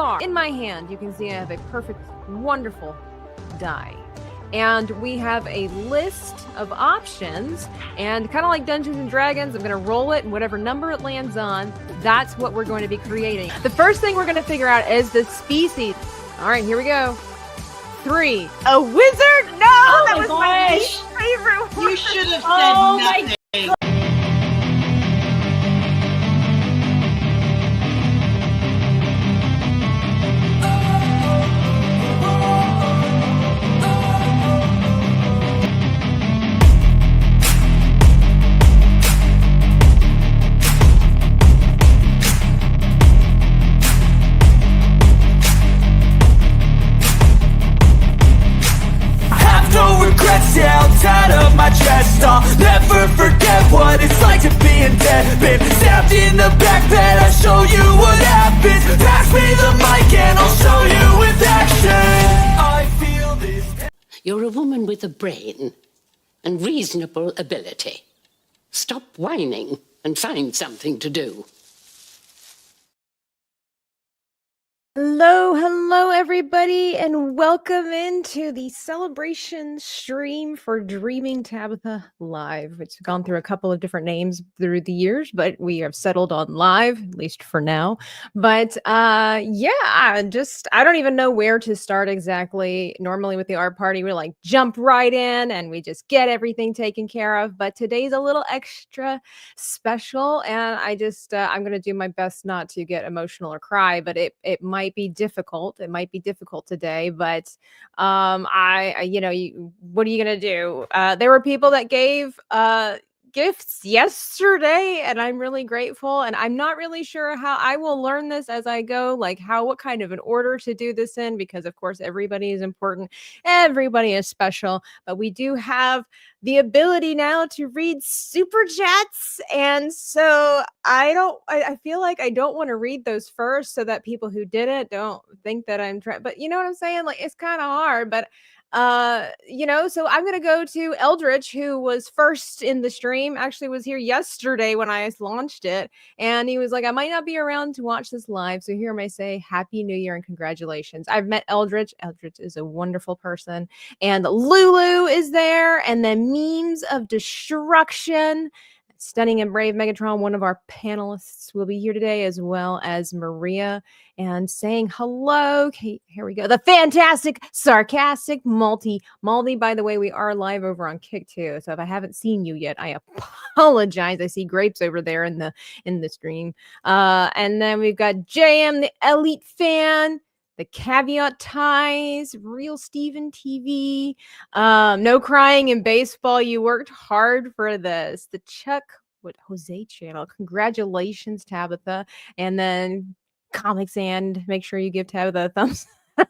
are. In my hand, you can see I have a perfect, wonderful die. And we have a list of options, and kind of like Dungeons and Dragons, I'm going to roll it, and whatever number it lands on, that's what we're going to be creating. The first thing we're going to figure out is the species. All right, here we go. 3. A wizard? No, that was my least favorite one. You should have said nothing. Out of my chest, I'll never forget what it's like to be in debt. Been stabbed in the back bed, I'll show you what happens. Pass me the mic and I'll show you with action. I feel this. You're a woman with a brain and reasonable ability. Stop whining and find something to do. Hello everybody, and welcome into the celebration stream for Dreaming Tabitha Live. It's gone through a couple of different names through the years, but we have settled on live, at least for now. But yeah, I don't even know where to start exactly. Normally with the art party, we like jump right in and we just get everything taken care of. But today's a little extra special, and I'm going to do my best not to get emotional or cry, but it might be difficult. It might be difficult today, but what are you gonna do? There were people that gave gifts yesterday, and I'm really grateful, and I'm not really sure how I will learn this as I go, like what kind of an order to do this in, because of course everybody is important, everybody is special, but we do have the ability now to read super chats, and so I feel like I don't want to read those first so that people who did it don't think that I'm trying, but you know what I'm saying? Like, it's kind of hard, but so I'm gonna go to Eldritch, who was first in the stream, actually was here yesterday when I launched it, and he was like, I might not be around to watch this live, so here I may say Happy New Year and congratulations. I've met Eldritch. Eldritch is a wonderful person, and Lulu is there, and then Memes of Destruction, Stunning and Brave Megatron, one of our panelists, will be here today, as well as Maria, and saying hello. Okay, here we go. The fantastic, sarcastic Multi. By the way, we are live over on Kick too, so if I haven't seen you yet, I apologize. I see Grapes over there in the stream. And then we've got JM, the Elite Fan, the Caveat Ties, Real Steven TV, No Crying in Baseball. You worked hard for this. The Jose channel. Congratulations, Tabitha. And then Comics, and make sure you give Tabitha a thumbs. But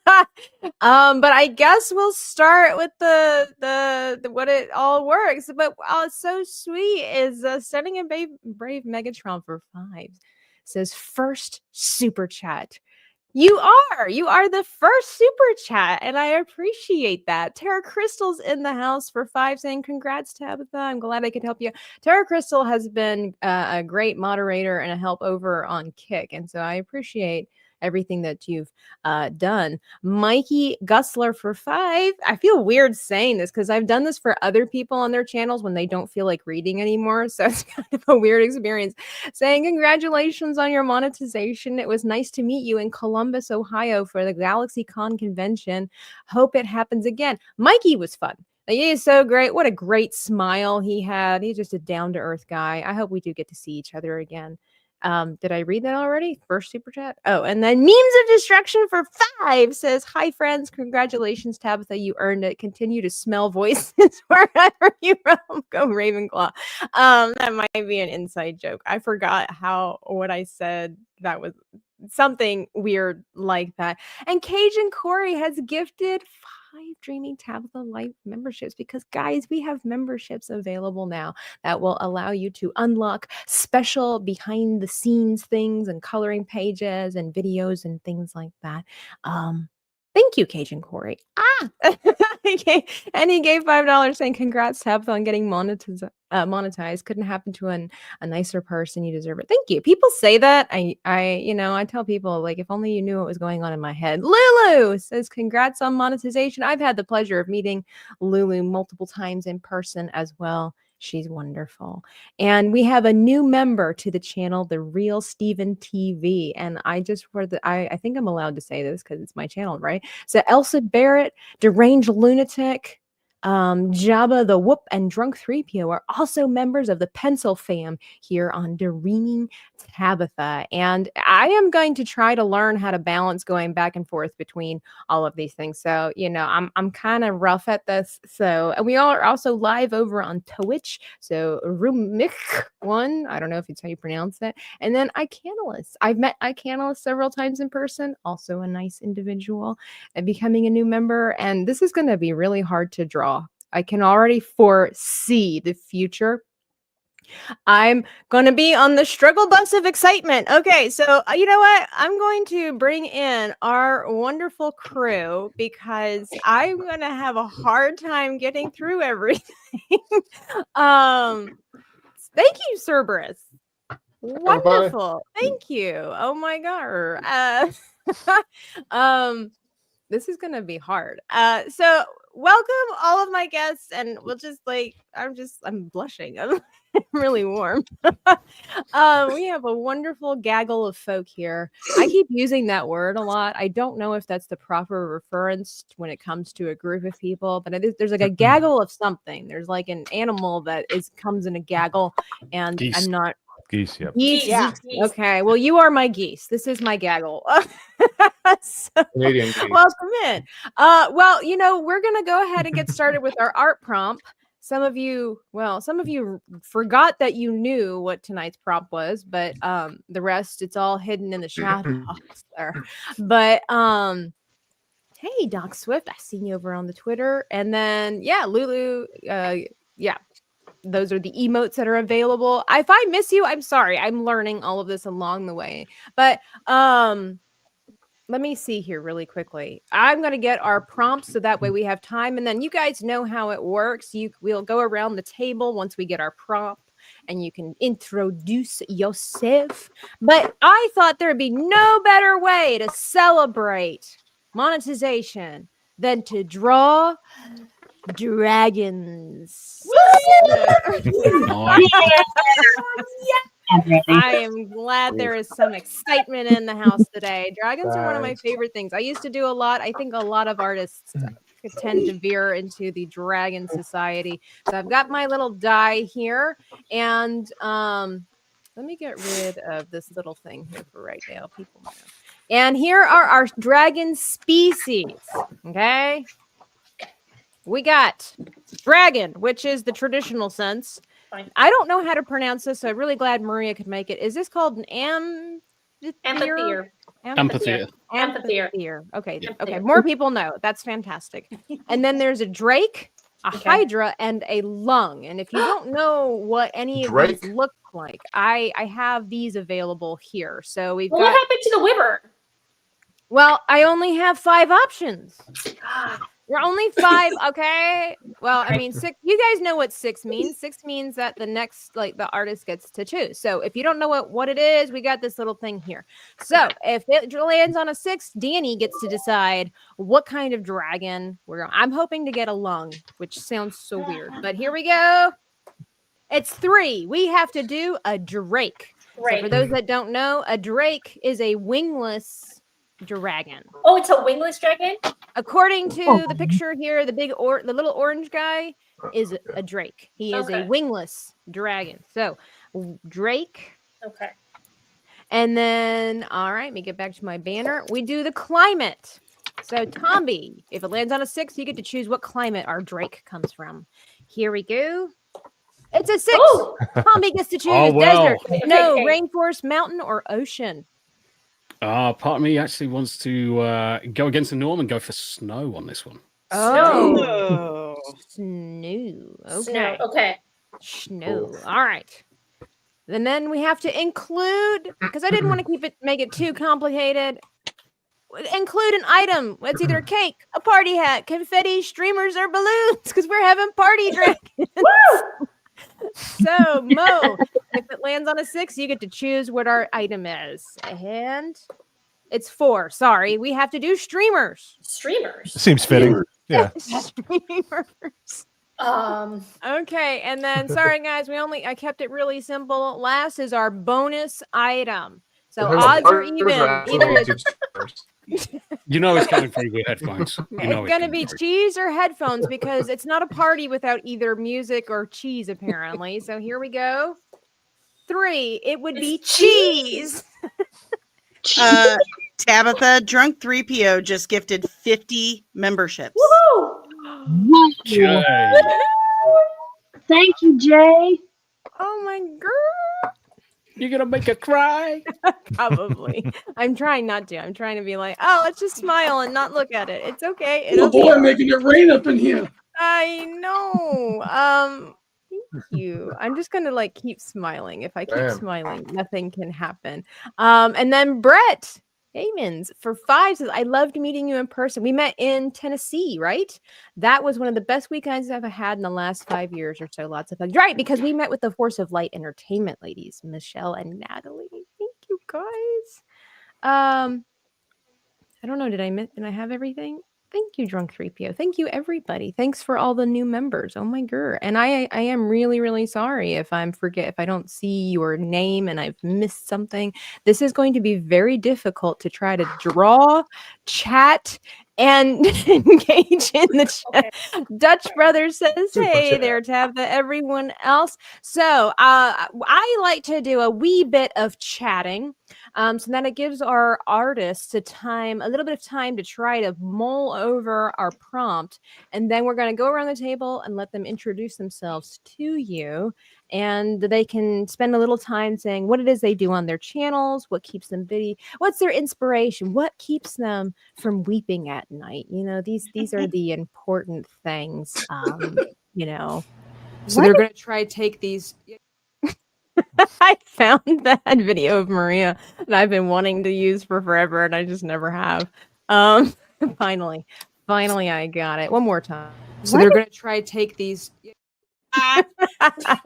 I guess we'll start with the what it all works. But it's so sweet is Stunning and Brave Megatron for 5 says first super chat. You are the first super chat, and I appreciate that. Tara Crystal's in the house for 5 saying, congrats, Tabitha. I'm glad I could help you. Tara Crystal has been a great moderator and a help over on Kick, and so I appreciate everything that you've done. Mikey Gussler for 5. I feel weird saying this because I've done this for other people on their channels when they don't feel like reading anymore. So it's kind of a weird experience. Saying congratulations on your monetization. It was nice to meet you in Columbus, Ohio for the GalaxyCon convention. Hope it happens again. Mikey was fun. He is so great. What a great smile he had. He's just a down-to-earth guy. I hope we do get to see each other again. Did I read that already? First super chat. Oh, and then Memes of Destruction for 5 says, hi friends, congratulations, Tabitha, you earned it. Continue to smell voices wherever you roam. Go Ravenclaw. That might be an inside joke. I forgot what I said. That was something weird like that. And Cajun Corey has gifted 5 Dreaming Tabitha Life memberships, because guys, we have memberships available now that will allow you to unlock special behind the scenes things and coloring pages and videos and things like that. Thank you, Cajun Corey. And he gave $5 saying, "Congrats, Tabitha, on getting monetized. Couldn't happen to a nicer person. You deserve it." Thank you. People say that. I tell people, like, if only you knew what was going on in my head. Lulu says, "Congrats on monetization." I've had the pleasure of meeting Lulu multiple times in person as well. She's wonderful. And we have a new member to the channel, The Real Steven TV. And I think I'm allowed to say this because it's my channel, right? So Elsa Barrett, Deranged Lunatic, Jabba the Whoop, and Drunk 3PO are also members of the Pencil fam here on Dreaming Tabitha. And I am going to try to learn how to balance going back and forth between all of these things. So, I'm kind of rough at this. So, and we all are also live over on Twitch. So Rumik1, I don't know if it's how you pronounce it. And then Icanalist. I've met Icanalist several times in person, also a nice individual, and becoming a new member. And this is going to be really hard to draw. I can already foresee the future. I'm going to be on the struggle bus of excitement. Okay, so you know what? I'm going to bring in our wonderful crew because I'm going to have a hard time getting through everything. Thank you, Cerberus. Wonderful. Thank you. Oh my god. This is gonna be hard. So welcome all of my guests, and we'll just I'm blushing. I'm really warm. We have a wonderful gaggle of folk here. I keep using that word a lot. I don't know if that's the proper reference when it comes to a group of people, but there's like a gaggle of something. There's like an animal that comes in a gaggle, and Geese. I'm not. Geese, yep. Geese. Yeah. Okay. Well, you are my geese. This is my gaggle. Canadian geese. Welcome in. Well, we're gonna go ahead and get started with our art prompt. Some of you forgot that you knew what tonight's prompt was, but the rest, it's all hidden in the shadows there. But hey, Doc Swift, I seen you over on the Twitter, and then Lulu, those are the emotes that are available. If I miss you, I'm sorry. I'm learning all of this along the way. But let me see here really quickly. I'm going to get our prompts so that way we have time. And then you guys know how it works. We'll go around the table once we get our prompt and you can introduce yourself. But I thought there'd be no better way to celebrate monetization than to draw dragons. I am glad there is some excitement in the house today. Dragons are one of my favorite things. I used to do a lot. I think a lot of artists tend to veer into the dragon society. So I've got my little die here, and let me get rid of this little thing here for right now. People know. And here are our dragon species. Okay. We got dragon, which is the traditional sense. I don't know how to pronounce this, so I'm really glad Maria could make it. Is this called an Amphitheater. Amphitheater. Okay. More people know. That's fantastic. And then there's a drake, a hydra, and a lung. And if you don't know what any of these look like, I have these available here. So what happened to the wyvern? Well, I only have 5 options. We're only 5, okay? Well, I mean, 6. You guys know what 6 means. 6 means that the next, the artist gets to choose. So if you don't know what it is, we got this little thing here. So if it lands on a 6, Dani gets to decide what kind of dragon we're going. I'm hoping to get a lung, which sounds so weird. But here we go. It's 3. We have to do a drake. So for those that don't know, a drake is a wingless dragon. Oh, it's a wingless dragon? According to the picture here, the little orange guy is a drake. He is a wingless dragon. So, drake. Okay. And then, all right, let me get back to my banner. We do the climate. So, Tomby, if it lands on a 6, you get to choose what climate our drake comes from. Here we go. It's a 6. Oh! Tomby gets to choose desert, snow, rainforest, mountain, or ocean. Part of me actually wants to go against the norm and go for snow on this one. Oh, snow. Okay. Okay. Snow. All right. And then we have to include, because I didn't want to make it too complicated. include an item. It's either a cake, a party hat, confetti, streamers, or balloons, because we're having party dragons. So, Mo, if it lands on a 6, you get to choose what our item is. And it's 4. Sorry, we have to do streamers. Streamers. Seems fitting. Yeah. Streamers. Okay, and then sorry guys, I kept it really simple. Last is our bonus item. So odds are even. You know it's coming through with headphones. You know It's gonna be cheese or headphones because it's not a party without either music or cheese, apparently. So here we go. 3. It would be cheese. Tabitha, Drunk 3PO just gifted 50 memberships. Woohoo! Okay. Thank you, Jay. Oh my god. You're gonna make her cry. Probably. I'm trying not to. I'm trying to be like, oh, let's just smile and not look at it. It's okay. Oh boy, making it rain up in here. I know. Thank you. I'm just gonna like keep smiling. If I keep smiling, nothing can happen. And then Brett Hamons for 5 says, I loved meeting you in person. We met in Tennessee, right? That was one of the best weekends I've had in the last 5 years or so. Lots of fun. Right, because we met with the Force of Light Entertainment ladies, Michelle and Natalie. Thank you guys. I don't know. Did I have everything? Thank you, Drunk 3PO. Thank you, everybody. Thanks for all the new members. Oh my god. And I am really, really sorry if I don't see your name and I've missed something. This is going to be very difficult to try to draw, chat, and engage in the chat. Okay. Dutch Brother says, hey there, Tabitha, everyone else. So I like to do a wee bit of chatting. So then it gives our artists a little bit of time to try to mull over our prompt. And then we're going to go around the table and let them introduce themselves to you. And they can spend a little time saying what it is they do on their channels, what keeps them busy, what's their inspiration, what keeps them from weeping at night. You know, these are the important things, you know. So they're going to try to take these... I found that video of Maria that I've been wanting to use for forever, and I just never have. Finally, I got it. One more time. So they're going to try to take these...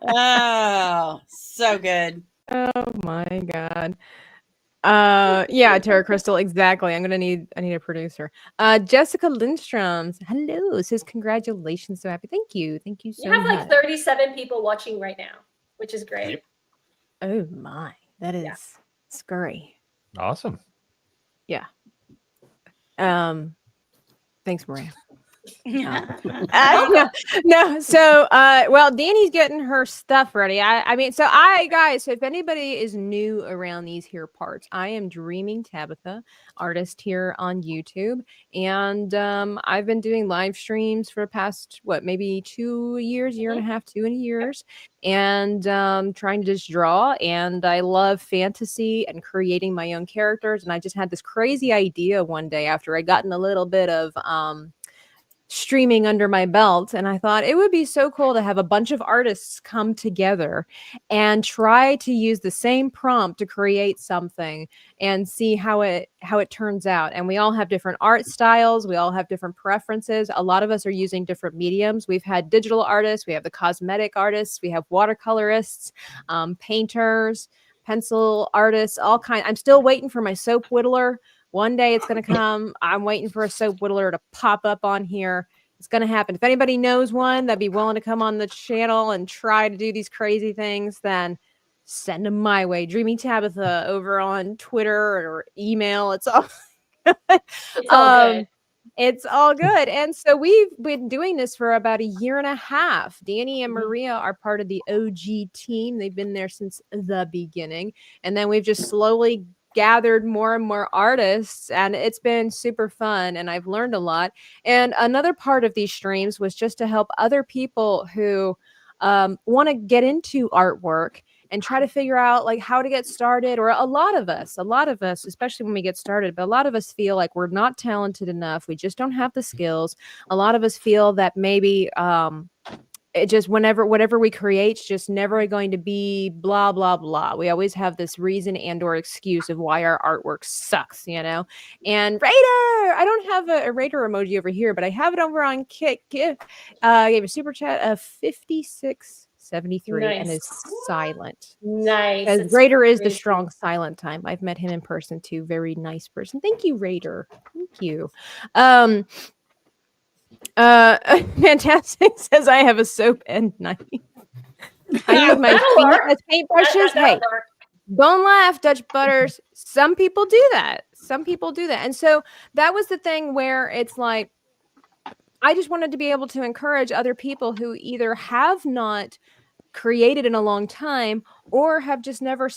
Oh, so good. Oh my god. Yeah, Tara Crystal, exactly. I need a producer. Jessica Lindstrom, hello, says congratulations, so happy. Thank you so much. You have like 37 people watching right now, which is great. Yep. Oh my, that is scurry. Awesome. Yeah. Thanks, Maria. No. So well, Dani's getting her stuff ready. Guys, so if anybody is new around these here parts, I am Dreaming Tabitha, artist here on YouTube, and I've been doing live streams for the past maybe 2 years, year and a half, 2 years, and trying to just draw. And I love fantasy and creating my own characters. And I just had this crazy idea one day after I gotten a little bit of streaming under my belt, and I thought it would be so cool to have a bunch of artists come together and try to use the same prompt to create something and see how it turns out. And we all have different art styles, we all have different preferences. A lot of us are using different mediums. We've had digital artists, we have the cosmetic artists, we have watercolorists, painters, pencil artists, all kinds. I'm still waiting for my soap whittler. One day it's going to come. I'm waiting for a soap whittler to pop up on here. It's going to happen. If anybody knows one that'd be willing to come on the channel and try to do these crazy things, then send them my way. Dreamy Tabitha over on Twitter or email. It's all good. It's all good. And so we've been doing this for about 1.5 years. Dani and Maria are part of the OG team. They've been there since the beginning. And then we've just slowly gathered more and more artists, and it's been super fun, and I've learned a lot. And another part of these streams was just to help other people who want to get into artwork and try to figure out like how to get started. Or a lot of us, especially when we get started, but a lot of us feel like we're not talented enough. We just don't have the skills. A lot of us feel that maybe it just whatever we create, it's just never going to be blah blah blah. We always have this reason and or excuse of why our artwork sucks, you know. And Raider, I don't have a Raider emoji over here, but I have it over on Kick. I gave a super chat of 5673 and is silent. Nice. As It's Raider is the crazy. strong silent time. I've met him in person too. Very nice person. Thank you, Raider. Thank you. Fantastic says I have a soap and knife. I use my That'll feet work. as paintbrushes. That'll Hey, work. don't laugh, Dutch Butters. Some people do that. Some people do that. And so that was the thing where it's like, I just wanted to be able to encourage other people who either have not created in a long time or have just never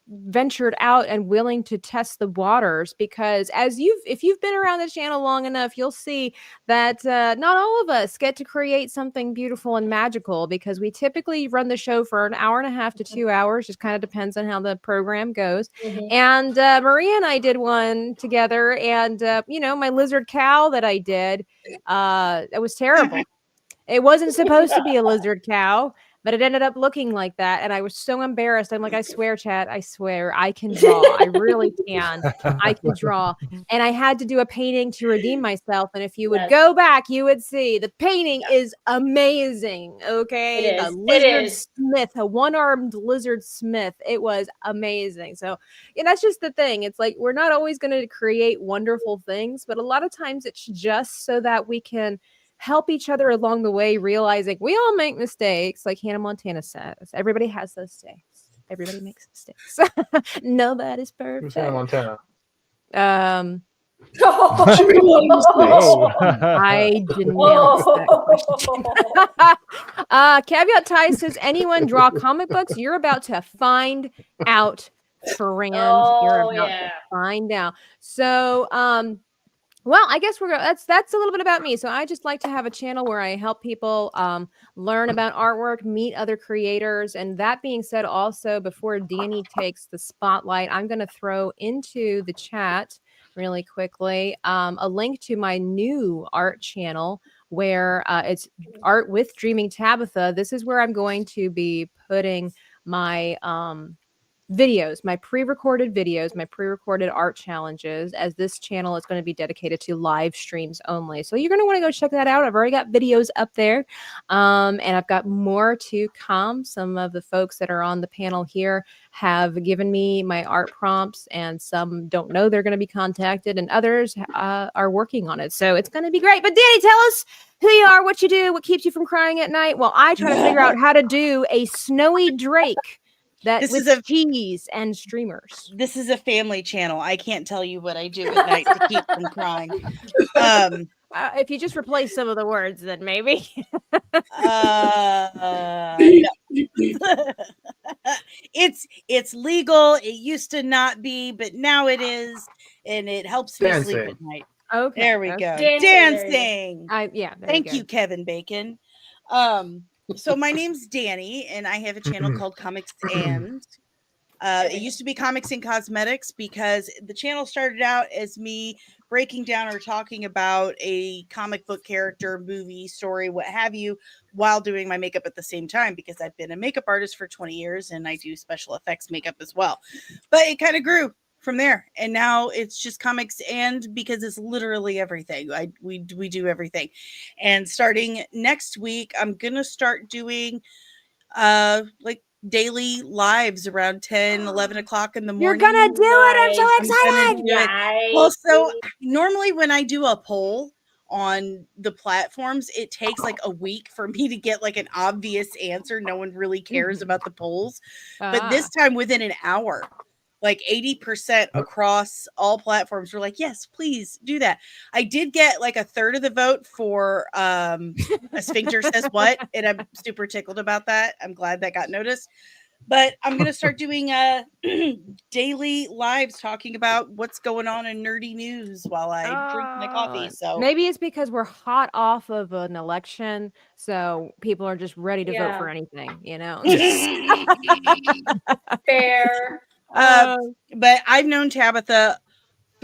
ventured out and willing to test the waters, because if you've been around the channel long enough, you'll see that not all of us get to create something beautiful and magical, because we typically run the show for an hour and a half to 2 hours, just kind of depends on how the program goes. And Maria and I did one together, and my lizard cow that I did, it was terrible. It wasn't supposed to be a lizard cow, but it ended up looking like that. And I was so embarrassed. I'm like, I swear, chat, I swear, I can draw. I really can. I can draw. And I had to do a painting to redeem myself. And if you would go back, you would see the painting is amazing. Okay. It The is. lizard smith, a one-armed lizard smith. It was amazing. So, that's just the thing. It's like, we're not always going to create wonderful things, but a lot of times it's just so that we can help each other along the way, realizing we all make mistakes. Like Hannah Montana says, everybody has those mistakes. Everybody makes mistakes. Nobody's perfect. Who's Hannah Montana? She made a lot of mistakes. I didn't answer that question. Caveat Ty says, anyone draw comic books? You're about to find out, friend. You're about to find out. So, well, I guess that's a little bit about me. So I just like to have a channel where I help people learn about artwork, meet other creators. And that being said, also, before Dani takes the spotlight, I'm going to throw into the chat really quickly a link to my new art channel where it's Art with Dreaming Tabitha. This is where I'm going to be putting my videos, my pre-recorded videos, my pre-recorded art challenges, as this channel is going to be dedicated to live streams only. So you're going to want to go check that out. I've already got videos up there, and I've got more to come. Some of the folks that are on the panel here have given me my art prompts, and some don't know they're going to be contacted, and others are working on it. So it's going to be great. But Dani, tell us who you are, what you do, what keeps you from crying at night, while I try to figure out how to do a snowy Drake with cheese and streamers. This is a family channel. I can't tell you what I do at night to keep from crying. If you just replace some of the words, then maybe. It's legal. It used to not be, but now it is, and it helps me sleep at night. Okay, there we go. Dancing. Thank you, Kevin Bacon. So my name's Dani, and I have a channel called Comics and. It used to be Comics and Cosmetics, because the channel started out as me breaking down or talking about a comic book character, movie, story, what have you, while doing my makeup at the same time, because I've been a makeup artist for 20 years and I do special effects makeup as well. But it kind of grew from there, and now it's just Comics and, because it's literally everything. We do everything. And starting next week, I'm gonna start doing like daily lives around 10-11 o'clock in the morning. You're gonna do it. I'm so excited. Well, so normally when I do a poll on the platforms, it takes like a week for me to get like an obvious answer. No one really cares about the polls, but this time within an hour, like 80% across all platforms were like, yes, please do that. I did get like a third of the vote for a sphincter says what, and I'm super tickled about that. I'm glad that got noticed. But I'm going to start doing daily lives talking about what's going on in nerdy news while I drink my coffee. So maybe it's because we're hot off of an election, so people are just ready to vote for anything, you know? Fair. But I've known Tabitha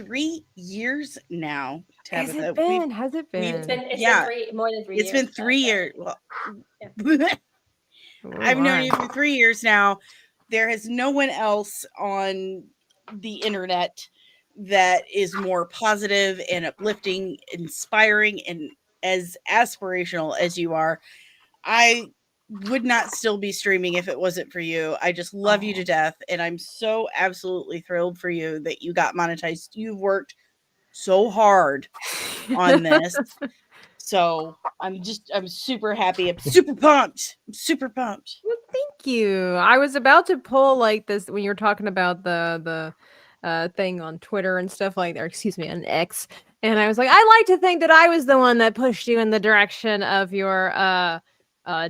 3 years now, Has Tabitha. it been? Has it we've been? It's Yeah. been more than 3 It's years. been 3 years. Well, Oh, I've known my. you for 3 years now. There is no one else on the internet that is more positive and uplifting, inspiring, and as aspirational as you are. I would not still be streaming if it wasn't for you. I just love you to death, and I'm so absolutely thrilled for you that you got monetized. You've worked so hard on this. So I'm super happy. I'm super pumped. I'm super pumped. Well, thank you. I was about to pull like this when you were talking about the thing on Twitter and stuff like that, or excuse me, on X. And I was like, I like to think that I was the one that pushed you in the direction of your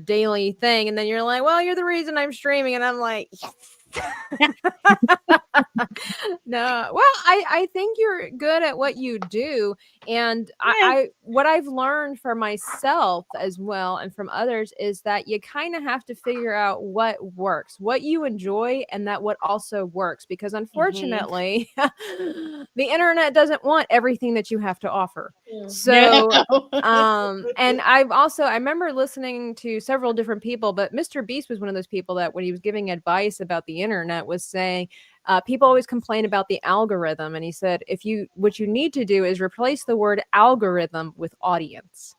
daily thing. And then you're like, well, you're the reason I'm streaming. And I'm like, yes. No, well, I think you're good at what you do, and I what I've learned for myself as well and from others is that you kind of have to figure out what works, what you enjoy, and that what also works, because unfortunately the internet doesn't want everything that you have to offer. So and I remember listening to several different people, but Mr. Beast was one of those people that when he was giving advice about the internet was saying people always complain about the algorithm, and he said what you need to do is replace the word algorithm with audience.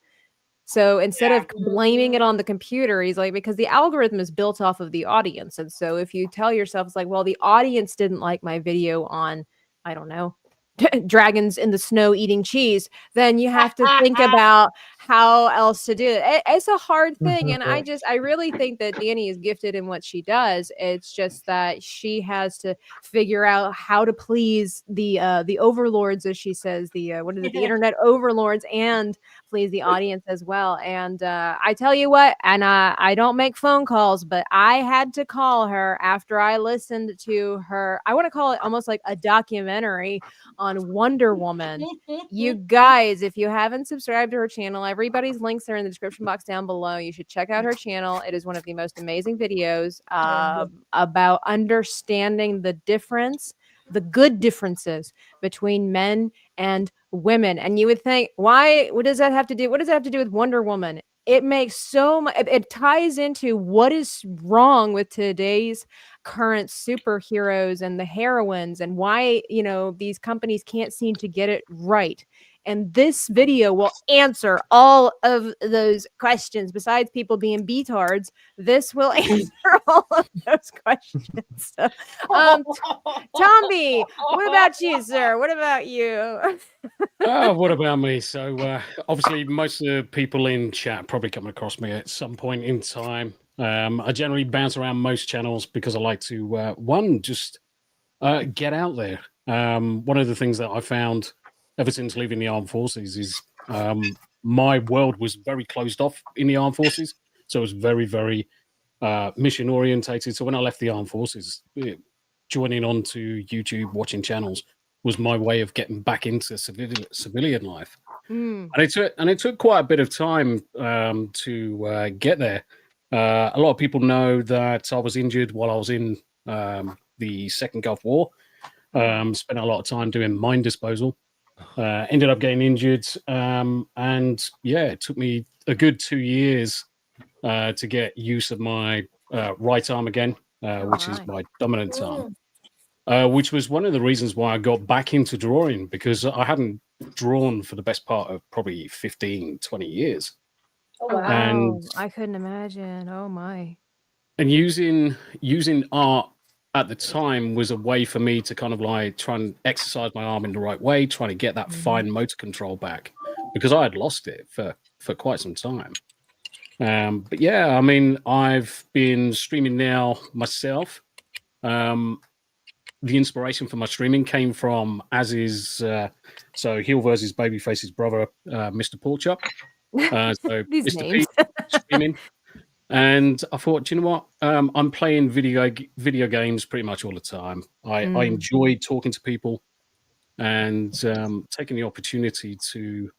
So instead of blaming it on the computer, he's like, because the algorithm is built off of the audience. And so if you tell yourself, it's like, well, the audience didn't like my video on, I don't know, dragons in the snow eating cheese, then you have to think about how else to do it. It's a hard thing, and I really think that Dani is gifted in what she does. It's just that she has to figure out how to please the overlords, as she says, the internet overlords, and please the audience as well. And I tell you what, and I don't make phone calls, but I had to call her after I listened to her, I want to call it almost like a documentary on Wonder Woman. You guys, if you haven't subscribed to her channel, everybody's links are in the description box down below. You should check out her channel. It is one of the most amazing videos about understanding the difference, the good differences between men and women. And you would think, what does that have to do? What does that have to do with Wonder Woman? It makes so much, it ties into what is wrong with today's current superheroes and the heroines, and why, these companies can't seem to get it right. And this video will answer all of those questions. Besides people being betards, this will answer all of those questions. So, Tomby, what about you, sir? What about you? What about me? So obviously most of the people in chat probably come across me at some point in time. I generally bounce around most channels because I like to just get out there. One of the things that I found ever since leaving the armed forces is my world was very closed off in the armed forces, so it was very, very mission orientated. So when I left the armed forces, joining onto YouTube, watching channels was my way of getting back into civilian life. And it took quite a bit of time to get there. A lot of people know that I was injured while I was in the Second Gulf War. Spent a lot of time doing mine disposal. Ended up getting injured, and it took me a good 2 years to get use of my right arm again, which is my dominant arm. Which was one of the reasons why I got back into drawing, because I hadn't drawn for the best part of probably 15, 20 years. Oh, wow. And I couldn't imagine. Oh my. And using art at the time was a way for me to kind of like try and exercise my arm in the right way, trying to get that fine motor control back, because I had lost it for quite some time. But yeah, I mean, I've been streaming now myself. The inspiration for my streaming came from so Heel versus Babyface's brother, Mr. Porkchop. So These Mr. names. P streaming. And I thought, you know what? I'm playing video games pretty much all the time. I enjoy talking to people and taking the opportunity to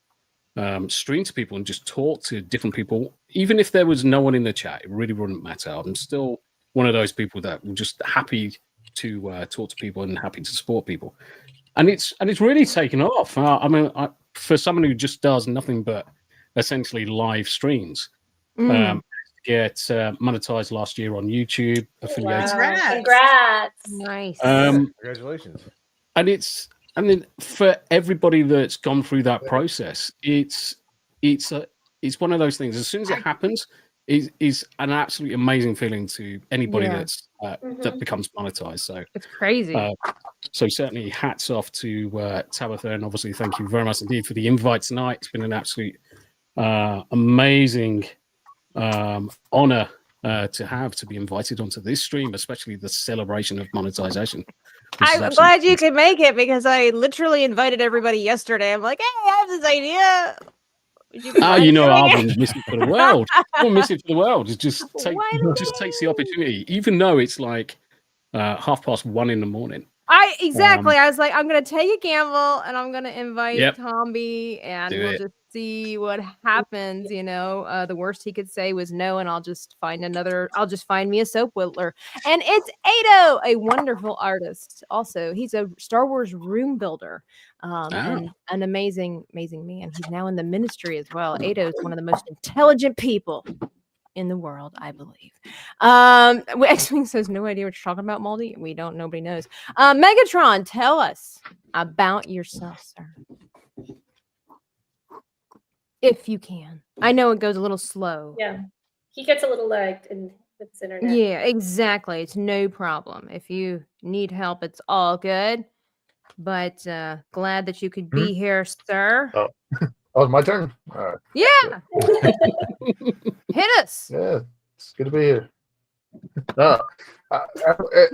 stream to people and just talk to different people. Even if there was no one in the chat, it really wouldn't matter. I'm still one of those people that were just happy to talk to people and happy to support people. and it's really taken off. I mean, for someone who just does nothing but essentially live streams, get monetized last year on YouTube, affiliated. Wow. Congrats. Nice. Congratulations. And then for everybody that's gone through that process, it's one of those things. As soon as it happens, is an absolutely amazing feeling to anybody that's that becomes monetized. So it's crazy. So certainly hats off to Tabitha, and obviously thank you very much indeed for the invite tonight. It's been an absolute amazing honor to be invited onto this stream, especially the celebration of monetization. I'm glad you could make it because I literally invited everybody yesterday. I'm like, hey, I have this idea. I've been missing for the world. I'm missing for the world. Just takes the opportunity, even though it's like 1:30 in the morning. I was like, I'm gonna take a gamble and I'm gonna invite Tomby and we'll just see what happens. The worst he could say was no, and I'll just find me a soap whittler. And it's Ado, a wonderful artist. Also, he's a Star Wars room builder. And an amazing man. He's now in the ministry as well. Ado is one of the most intelligent people in the world, I believe. X-Wing says no idea what you're talking about, Moldy. We don't. Nobody knows. Megatron, tell us about yourself, sir, if you can. I know it goes a little slow. Yeah, he gets a little lagged in this internet. Yeah, exactly. It's no problem. If you need help, it's all good. But glad that you could be here, sir. Oh, my turn. All right. Yeah. Hit us. Yeah, it's good to be here.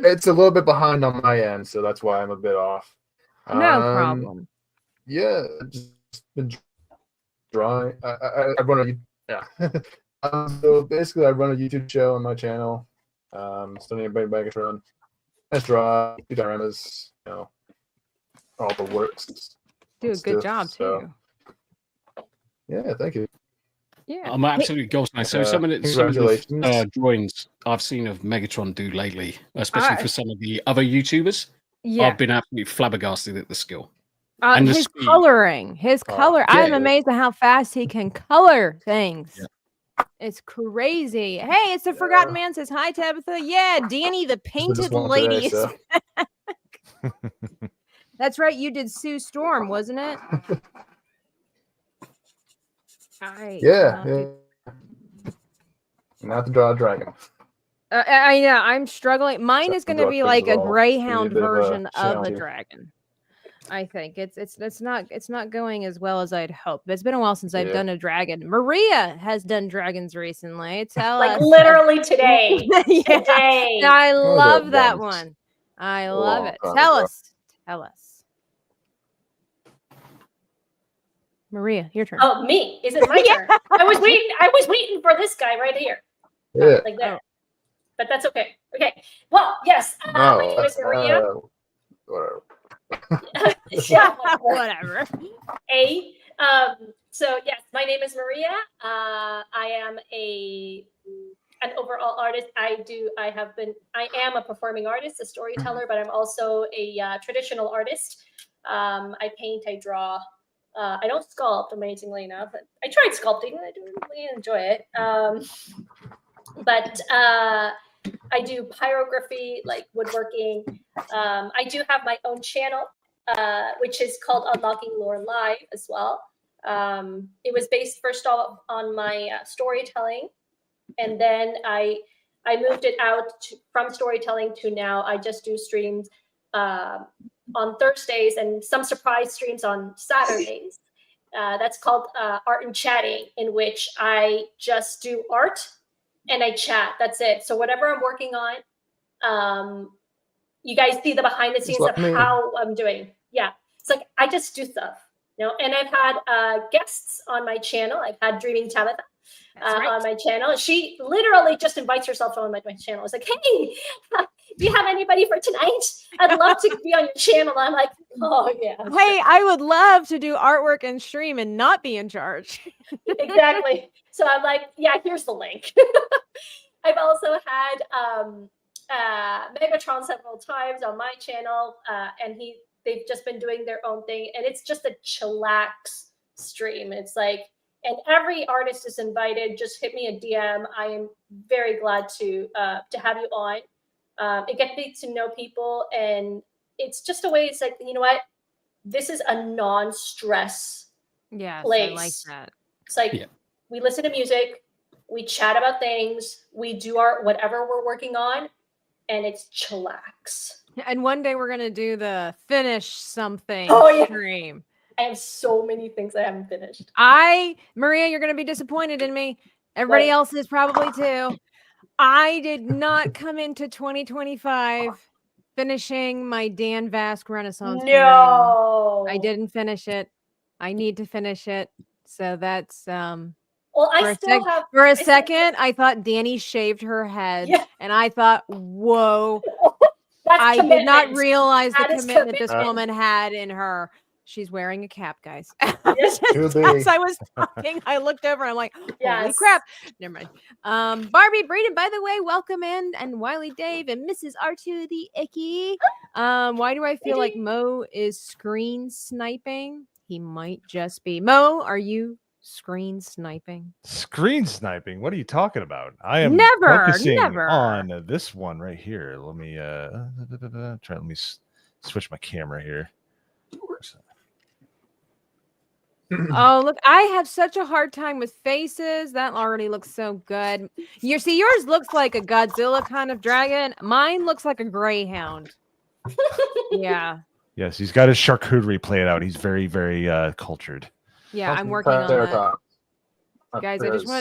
It's a little bit behind on my end, so that's why I'm a bit off. No problem. Yeah, just been drawing. I run so basically, I run a YouTube show on my channel. Studying about Megatron. I draw, do dioramas, all the works. Do a good job too. Yeah, thank you. Yeah, I'm absolutely gobsmacked. So some of the drawings I've seen of Megatron do lately, especially for some of the other YouTubers, I've been absolutely flabbergasted at the skill. And his coloring, I'm amazed at how fast he can color things. Yeah. It's crazy. Hey, it's the Forgotten Man says hi, Tabitha. Yeah, Dani, the painted lady. Today, so. That's right. You did Sue Storm, wasn't it? Yeah. Not to draw a dragon. I know. I'm struggling. Mine is going to be like a Greyhound version of a dragon. I think it's not going as well as I'd hope. It's been a while since I've done a dragon. Maria has done dragons recently. Tell us. Literally today. Today. I love that one. I love it. Tell us. Maria, your turn. Oh, me? Is it my turn? I was waiting for this guy right here. Yeah. Like there. But that's okay. Okay. Well, yes. My name is Maria. Whatever. Yeah, whatever. So yes, my name is Maria. I am an overall artist. I am a performing artist, a storyteller, but I'm also a traditional artist. I paint, I draw. I don't sculpt, amazingly enough. I tried sculpting and I do really enjoy it. But I do pyrography, like woodworking. I do have my own channel, which is called Unlocking Lore Live as well. It was based first off on my storytelling, and then I moved it out from storytelling to now I just do streams on Thursdays and some surprise streams on Saturdays. That's called Art and Chatting, in which I just do art and I chat. That's it. So whatever I'm working on, you guys see the behind the scenes of how I'm doing. Yeah, it's like I just do stuff, And I've had guests on my channel. I've had Dreaming Tabitha on my channel. She literally just invites herself on my channel. It's like, hey, do you have anybody for tonight? I'd love to be on your channel. I'm like, oh yeah. Hey, I would love to do artwork and stream and not be in charge. Exactly. So I'm like, yeah, here's the link. I've also had Megatron several times on my channel, and they've just been doing their own thing, and it's just a chillax stream. It's like, and every artist is invited. Just hit me a DM. I am very glad to have you on. It gets me to know people, and it's just a way. It's like, you know what? This is a non-stress Yes, place. I like that. It's like we listen to music, we chat about things, we do our whatever we're working on, and it's chillax. And one day we're gonna do the finish something stream. I have so many things I haven't finished. Maria, you're gonna be disappointed in me. Everybody else is probably too. I did not come into 2025 finishing my Dan Vasc Renaissance. No, I didn't finish it. I need to finish it. So that's well, I still have for a second. I thought Dani shaved her head, and I thought, "Whoa!" I did not realize the commitment this woman had in her. She's wearing a cap, guys. As I was talking, I looked over. I'm like, "Holy crap!" Never mind. Barbie Breeden, by the way, welcome in, and Wiley Dave and Mrs. R2 the Icky. Why do I feel like Mo is screen sniping? He might just be. Mo, are you screen sniping? Screen sniping? What are you talking about? I am focusing on this one right here. Let me let me switch my camera here. Oh, look, I have such a hard time with faces. That already looks so good. You see, yours looks like a Godzilla kind of dragon. Mine looks like a greyhound. Yeah. Yes, he's got his charcuterie played out. He's very, very cultured. Yeah, I'm working on that. Guys,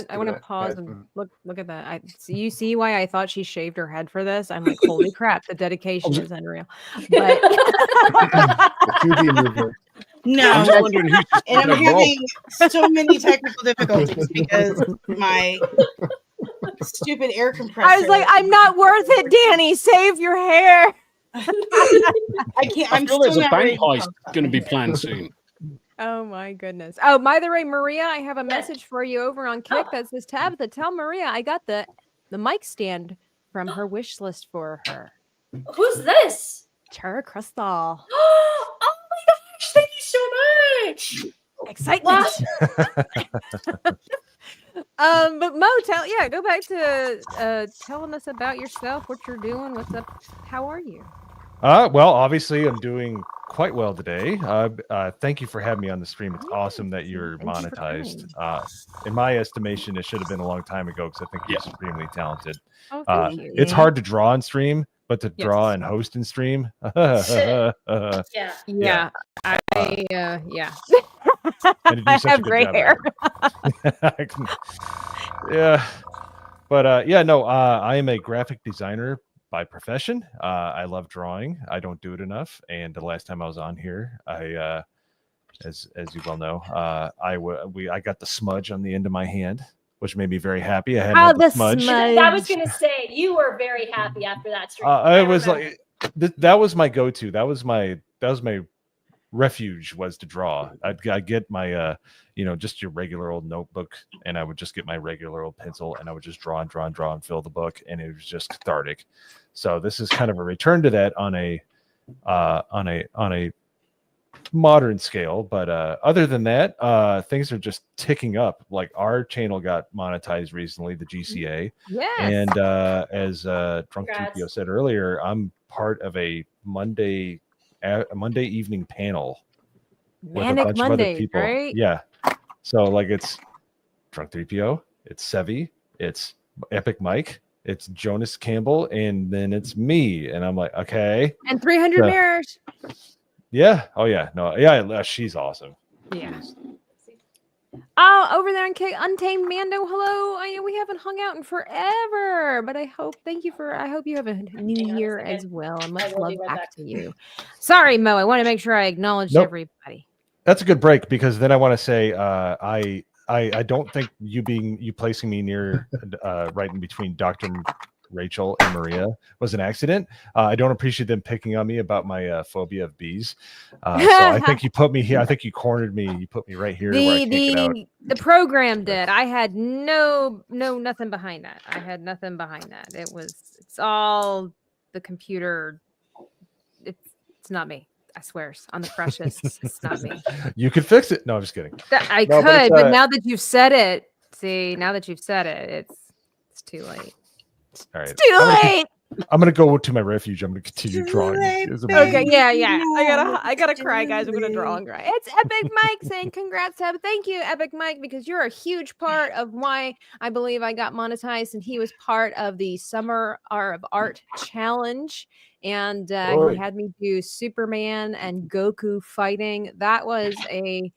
I want to pause and look at that. You see why I thought she shaved her head for this? I'm like, holy crap, the dedication is unreal. But no, and I'm having so many technical difficulties because my stupid air compressor. I was like, I'm not worth it, Dani. Save your hair. I can't. I feel there's a bank heist going to be planned soon. Oh my goodness. Oh, by the way, Maria, I have a message for you over on Kick that says, Tabitha, tell Maria I got the mic stand from her wish list for her. Who's this? Tara Crystal. Oh my gosh, thank you so much. Excitement. But Mo, go back to telling us about yourself, what you're doing, what's up, how are you? Well, obviously I'm doing quite well today. Thank you for having me on the stream. It's awesome that you're monetized. In my estimation, it should have been a long time ago because I think you're extremely talented. Oh, thank you. It's hard to draw and stream, but to draw and host and stream. Yeah. I have gray hair. Yeah. But I am a graphic designer by profession. I love drawing. I don't do it enough. And the last time I was on here, I as you well know, I got the smudge on the end of my hand, which made me very happy. I had the smudge. I was gonna say you were very happy after that stream. I was like, that was my go-to. That was my refuge, was to draw. I'd get my just your regular old notebook, and I would just get my regular old pencil, and I would just draw and fill the book, and it was just cathartic. So this is kind of a return to that on a modern scale. But other than that, things are just ticking up. Like our channel got monetized recently, the GCA. Yes. And as Drunk TPO said earlier, I'm part of a Monday evening panel with a bunch of other people. Right? Yeah. So like it's Drunk 3PO, it's Sevi, it's Epic Mike, it's Jonas Campbell, and then it's me. And I'm like, okay. And 300 mirrors. Yeah. Oh yeah. No. Yeah. She's awesome. Yeah. Oh, over there in Untamed Mando. Hello. We haven't hung out in forever, but I hope you have a new year as well. And much love back to you. Sorry, Mo. I want to make sure I acknowledge everybody. That's a good break, because then I want to say I don't think you placing me near right in between Dr. Rachel and Maria was an accident. I don't appreciate them picking on me about my phobia of bees. So I think you put me here. I think you cornered me. You put me right here where I can't get out. The program did. I had nothing behind that. I had nothing behind that. It's all the computer. It's not me. I swears on the precious. It's not me. You could fix it. No, I'm just kidding. I No, but could, it's, but now that you've said it, now that you've said it, it's too late. All right. It's too late. I'm gonna go to my refuge. I'm gonna continue drawing. Okay, yeah. I gotta cry, guys. I'm gonna draw and cry. It's Epic Mike saying congrats, Eb. Thank you, Epic Mike, because you're a huge part of why I believe I got monetized, and he was part of the Summer of Art Challenge. And he had me do Superman and Goku fighting. That was a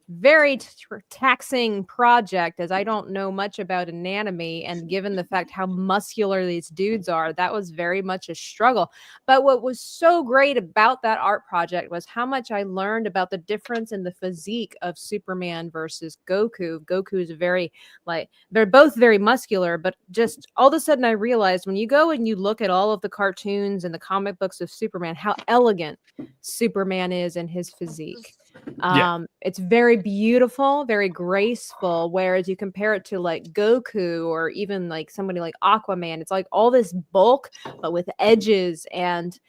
very taxing project, as I don't know much about anatomy, and given the fact how muscular these dudes are, that was very much a struggle. But what was so great about that art project was how much I learned about the difference in the physique of Superman versus Goku. Goku is very, like, they're both very muscular, but just all of a sudden I realized when you go and you look at all of the cartoons and the comic books of Superman, how elegant Superman is in his physique. It's very beautiful, very graceful, whereas you compare it to like Goku or even like somebody like Aquaman, it's like all this bulk but with edges, and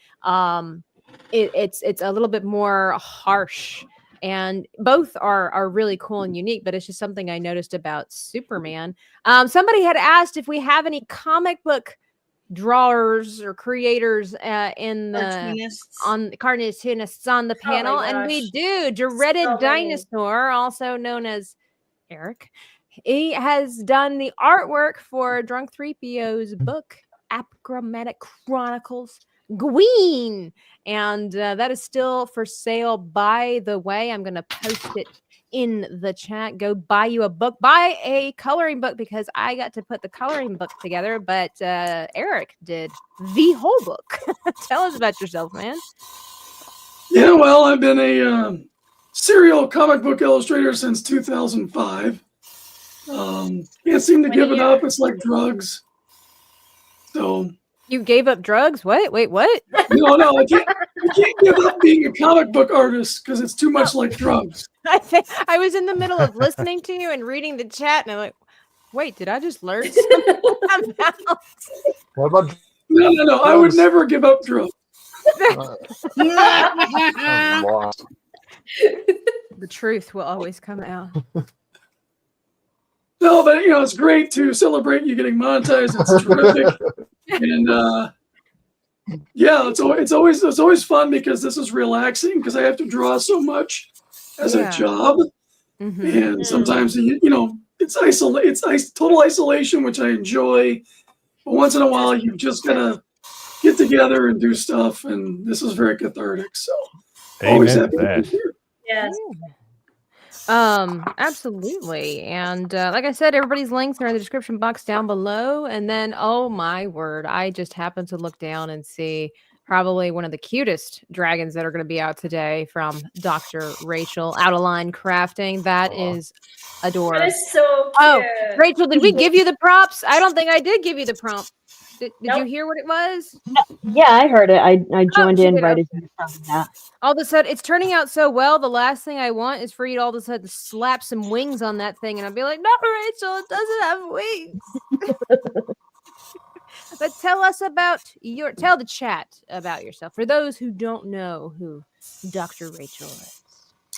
it's a little bit more harsh, and both are really cool and unique, but it's just something I noticed about Superman. Somebody had asked if we have any comic book drawers or creators in the cartoonists on the panel, and we do. Dreaded Dinosaur, also known as Eric, he has done the artwork for Drunk 3PO's book Apchromatic Chronicles Gween, and that is still for sale. By the way, I'm gonna post it in the chat. Go buy you a book, buy a coloring book, because I got to put the coloring book together, but Eric did the whole book. Tell us about yourself, man. Yeah, well, I've been a serial comic book illustrator since 2005. Can't seem to give it up. It's like drugs. So you gave up drugs? What? Wait, what? No, I can't give up being a comic book artist because it's too much like drugs. I was in the middle of listening to you and reading the chat, and I'm like, wait, did I just learn something else? What about No. I would never give up drugs. I'm lost. The truth will always come out. No, but it's great to celebrate you getting monetized. It's terrific, and it's always fun because this is relaxing because I have to draw so much as a job, and sometimes it's total isolation, which I enjoy. But once in a while, you've just gotta get together and do stuff, and this is very cathartic. So, always happy to be here. Yes. Absolutely. And like I said, everybody's links are in the description box down below. And then, oh my word, I just happened to look down and see probably one of the cutest dragons that are going to be out today from Dr. Rachel, Out of Line Crafting. That is adorable. That is so cute. Oh, Rachel, did we give you the prompts? I don't think I did give you the prompt. Did you hear what it was? No, yeah, I heard it. I joined in right as you were telling that. All of a sudden, it's turning out so well. The last thing I want is for you to all of a sudden slap some wings on that thing, and I'll be like, "No, Rachel, it doesn't have wings." But tell the chat about yourself for those who don't know who Dr. Rachel is.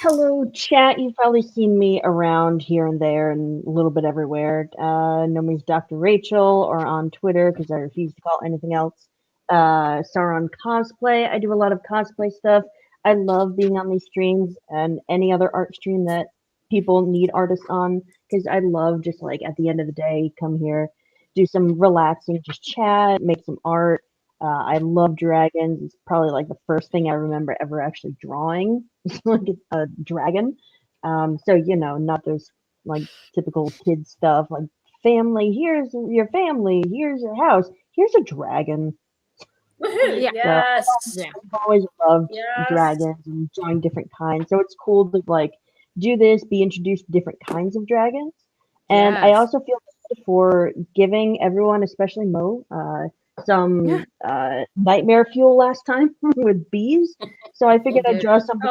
Hello, chat. You've probably seen me around here and there and a little bit everywhere. Know me as Dr. Rachel, or on Twitter, because I refuse to call anything else. Sauron Cosplay. I do a lot of cosplay stuff. I love being on these streams and any other art stream that people need artists on, because I love just like at the end of the day, come here, do some relaxing, just chat, make some art. I love dragons. It's probably like the first thing I remember ever actually drawing, like a dragon. So not those like typical kid stuff like family. Here's your family. Here's your house. Here's a dragon. Woohoo! Yes. So, I've always loved dragons and drawing different kinds. So it's cool to like do this, be introduced to different kinds of dragons. And I also feel bad for giving everyone, especially Mo, some nightmare fuel last time with bees. So I figured I'd draw something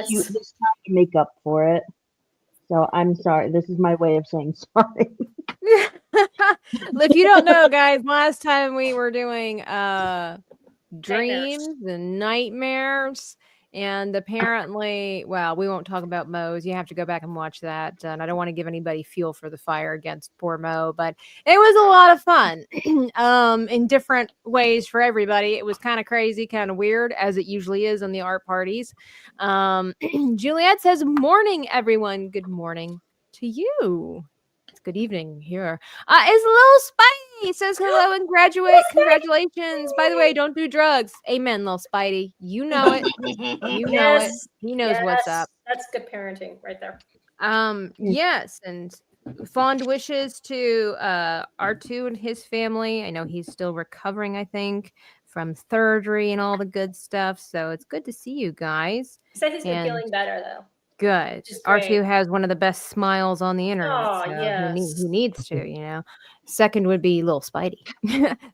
cute this time to make up for it. So I'm sorry. This is my way of saying sorry. If you don't know, guys, last time we were doing dreams and nightmares, And apparently, well, we won't talk about Moe's. You have to go back and watch that. And I don't want to give anybody fuel for the fire against poor Moe, but it was a lot of fun in different ways for everybody. It was kind of crazy, kind of weird, as it usually is on the art parties. Juliet says, morning, everyone. Good morning to you. It's good evening here. Is Lil Spidey says hello and graduate. Congratulations. By the way, don't do drugs. Amen, Lil Spidey. You know it. You know it. He knows what's up. That's good parenting right there. Yes, and fond wishes to R2 and his family. I know he's still recovering, I think, from surgery and all the good stuff. So it's good to see you guys. He said he's been feeling better though. Good. R2 has one of the best smiles on the internet. Oh, so yes. he needs to, you know. Second would be Lil Spidey.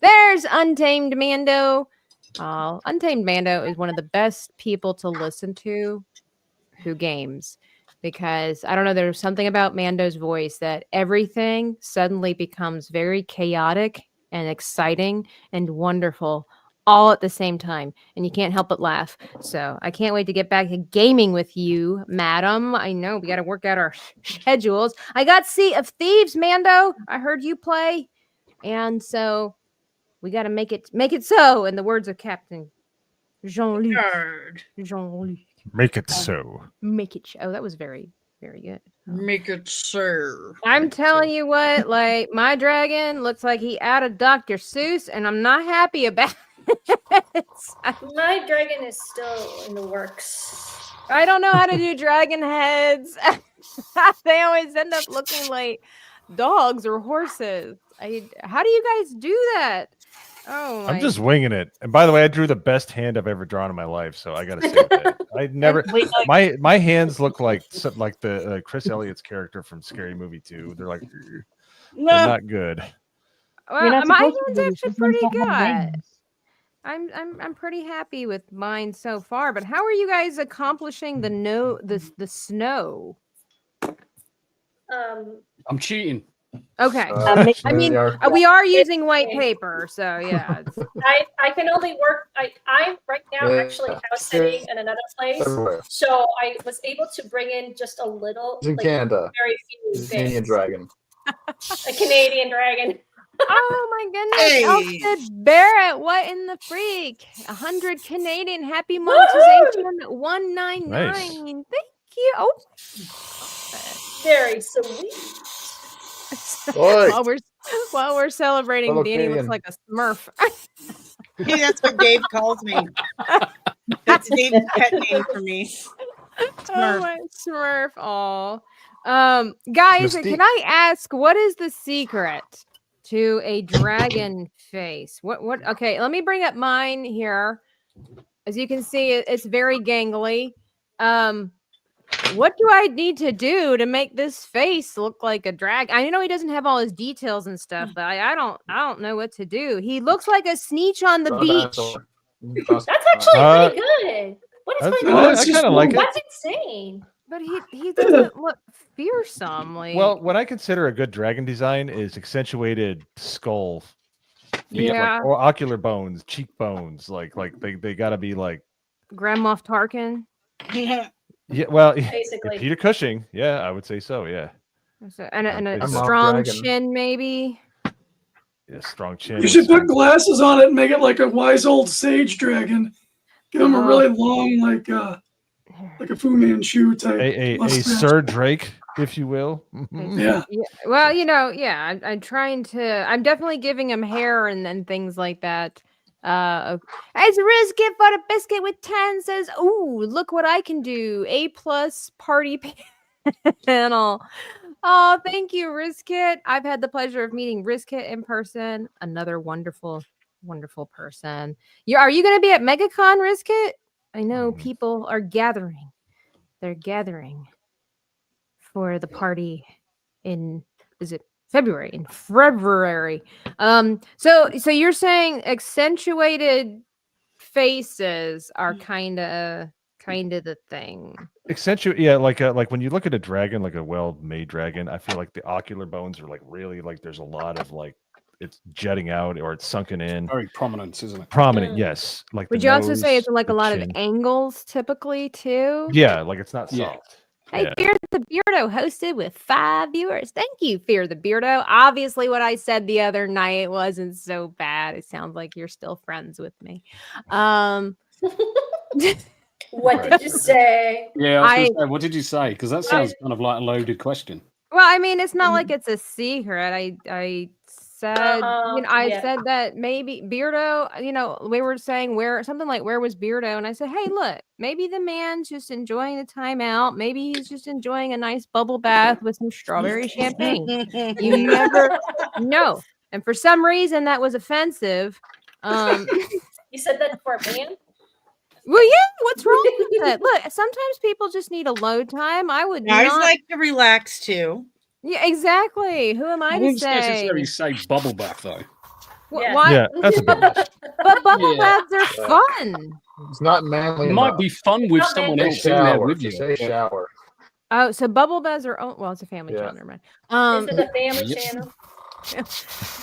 There's Untamed Mando. Untamed Mando is one of the best people to listen to who games. Because I don't know, there's something about Mando's voice that everything suddenly becomes very chaotic and exciting and wonderful all at the same time, and you can't help but laugh. So I can't wait to get back to gaming with you, madam. I know we got to work out our schedules. I got Sea of Thieves, Mando. I heard you play, and so we got to make it so. In the words of Captain Jean-Luc. Make it so. Make it so. Oh, that was very, very good. Make it so. I'm telling you what, like my dragon looks like he added Dr. Seuss, and I'm not happy about it. My dragon is still in the works. I don't know how to do dragon heads. They always end up looking like dogs or horses. How do you guys do that? Oh, I'm just winging it. And by the way, I drew the best hand I've ever drawn in my life, so I gotta say that. I never. My hands look like the Chris Elliott's character from Scary Movie 2. They're like, they're not good. Well, my hand's actually pretty good. I'm pretty happy with mine so far. But how are you guys accomplishing the snow? I'm cheating. Okay. I mean, we are using white paper, so yeah. I can only work. I'm right now actually house sitting in another place, so I was able to bring in just a little. It's in Canada. Very few Canadian things. dragon. A Canadian dragon. Oh my goodness. Elfrid Barrett, what in the freak? 100 Canadian. Happy monetization. 199. Nice. Thank you. Oh, very sweet. While we're celebrating, Fellow Danny looks Canadian. like a Smurf. Hey, that's what Dave calls me. That's Dave's pet name for me. Oh my Smurf. Oh. Guys, can I ask, what is the secret to a dragon face? What okay, let me bring up mine here. As you can see, it's very gangly. What do I need to do to make this face look like a dragon? I know he doesn't have all his details and stuff, but I don't know what to do. He looks like a Sneetch on the beach. That's actually pretty good. What is going on? I kind of like it. That's insane. But he doesn't look fearsome. Like, Well, what I consider a good dragon design is accentuated skull. Yeah. Or ocular bones, cheekbones. Like they gotta be like Grand Moff Tarkin. Yeah, well, Basically. Peter Cushing. Yeah, I would say so. Yeah. And a I'm strong dragon. chin, maybe. Yeah, strong chin. You should put glasses on it and make it like a wise old sage dragon. Give him a really long, like a Fu Manchu type. A mustache. Sir Drake, if you will. Yeah. Well, I'm trying to. I'm definitely giving him hair and things like that. As Rizkit for a biscuit with 10 says, "Ooh, look what I can do! A+ party panel." Oh, thank you, Rizkit. I've had the pleasure of meeting Rizkit in person. Another wonderful, wonderful person. Are you going to be at MegaCon, Rizkit? I know people are gathering. They're gathering for the party in. Is it February? In February. So you're saying accentuated faces are kind of the thing. Yeah, like when you look at a dragon, like a well-made dragon, I feel like the ocular bones are like really like there's a lot of like it's jutting out or it's sunken in. Very prominent, isn't it? Prominent, yes. Like Would the you also say nose, it's like a the lot chin. of angles typically too? Yeah, like it's not Yeah. soft. Hey, Yeah. Fear the Beardo hosted with 5 viewers. Thank you, Fear the Beardo. Obviously, what I said the other night wasn't so bad. It sounds like you're still friends with me. What did you say? Yeah, I was going to say, what did you say? Because that sounds kind of like a loaded question. Well, I mean, it's not like it's a secret. I said, I Yeah. said that maybe Beardo, we were saying where was Beardo? And I said, hey, look, maybe the man's just enjoying the time out. Maybe he's just enjoying a nice bubble bath with some strawberry champagne. You never know. And for some reason that was offensive. You said that for a man? Well, yeah, what's wrong with it? Look, sometimes people just need a load time. I would Guys not like to relax too. Yeah, exactly. Who am I I to wouldn't say? necessarily say bubble bath, though. Yeah. Why? Yeah, that's a bit much. But bubble Yeah. baths are fun. It's not manly. It might enough. be fun with Not someone manly. else in there Shower. with you. Just say but- shower. Oh, so bubble baths are well, it's a family Yeah. channel, never mind. Is it a family Yep. channel?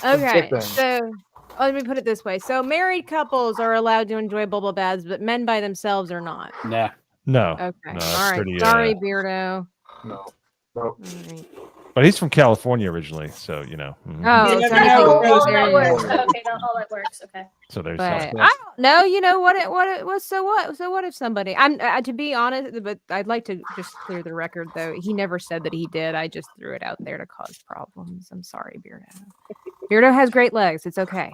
Okay, thing. so let me put it this way: so married couples are allowed to enjoy bubble baths, but men by themselves are not. Nah. No. Okay, No, that's all right. pretty, Sorry, Beardo. No. All right. But he's from California originally, so you know. Mhm. Oh, You so never I know. think All there that you works. go. Okay, not all that works. Okay. So there's But something. I don't know. You know what? So what? So what if somebody? I'm to be honest, but I'd like to just clear the record though. He never said that he did. I just threw it out there to cause problems. I'm sorry, Beardo. Beardo has great legs. It's okay.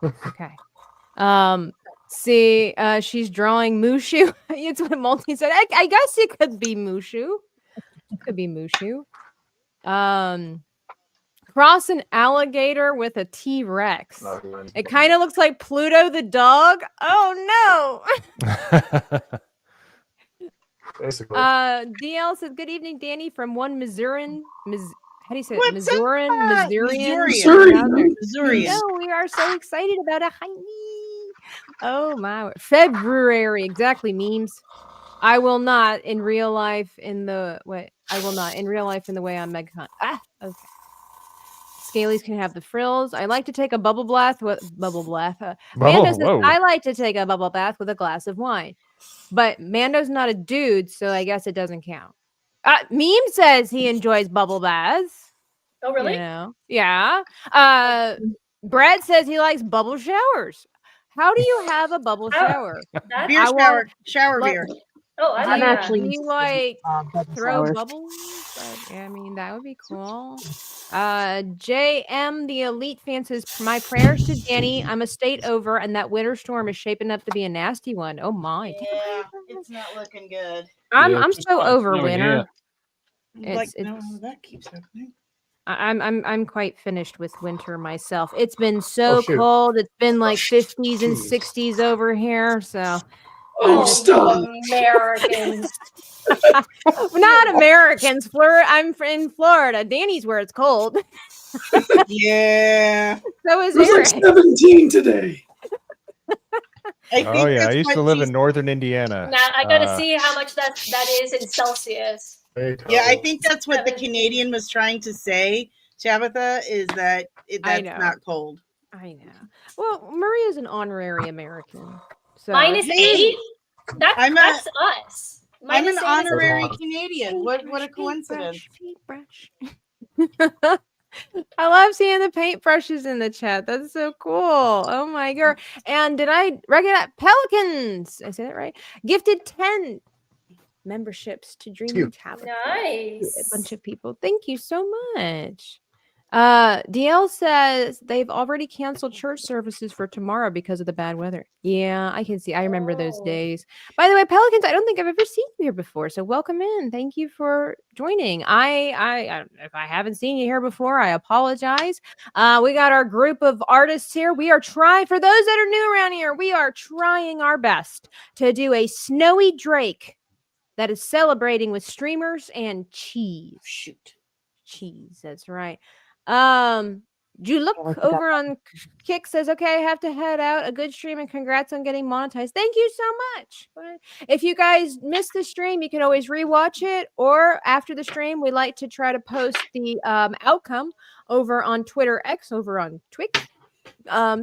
Okay. See, she's drawing Mushu. It's what Multi said. I guess it could be Mushu. Could be Mushu. Cross an alligator with a T-Rex. No, he wouldn't. It kind of looks like Pluto the dog. Oh Basically. no. DL says, "Good evening, Dani from one Missourian. How do you say it? What's up? Missourian. Missourian. No, we are so excited about a honey. Oh my February, exactly. Memes. I will not in real life in the way I'm Megatron. Okay. Scalies can have the frills. I like to take a bubble bath with Mando says, whoa. I like to take a bubble bath with a glass of wine. But Mando's not a dude, so I guess it doesn't count. Meme says he enjoys bubble baths. Oh, really? You know? Yeah. Brad says he likes bubble showers. How do you have a bubble shower? That, Beer I shower. want- Shower let- beer. oh, I I'm like that. actually Do you interested in, like bubble throw showers. bubbles? I mean, that would be cool. JM the Elite fan says, my prayers to Dani. I'm a state over, and that winter storm is shaping up to be a nasty one. Oh my! Yeah, it's not looking good. I'm Yeah, I'm just so like over snowing winter. here. Like, It's- no, that keeps happening. I'm quite finished with winter myself. It's been so Oh, shoot. cold. It's been like 50s and 60s over here. So Oh, stop. Americans. not Americans. I'm in Florida. Dani's where it's cold. Yeah. So is It was like Eric. 17 today. I think Oh yeah, I that's used to what live she's- in northern Indiana. Now I gotta Uh, see how much that is in Celsius. Yeah, I think that's what the Canadian was trying to say, Tabitha, is that I that's know. not cold. I know. Well, Maria's an honorary American. So -8? I'm That's us. I'm an -8 is- honorary Canadian. What a coincidence. Paintbrush. I love seeing the paintbrushes in the chat. That's so cool. Oh my god. And did I recognize Pelicans? I said it right. Gifted 10 memberships to Dreaming Tabitha. Nice. A bunch of people. Thank you so much. DL says they've already canceled church services for tomorrow because of the bad weather. Yeah, I can see. I remember those Oh. days. By the way, Pelicans, I don't think I've ever seen you here before. So welcome in. Thank you for joining. I if I haven't seen you here before, I apologize. We got our group of artists here. We are trying, for those that are new around here, we are trying our best to do a snowy Drake that is celebrating with streamers and cheese. Shoot. Cheese, that's right. Juluk I forgot over on Kick says, okay, I have to head out. A good stream and congrats on getting monetized. Thank you so much. If you guys missed the stream, you can always rewatch it. Or after the stream, we like to try to post the outcome over on Twitter X, over on Twix.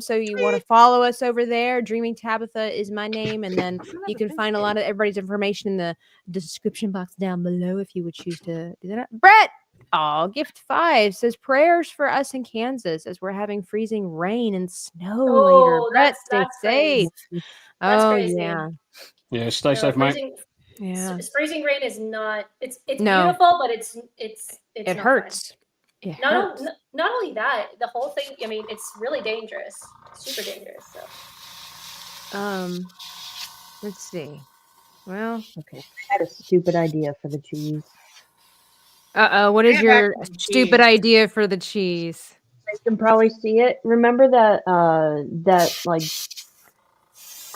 So you want to follow us over there. Dreaming Tabitha is my name. And then you can find a lot of everybody's information in the description box down below if you would choose to do that. Brett! Oh, gift 5 says prayers for us in Kansas as we're having freezing rain and snow later. Brett, stay safe. That's Oh crazy. yeah. Yeah, stay safe, mate. Freezing, Yeah. freezing rain is not. It's No. beautiful, but it's It not hurts. fun. It Not, hurts. not only that, the whole thing. I mean, it's really dangerous, super dangerous. So. Let's see. Well, Okay, I had a stupid idea for the cheese. what is Yeah, your mac and stupid cheese. idea for the cheese? You can probably see it. Remember that like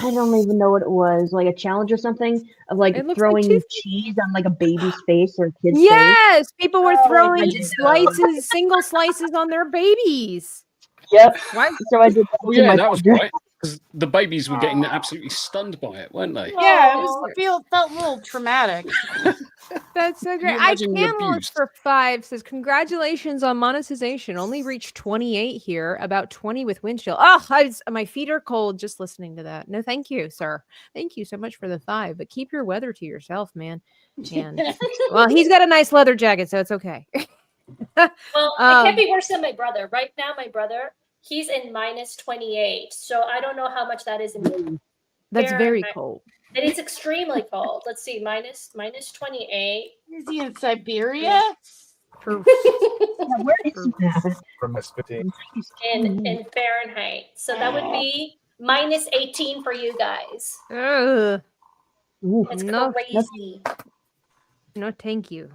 I don't even know what it was, like a challenge or something of like It looks like throwing toothpaste. cheese on like a baby's face or a kid's face. Yes, people were Oh, throwing I did slices, single slices on their babies. Yep. Why? So I did that Well, to yeah, my that was children. right. Because the babies were getting absolutely stunned by it, weren't they? Yeah, it Aw. was felt a little traumatic. That's so you great. I imagine the can launch abuse? for 5 says congratulations on monetization. Only reached 28 here, about 20 with windshield. Oh, my feet are cold just listening to that. No, thank you, sir. Thank you so much for the 5. But keep your weather to yourself, man. And well, he's got a nice leather jacket, so it's okay. Well, it can't be worse than my brother. Right now, my brother, he's in minus 28. So I don't know how much that is in That's very Fahrenheit. cold. And it's extremely cold. Let's see, minus 28 Is he in Siberia? Proof. Where is that? From this 15. in Fahrenheit. So that would be minus 18 for you guys. Ugh. Ooh, It's No, crazy. no, thank you.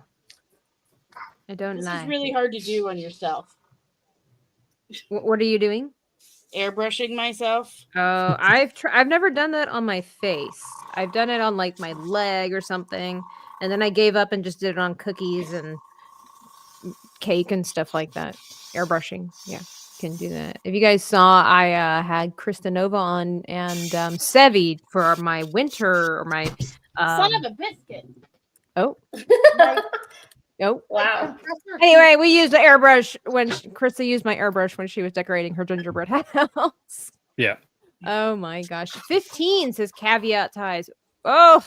I don't This like is really it. hard to do on yourself. What are you doing? Airbrushing myself. Oh, I've never done that on my face. I've done it on like my leg or something, and then I gave up and just did it on cookies and cake and stuff like that. Airbrushing, yeah, can do that. If you guys saw, I had Krista Nova on and Sevi for my winter or my Son of a biscuit. oh Like, oh. Wow. Anyway, we used the airbrush when Krista used my airbrush when she was decorating her gingerbread house. Yeah. Oh my gosh. 15 says caveat ties. Oh,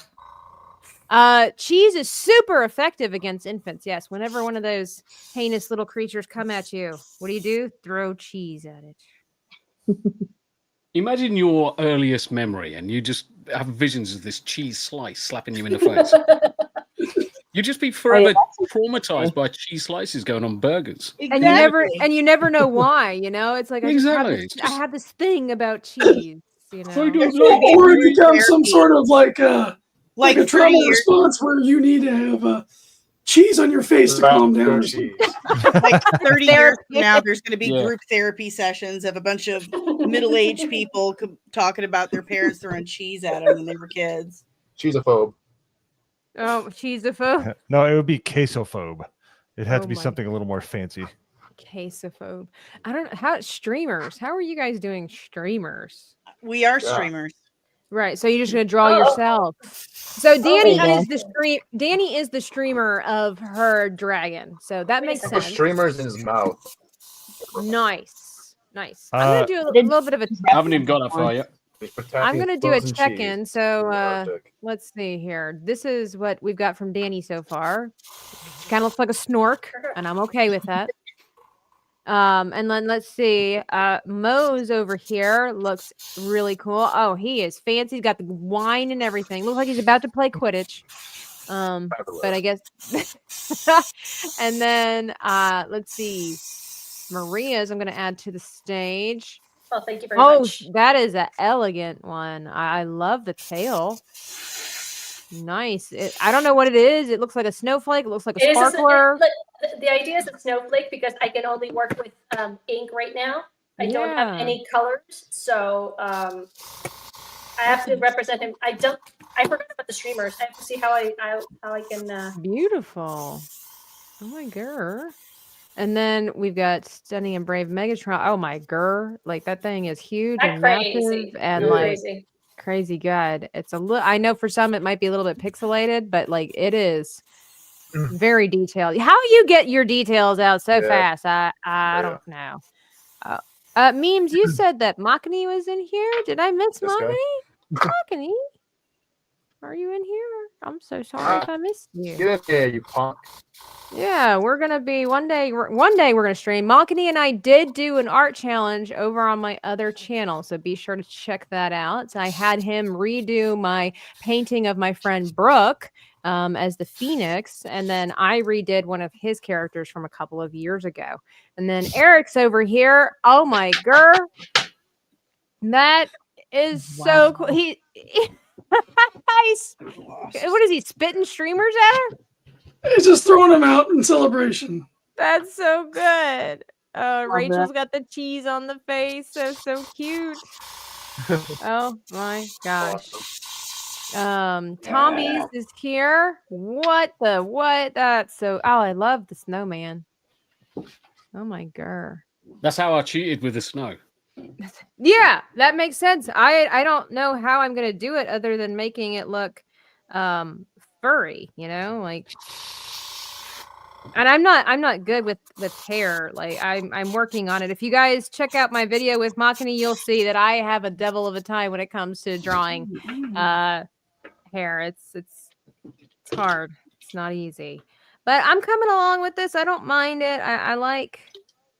cheese is super effective against infants. Yes, whenever one of those heinous little creatures come at you, what do? Throw cheese at it. Imagine your earliest memory and you just have visions of this cheese slice slapping you in the face. You'd just be forever traumatized by cheese slices going on burgers. And you never know why, you know? It's like Exactly. I have this thing about cheese, you know. Or it becomes some sort of like a 30 trauma years, response where you need to have cheese on your face to calm down. like 30 years Therapy. from now, there's going to be Yeah. group therapy sessions of a bunch of middle-aged people talking about their parents throwing cheese at them when they were kids. Cheesophobe. Oh, cheesophobe. No, it would be quesophobe. It had Oh to be my something a little more fancy. Quesophobe. I don't know how streamers. How are you guys doing streamers? We are Yeah. streamers. Right. So you're just gonna draw Oh. yourself. So Dani yeah. is the stream. Dani is the streamer of her dragon. So that makes Put sense. streamers in his mouth. Nice. I'm gonna do a did- little bit of a. I haven't even got that far yet. He's I'm protecting gonna his do a frozen check-in. cheese So in the Arctic. let's see here. This is what we've got from Dani so far. Kind of looks like a snork, and I'm okay with that. And then let's see. Moe's over here looks really cool. Oh, he is fancy. He's got the wine and everything. Looks like he's about to play Quidditch. But I guess. And then let's see. Maria's. I'm gonna add to the stage. Oh, thank you very Oh, much. that is an elegant one. I love the tail. Nice. I don't know what it is. It looks like a snowflake. It looks like a It is sparkler. the idea is a snowflake because I can only work with ink right now. I don't have Yeah. any colors, so I have to represent him. I forgot about the streamers. I have to see how I can. Beautiful. Oh my god. And then we've got Stunning and Brave Megatron. Oh my god, like that thing is huge That's and crazy. massive and That's like crazy. crazy good. It's a little. I know for some it might be a little bit pixelated, but like it is very detailed. How you get your details out so fast? I don't know. Memes, you said that Machini was in here. Did I miss This guy. Machini? Machini, are you in here? I'm so sorry if I missed you. Get in there, you punk. Yeah, we're gonna be one day we're gonna stream. Machini and I did do an art challenge over on my other channel, so be sure to check that out. So I had him redo my painting of my friend Brooke as the Phoenix, and then I redid one of his characters from a couple of years ago. And then Eric's over here. Oh my girl, that is so cool. He what is he spitting streamers at her? He's just throwing them out in celebration. That's so good. Love Rachel's that. got the cheese on the face. That's so cute. Oh my gosh. Tommy's is here. What? That's so. Oh, I love the snowman. Oh my god. That's how I cheated with the snow. Yeah, that makes sense. I don't know how I'm gonna do it other than making it look furry, like. And I'm not good with hair. Like I'm working on it. If you guys check out my video with Machini, you'll see that I have a devil of a time when it comes to drawing hair. It's hard. It's not easy. But I'm coming along with this. I don't mind it. I like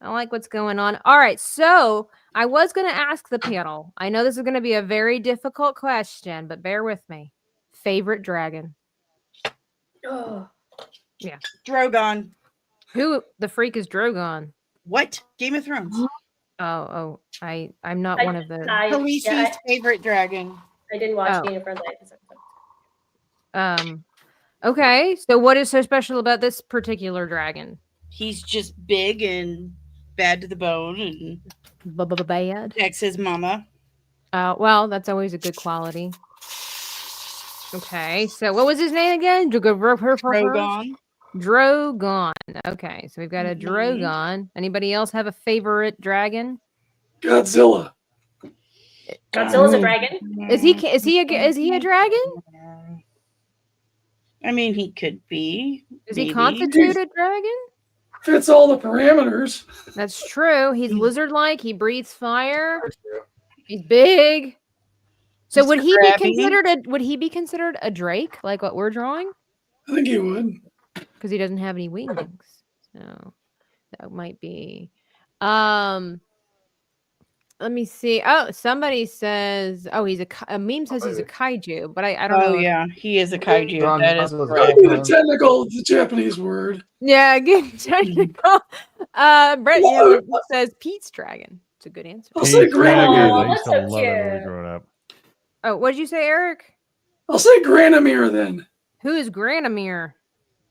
what's going on. All right, so I was going to ask the panel. I know this is going to be a very difficult question, but bear with me. Favorite dragon? Oh, Yeah. Drogon. Who the freak is Drogon? What? Game of Thrones. I'm not one of those. Khaleesi's favorite dragon. I didn't watch Oh. Game of Thrones. Okay. So what is so special about this particular dragon? He's just big and bad to the bone and Bad. protects his mama. Well, that's always a good quality. Okay. So what was his name again? Drogon. Drogon. Okay. So we've got a Drogon. Anybody else have a favorite dragon? Godzilla. Godzilla's a dragon. Is he a dragon? I mean, he could be. Does he maybe. constitute a dragon? Fits all the parameters. That's true. He's lizard-like. He breathes fire. He's big. So would he be considered a drake, like what we're drawing? I think he would. Because he doesn't have any wings. So that might be. Let me see. Oh, somebody says, he's a meme says he's a kaiju, but I don't know. Oh yeah, he is a kaiju. Ron That is Gossel's correct. right. The Japanese word. Yeah, get technical. Brett says Pete's dragon. It's a good answer. I'll say Granomir. Oh, I used that's to so love it when we were cute. growing up. Oh, what did you say, Eric? I'll say Granomir then. Who is Granomir?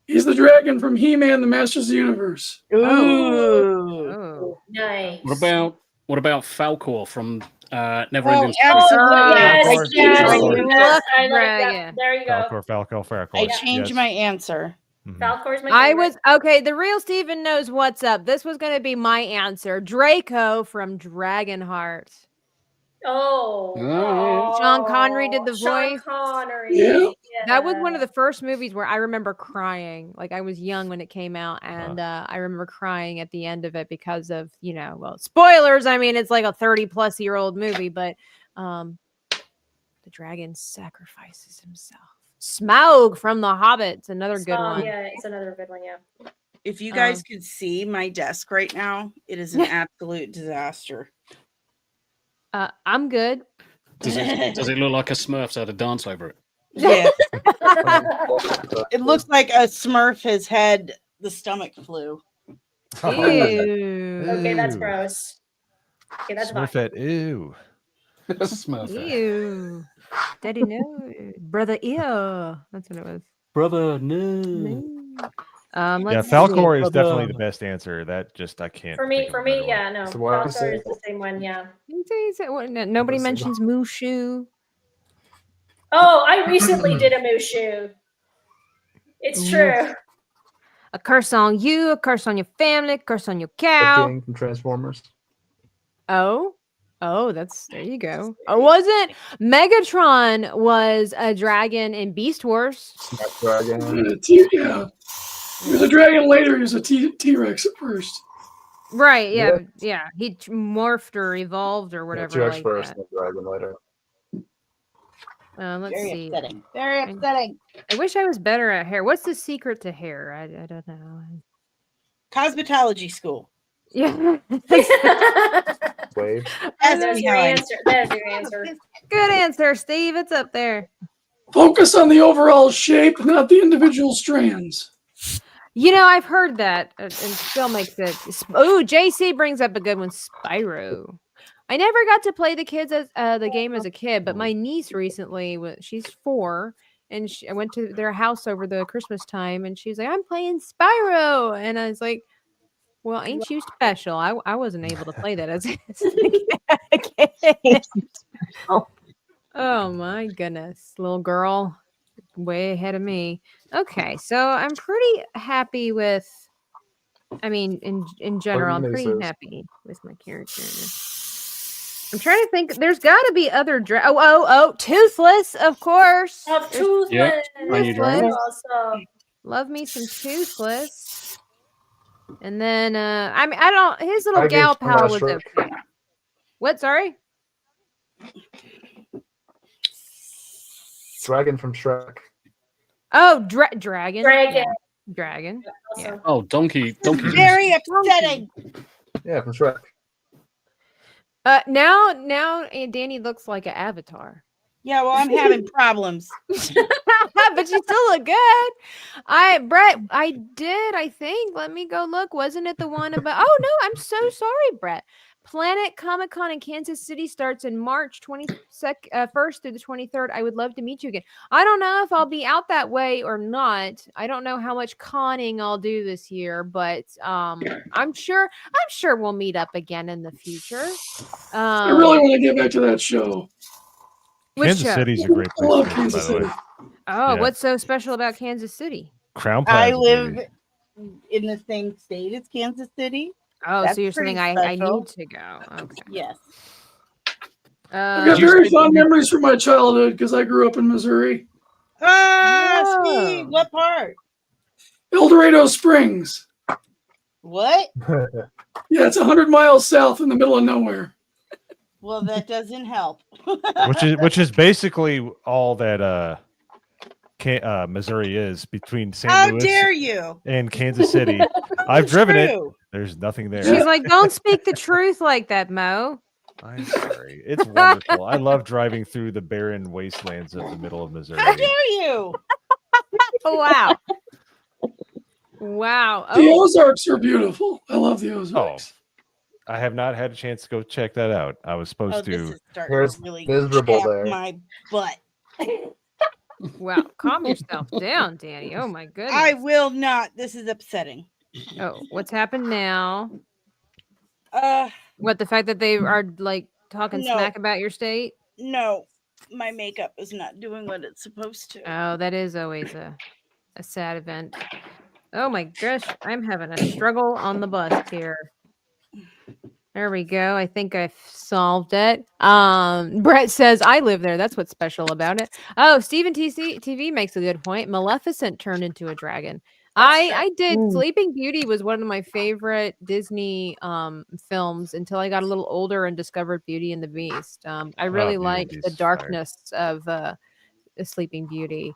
He's the dragon from He-Man, the Masters of the Universe. Ooh. Oh. Nice. What about Falcor from Neverending Oh, Story? absolutely. Yes, Of course. yes, I like Dragon. that. There you go. Falcor. I changed my answer. Falcor's my I favorite. was okay. The real Steven knows what's up. This was going to be my answer. Draco from Dragonheart. Oh. Sean Connery did the Sean voice. Connery. Yeah. That was one of the first movies where I remember crying. Like I was young when it came out, and I remember crying at the end of it because of spoilers. I mean, it's like a 30-plus-year-old movie, but the dragon sacrifices himself. Smaug from The Hobbit. It's another good one. Yeah, it's another good one. Yeah. If you guys could see my desk right now, it is an absolute disaster. I'm good. Does it look like a Smurf's had a dance over it? Yeah. It looks like a Smurf has had the stomach flu. Ew. Okay, that's gross. Okay, that's fine. Smurfette. Ew. Smurfette. Ew. Daddy, no. Brother, ew. That's what it was. Brother, no. Yeah, Let's Falcor see. is definitely the best answer. That just I can't. For me, think of another one. yeah, no. So what I Falcor say- is the same one, yeah. Nobody mentions Mushu. Oh, I recently did a Mushu. It's true. A curse on you, a curse on your family, a curse on your cow. King from Transformers. Oh, there you go. Oh, wasn't Megatron was a dragon in Beast Wars? Dragon. Yeah. He was a dragon later. He was a T-Rex at first. Right, yeah. He morphed or evolved or whatever T-Rex like first, that. and Dragon later. Let's Very see. upsetting. Very upsetting. I wish I was better at hair. What's the secret to hair? I don't know. Cosmetology school. Yeah. Wave. There's your answer. There's your answer. Good answer, Steve. It's up there. Focus on the overall shape, not the individual strands. You know, I've heard that, and still makes it. Oh, JC brings up a good one. Spyro. I never got to play the game as a kid, but my niece recently, she's 4, and I went to their house over the Christmas time, and she's like, "I'm playing Spyro," and I was like, "Well, ain't you special? I wasn't able to play that as a kid." Oh my goodness, little girl, way ahead of me. Okay, so I'm pretty happy with. I mean, in general, I'm pretty happy with my character. I'm trying to think. There's got to be other Toothless, of course. Oh, Toothless. Yeah. On your dragon? Awesome. Love me some Toothless. And then I mean, I don't. His little I gal guess from pal was Shrek. okay. What? Sorry. Dragon from Shrek. Oh, dragon. Dragon. Yeah. Dragon. Awesome. Oh, donkey. Very upsetting. Yeah, from Shrek. Now, Dani looks like an avatar. Yeah, well, I'm having problems. But you still look good. Brett, I think. Let me go look. Wasn't it the one about? Oh no, I'm so sorry, Brett. Planet Comic Con in Kansas City starts in March 1st through the 23rd. I would love to meet you again. I don't know if I'll be out that way or not. I don't know how much conning I'll do this year, but I'm sure we'll meet up again in the future. I really want to get back to that show. Kansas City's a great I love place, by Kansas the way. City. Oh, Yeah. what's so special about Kansas City? Crown Plaza. I live baby. in the same state as Kansas City. Oh, That's so you're saying pretty I special. need to go. Okay. Yes. I've got very fond memories from my childhood because I grew up in Missouri. Ah, sweet. What part? El Dorado Springs. What? Yeah, it's 100 miles south in the middle of nowhere. Well, that doesn't help. which is basically all that Missouri is between St. How Louis dare you? and Kansas City. I've driven it. True. There's nothing there. She's like, don't speak the truth like that, Mo. I'm sorry. It's wonderful. I love driving through the barren wastelands of the middle of Missouri. How dare you? Wow. Wow. The Oh, Ozarks are beautiful. I love the Ozarks. I have not had a chance to go check that out. I was supposed This to. is starting It's to really miserable chap there. my butt. wow. Calm yourself down, Dani. Oh my goodness. I will not. This is upsetting. Oh, what's happened now? Uh, What, the fact that they are like talking No. smack about your state? no, my makeup is not doing what it's supposed to. Oh, that is always a sad event. Oh my gosh, I'm having a struggle on the bus here. There we go. I think I've solved it. Brett says I live there. That's what's special about it. Oh, Steven TV makes a good point. Maleficent turned into a dragon. I did. Sleeping Beauty was one of my favorite Disney films until I got a little older and discovered Beauty and the Beast. I really Beauty and liked the the Beast is fire. darkness of Sleeping Beauty.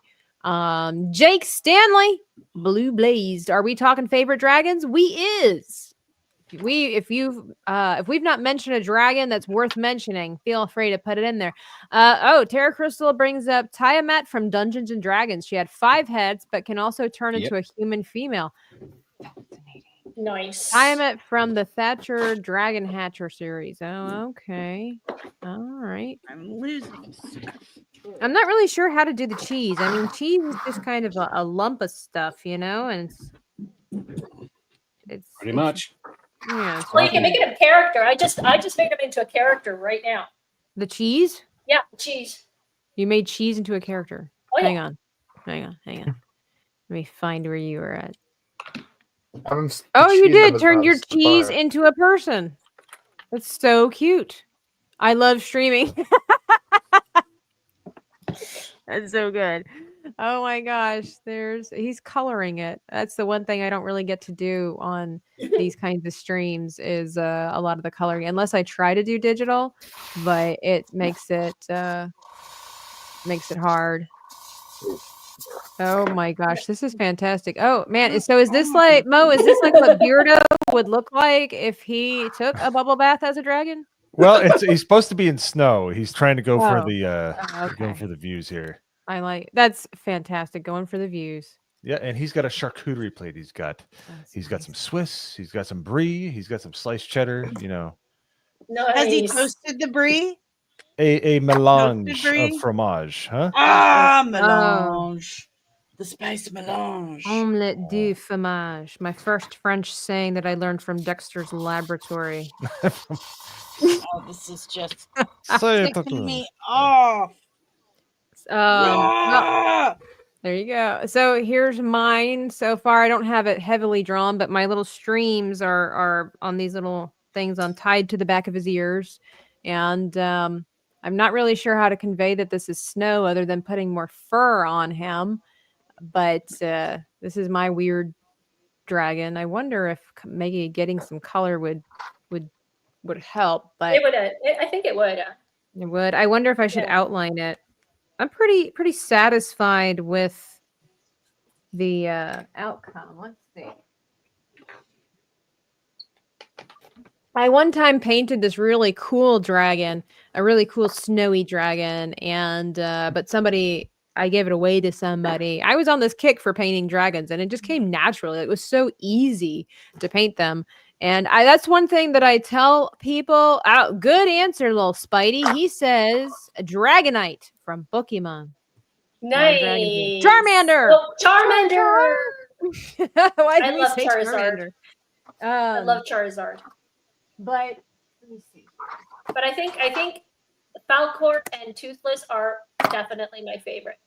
Jake Stanley, Blue Blazed. Are we talking favorite dragons? We is. If we've not mentioned a dragon that's worth mentioning, feel free to put it in there. Tara Crystal brings up Tiamat from Dungeons and Dragons. She had 5 heads, but can also turn into a human female. Nice. Tiamat from the Thatcher Dragon Hatcher series. Oh, okay. All right. I'm losing. I'm not really sure how to do the cheese. I mean, cheese is just kind of a lump of stuff, you know, and it's Pretty much. Yeah. It's Well, you can make it a character. I just made him into a character right now. the cheese. Yeah, cheese. You made cheese into a character. Oh, yeah. Hang on. Let me find where you were at. Oh, you cheese did was turn about your as cheese fire. into a person. That's so cute. I love streaming. That's so good. Oh my gosh, he's coloring it. That's the one thing I don't really get to do on these kinds of streams is a lot of the coloring, unless I try to do digital, but it makes it hard. Oh my gosh, this is fantastic. Oh man, so is this like Mo? Is this like what Beardo would look like if he took a bubble bath as a dragon? Well, he's supposed to be in snow. He's trying to go for Oh, the okay. going for the views here. That's fantastic. Going for the views. Yeah, and he's got a charcuterie plate. He's got some Swiss. He's got some brie. He's got some sliced cheddar. You know, Nice. Has he toasted the brie? a melange brie? of fromage, huh? Ah, melange. The spice melange. Omelette du fromage. My first French saying that I learned from Dexter's laboratory. Oh, this is just Say it ticking to me off. Well, there you go. So here's mine. So far, I don't have it heavily drawn, but my little streams are on these little things tied to the back of his ears, and I'm not really sure how to convey that this is snow, other than putting more fur on him. But this is my weird dragon. I wonder if maybe getting some color would help. But It would. I think it would. It would. I wonder if I should outline it. I'm pretty satisfied with the outcome. Let's see. I one time painted this really cool dragon, a really cool snowy dragon, and but I gave it away to somebody. I was on this kick for painting dragons, and it just came naturally. It was so easy to paint them. And that's one thing that I tell people. Good answer, little Spidey. He says a Dragonite from Pokemon. Nice. Charmander. Oh, Charmander. Why I did we love say Charizard. Charmander? I love Charizard. But let me see. But I think Falcor and Toothless are definitely my favorite.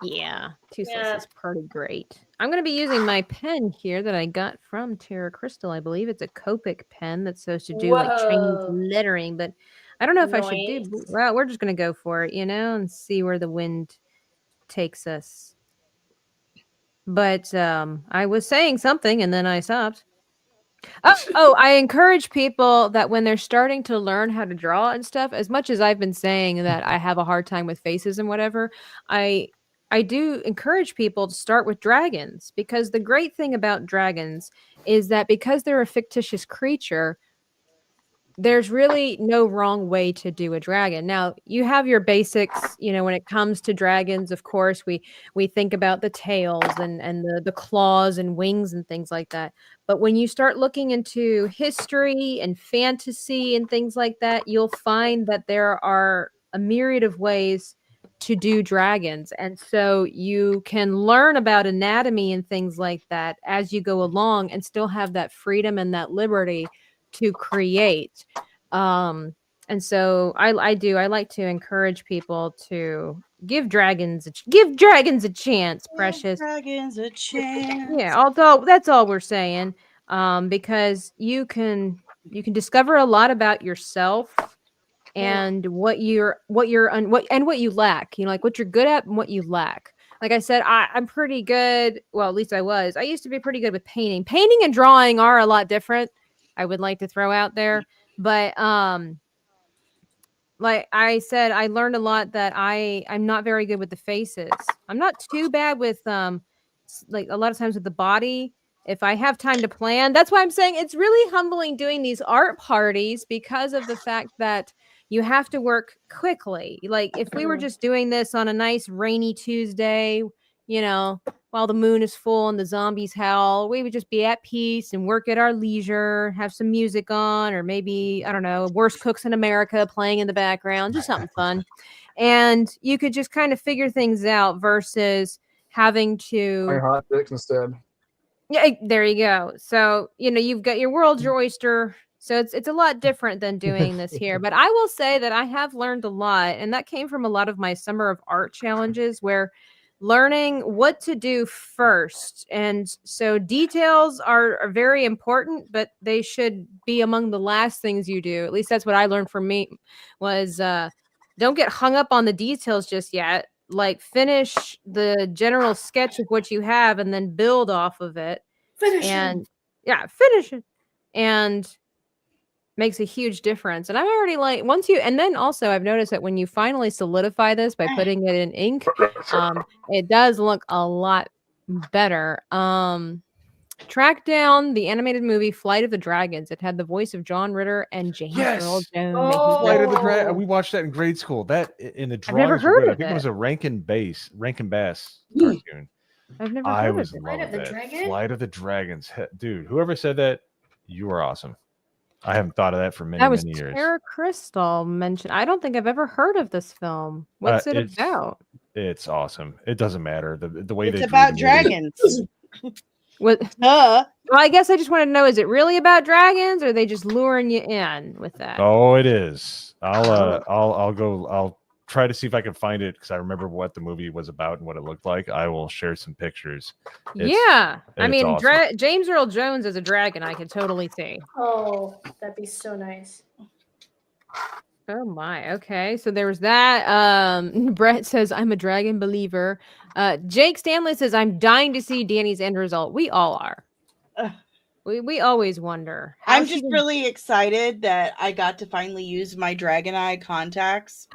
Yeah, Toothless is pretty great. I'm going to be using my pen here that I got from Terra Crystal. I believe it's a Copic pen that's supposed to do like Chinese lettering, but I don't know if I should do. Well, we're just going to go for it, and see where the wind takes us. But I was saying something and then I stopped. Oh, I encourage people that when they're starting to learn how to draw and stuff, as much as I've been saying that I have a hard time with faces and whatever, I do encourage people to start with dragons, because the great thing about dragons is that because they're a fictitious creature, there's really no wrong way to do a dragon. Now, you have your basics, when it comes to dragons, of course, we think about the tails and the claws and wings and things like that. But when you start looking into history and fantasy and things like that, you'll find that there are a myriad of ways to do dragons. And so you can learn about anatomy and things like that as you go along and still have that freedom and that liberty to create. And so I like to encourage people to give dragons a chance, precious. Dragons a chance. Yeah, although that's all we're saying. Because you can discover a lot about yourself and what you lack, like what you're good at and what you lack. Like I said, I'm pretty good. Well, at least I was. I used to be pretty good with painting. Painting and drawing are a lot different. I would like to throw out there, but like I said, I learned a lot that I'm not very good with the faces. I'm not too bad with like a lot of times with the body. If I have time to plan, that's why I'm saying it's really humbling doing these art parties, because of the fact that you have to work quickly. Like if we were just doing this on a nice rainy Tuesday, while the moon is full and the zombies howl, we would just be at peace and work at our leisure, have some music on, or maybe, I don't know, Worst Cooks in America playing in the background, just something fun. And you could just kind of figure things out versus having to hot chicks instead. Yeah, there you go. So, you've got your world's your oyster. So it's a lot different than doing this here. But I will say that I have learned a lot, and that came from a lot of my Summer of Art challenges, where learning what to do first. And so details are very important, but they should be among the last things you do. At least that's what I learned from me was don't get hung up on the details just yet. Like finish the general sketch of what you have and then build off of it. Finish And him. yeah, finish it. And makes a huge difference. And I'm already like, once you, and then also I've noticed that when you finally solidify this by putting it in ink, it does look a lot better. Track down the animated movie Flight of the Dragons. It had the voice of John Ritter and James Earl Yes. Jones. Oh. Flight of the Dragon. We watched that in grade school. That in the I've never drawings were good. heard I of think it it. was a Rankin Bass cartoon. I've never I heard was of it. Flight of loving the that. Dragon? Flight of the Dragons. Dude, whoever said that, you are awesome. I haven't thought of that for many, That was many years. Tara Crystal mentioned. I don't think I've ever heard of this film. What's it about? It's awesome. It doesn't matter. The way It's they drew about the movie- dragons. What? Duh. Well, I guess I just want to know: is it really about dragons, or are they just luring you in with that? Oh, it is. I'll go. I'll try to see if I can find it because I remember what the movie was about and what it looked like. I will share some pictures. Yeah, I it's mean, awesome. James Earl Jones as a dragon, I could totally see. Oh, that'd be so nice. Oh my. Okay, so there was that. Brett says I'm a dragon believer. Jake Stanley says I'm dying to see Dani's end result. We all are. Ugh. We always wonder. I'm just really excited that I got to finally use my Dragon Eye contacts.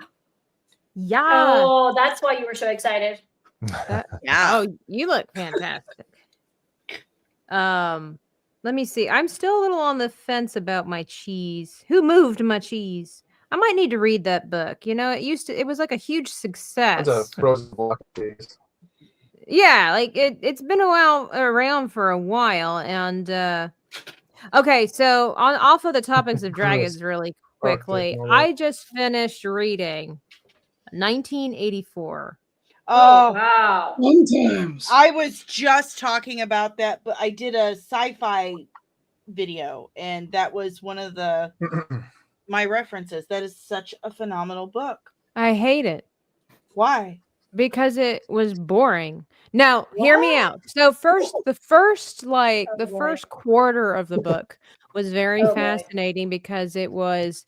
Yeah. Oh, that's why you were so excited. Yeah. Oh, you look fantastic. Let me see. I'm still a little on the fence about my cheese. Who moved my cheese? I might need to read that book. You know, it was like a huge success. That's a frozen block of cheese. Yeah, like it's been around for a while. And okay, so off of the topics of dragons really quickly, I just finished reading 1984. Oh, wow. Sometimes. I was just talking about that, but I did a sci-fi video, and that was one of my references. That is such a phenomenal book. I hate it. Why? Because it was boring. Now, hear me out. So the first quarter of the book was very fascinating because it was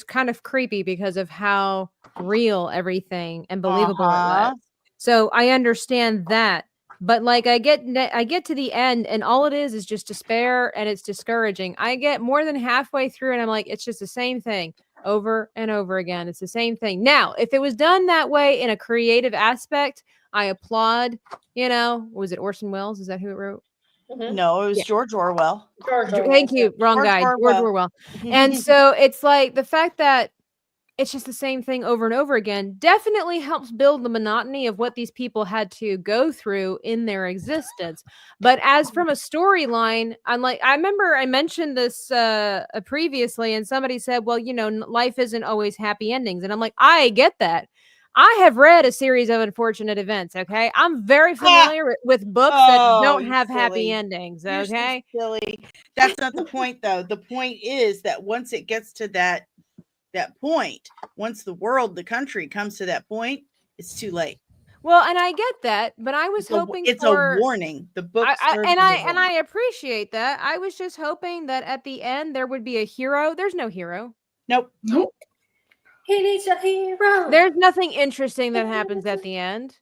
kind of creepy because of how real everything and believable it was. So I understand that. But like I get to the end and all it is just despair and it's discouraging. I get more than halfway through and I'm like, it's just the same thing over and over again. It's the same thing. Now, if it was done that way in a creative aspect, I applaud. You know, was it Orson Welles? Is that who it wrote? Mhm. No, it was George Orwell. Thank you. Wrong guy. George Orwell. And so it's like the fact that it's just the same thing over and over again definitely helps build the monotony of what these people had to go through in their existence. But as from a storyline, I remember I mentioned this previously and somebody said, well, you know, life isn't always happy endings. And I'm like, I get that. I have read a series of unfortunate events. Okay. I'm very familiar with books that don't have happy endings. Okay. You're so silly. That's not the point though. The point is that once it gets to that point, once the country comes to that point, it's too late. Well, and I get that, but I was hoping it's for a warning. The book I appreciate that. I was just hoping that at the end there would be a hero. There's no hero. Nope. He needs a hero. There's nothing interesting that happens at the end.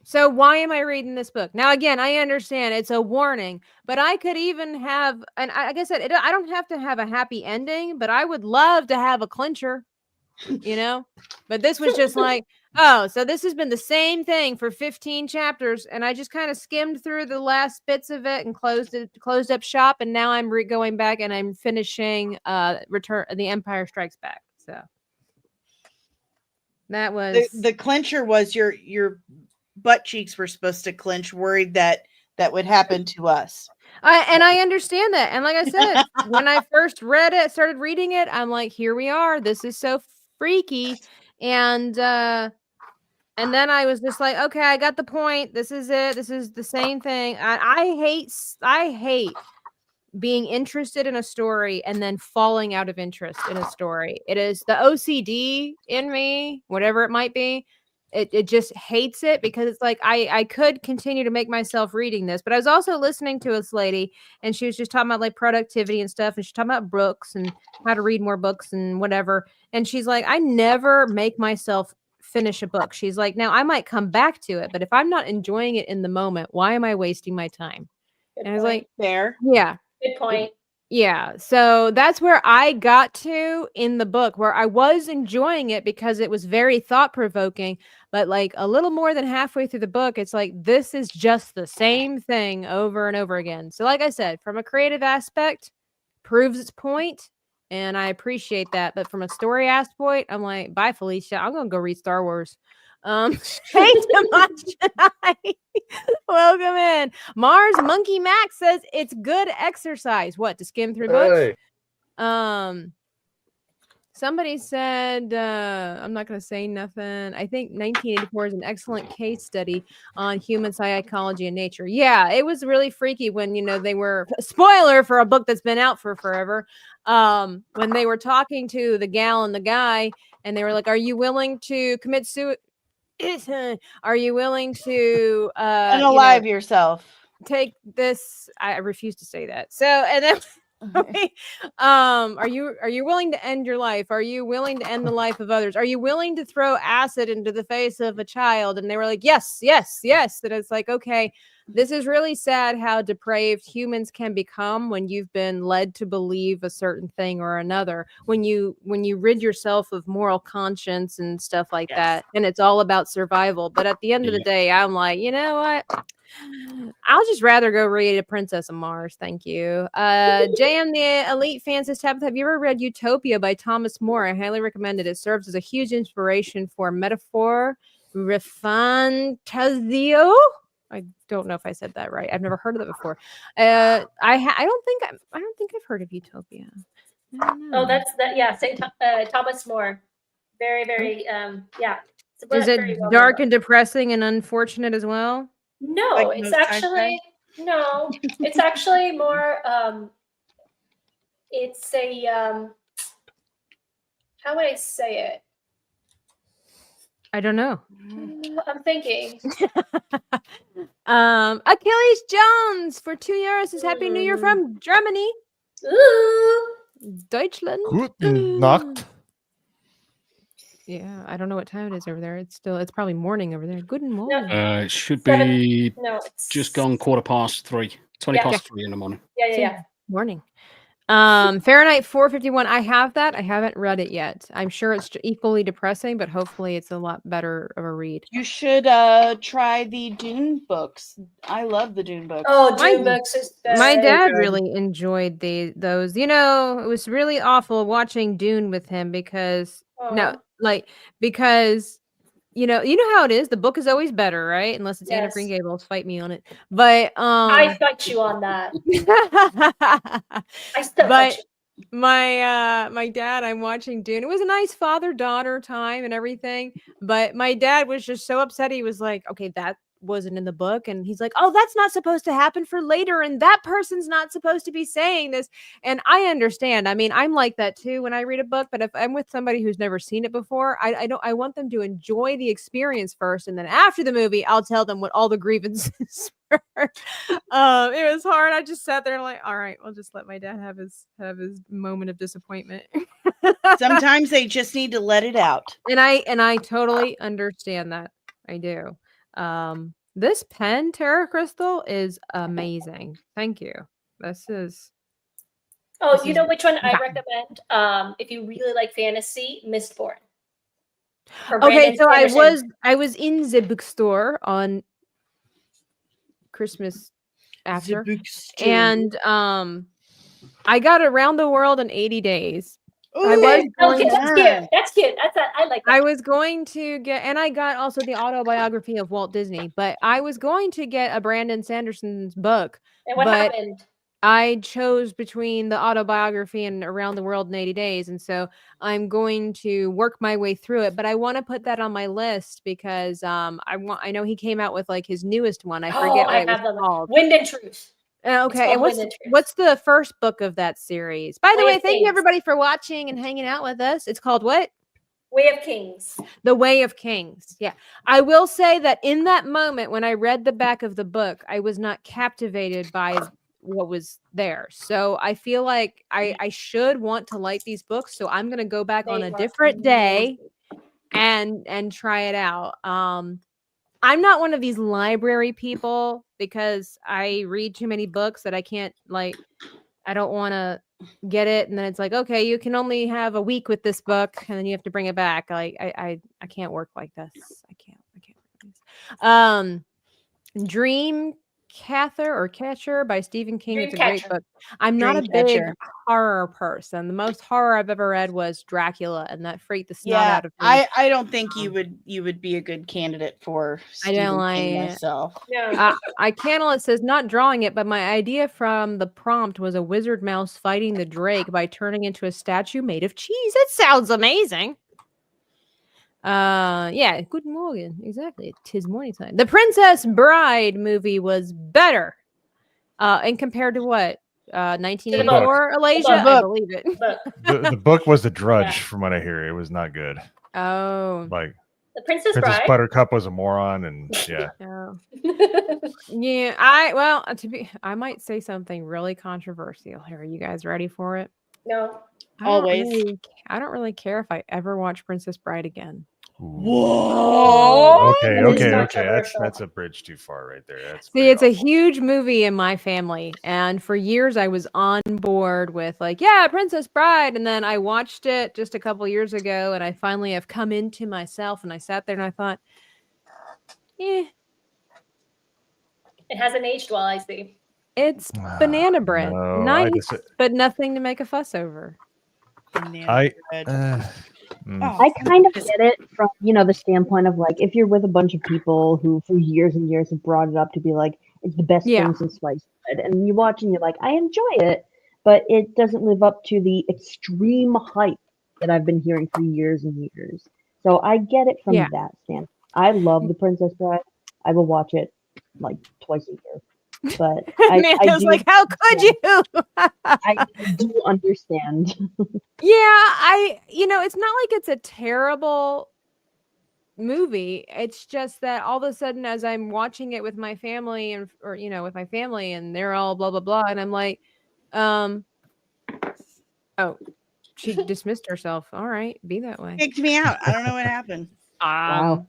So why am I reading this book? Now, again, I understand it's a warning, but I could even have, and like I said, I don't have to have a happy ending, but I would love to have a clincher, you know? But this was just like, oh, so this has been the same thing for 15 chapters, and I just kind of skimmed through the last bits of it and closed up shop, and now I'm going back and I'm finishing The Empire Strikes Back. So that was the clincher was your butt cheeks were supposed to clench, worried that would happen to us. And I understand that. And like I said, when I first started reading it, I'm like, here we are. This is so freaky. And then I was just like, okay, I got the point. This is it. This is the same thing. I hate being interested in a story and then falling out of interest in a story. It is the OCD in me, whatever it might be. it just hates it because it's like I could continue to make myself reading this, but I was also listening to this lady and she was just talking about like productivity and stuff, and she's talking about books and how to read more books and whatever. And she's like, I never make myself finish a book. She's like, now I might come back to it, but if I'm not enjoying it in the moment, why am I wasting my time? Good And I was point. like, There. yeah. Good point. Yeah, so that's where I got to in the book, where I was enjoying it because it was very thought-provoking, but like a little more than halfway through the book, it's like this is just the same thing over and over again. So like I said, from a creative aspect, proves its point, and I appreciate that. But from a story aspect, I'm like, bye, Felicia. I'm gonna go read Star Wars. Hey, Tamashai. Welcome in. Mars Monkey Max says it's good exercise. What, to skim through books? Hey. Somebody said, I'm not going to say nothing. I think 1984 is an excellent case study on human psychology and nature. Yeah, it was really freaky when, they were, spoiler for a book that's been out for forever, when they were talking to the gal and the guy, and they were like, are you willing to commit suicide? Are you willing to unalive yourself? Take this. I refuse to say that. So, and then are you willing to end your life? Are you willing to end the life of others? Are you willing to throw acid into the face of a child? And they were like, yes, yes, yes. And it's like, okay, this is really sad how depraved humans can become when you've been led to believe a certain thing or another, when you rid yourself of moral conscience and stuff like that, and it's all about survival. But at the end of the day, I'm like, you know what, I'll just rather go read A Princess of Mars. Thank you. JM the Elite Fan says, Tabitha, have you ever read Utopia by Thomas More? I highly recommend it. It serves as a huge inspiration for metaphor refantazio. I don't know if I said that right. I've never heard of it before. I don't think I've heard of Utopia. Oh, that's that. Yeah, say Thomas More. Very, very. Yeah. Is it dark and depressing and unfortunate as well? No, Like it's most actually no. It's actually more. It's a. How would I say it? I don't know. I'm thinking. Achilles Jones for €2 says Happy New Year from Germany. Ooh. Deutschland. Guten Nacht. Yeah, I don't know what time it is over there. It's probably morning over there. Good morning. It should be it's just gone 3:15. 20 past 3 in the morning. Yeah. Morning. Fahrenheit 451. I have that. I haven't read it yet. I'm sure it's equally depressing, but hopefully it's a lot better of a read. You should try the Dune books. I love the Dune books. Oh, Dune books is my dad really enjoyed those. It was really awful watching Dune with him because because you know how it is. The book is always better, right? Unless it's Anne of Green Gables. Fight me on it. But I fight you on that. I still fight you. My dad, I'm watching Dune. It was a nice father-daughter time and everything, but my dad was just so upset. He was like, okay, that wasn't in the book, and he's like, oh, that's not supposed to happen for later, and that person's not supposed to be saying this. And I understand. I mean, I'm like that too when I read a book, but if I'm with somebody who's never seen it before, I want them to enjoy the experience first, and then after the movie I'll tell them what all the grievances were. It was hard. I just sat there and like, all right, we'll just let my dad have his moment of disappointment. Sometimes they just need to let it out. And I totally understand that. I do. This pen Terra Crystal is amazing. Thank you. You know which one I recommend? If you really like fantasy, Mistborn. Okay, so I was in the bookstore on Christmas after, and I got Around the World in 80 Days. That's cute. That's cute. I like that. I was going to get, and I got also the autobiography of Walt Disney, but I was going to get a Brandon Sanderson's book. And what happened? I chose between the autobiography and Around the World in 80 Days. And so I'm going to work my way through it, but I want to put that on my list because I know he came out with like his newest one. I forget what it was called. Wind and Truth. Okay, and what's the first book of that series? By the way, thank you everybody for watching and hanging out with us. It's called what? Way of Kings. The Way of Kings. Yeah. I will say that in that moment when I read the back of the book, I was not captivated by what was there. So I feel like I should want to like these books. So I'm gonna go back on They a are different day amazing. and try it out. I'm not one of these library people because I read too many books that I can't like I don't want to get it and then it's like, okay, you can only have a week with this book and then you have to bring it back. Like I can't work like this. I can't work like this. Dream Catcher by Stephen King. It's a great Dreamcatcher. book. I'm not a big Dreamcatcher. horror person. The most horror I've ever read was Dracula, and that freaked the snot Yeah, out of me. I don't think you would be a good candidate for I don't Stephen King like it. myself. No. I can't. It says not drawing it, but my idea from the prompt was a wizard mouse fighting the drake by turning into a statue made of cheese. It sounds amazing. Yeah, good morning. Exactly. Tis morning time. The Princess Bride movie was better. And compared to what? 1984, Alasia? I book. believe it. But The book was the drudge, Yeah. from what I hear. It was not good. Oh. Like The Princess Princess Bride. Buttercup was a moron, and yeah. Oh. Yeah, I might say something really controversial here. Are you guys ready for it? No. Always. I don't really care if I ever watch Princess Bride again. Whoa. Okay, That is okay. controversial. That's a bridge too far right there. That's See, pretty it's a awful. huge movie in my family, and for years I was on board with like, yeah, Princess Bride, and then I watched it just a couple years ago, and I finally have come into myself, and I sat there and I thought, It hasn't aged well, I see. it's banana bread, No, nice, but nothing to make a fuss over. I I kind of get it from, the standpoint of like, if you're with a bunch of people who for years and years have brought it up to be like, it's the best Yeah. thing since sliced bread, and you watch and you're like, I enjoy it, but it doesn't live up to the extreme hype that I've been hearing for years and years. So I get it from Yeah. that standpoint. I love The Princess Bride. I will watch it like twice a year. But Man, I was do- like, how could you? I do understand. Yeah, it's not like it's a terrible movie. It's just that all of a sudden, as I'm watching it with my family with my family, and they're all blah blah blah, and I'm like, oh, she dismissed herself. All right, be that way. Kicked me out. I don't know what happened. Wow.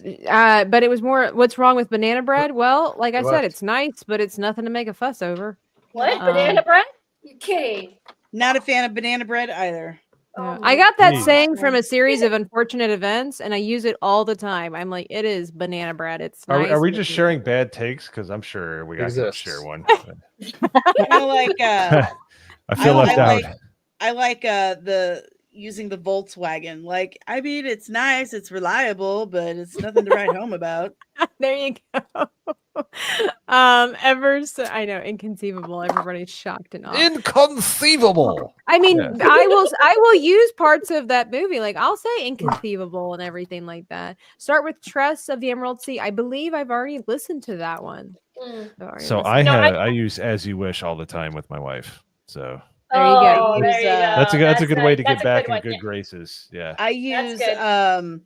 But it was more. What's wrong with banana bread? Well, like I What? said, it's nice, but it's nothing to make a fuss over. What? Banana bread? You kidding? Not a fan of banana bread either. Yeah. Oh I my got that Jeez. saying from a series of unfortunate events, and I use it all the time. I'm like, it is banana bread. It's are, nice. are we and just it's- sharing bad takes? Because I'm sure we got to Exists. share one. I like I feel left out. I like the using the Volkswagen. Like, I mean, it's nice, it's reliable, but it's nothing to write home about. There you go. I know, inconceivable. Everybody's shocked and awe. Inconceivable. I mean, Yeah. I will use parts of that movie. Like I'll say inconceivable and everything like that. Start with Tress of the Emerald Sea. I believe I've already listened to that one. So I use As You Wish all the time with my wife. So There you go. There you go. that's a good way to That's get a back good in one, good yeah. graces. Yeah. I use good.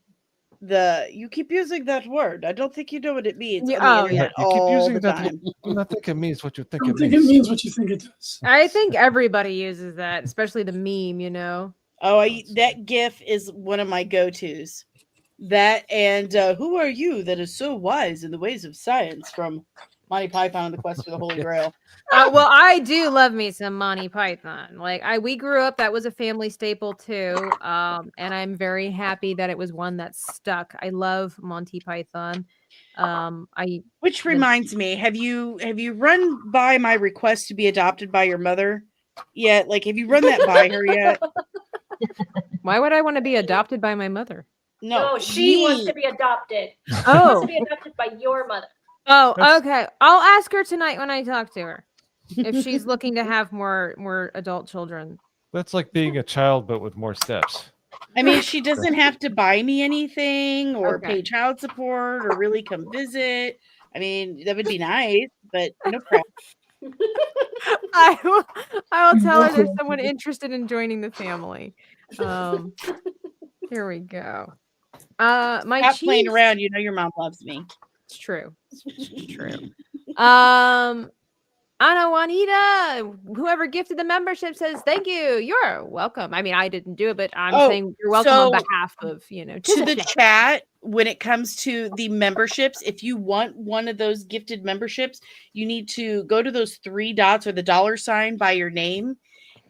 you keep using that word. I don't think you know what it means Yeah, on oh, the yeah. internet You keep all using the that. time. I think it means what you I think don't it think it means. means what you think it does. I think everybody uses that, especially the meme. Oh, that GIF is one of my go-tos. That and who are you that is so wise in the ways of science from Monty Python and the Quest for the Holy Grail. Well, I do love me some Monty Python. Like we grew up, that was a family staple too. And I'm very happy that it was one that stuck. I love Monty Python. Which reminds me, have you run by my request to be adopted by your mother yet? Like, have you run that by her yet? Why would I want to be adopted by my mother? No, she wants to be adopted. She wants Oh. to be adopted by your mother. Oh, okay. I'll ask her tonight when I talk to her if she's looking to have more adult children. That's like being a child, but with more steps. I mean, she doesn't have to buy me anything or Okay. pay child support or really come visit. I mean, that would be nice, but no problem. I will tell her there's someone interested in joining the family. Here we go. My Stop playing Chiefs- around. You know your mom loves me. It's true. It's true. Ana Juanita, whoever gifted the membership says thank you. You're welcome. I mean, I didn't do it, but I'm saying you're welcome on behalf of, to the chat. When it comes to the memberships, if you want one of those gifted memberships, you need to go to those 3 dots or the $ by your name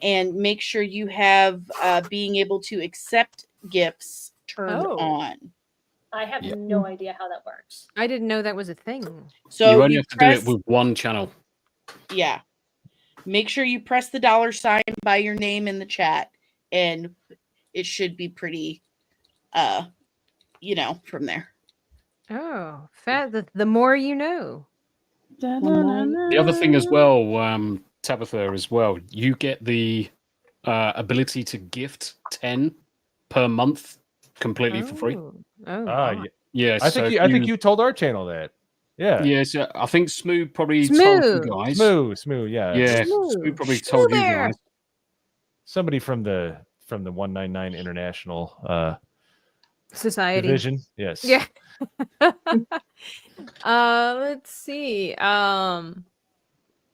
and make sure you have being able to accept gifts turned on. I have no idea how that works. I didn't know that was a thing. So you only have to do it with one channel. Yeah. Make sure you press the $ by your name in the chat, and it should be pretty, from there. Oh, the more you know. The other thing as well, Tabitha, as well, you get the ability to gift 10 per month completely for free. Yeah. I think you told our channel that. Yeah. Yeah. So I think Smooth probably told you guys. Smooth. Yeah. Yeah. Smooth probably told you guys. Somebody from the 199 International Society division. Yes. Yeah. Let's see.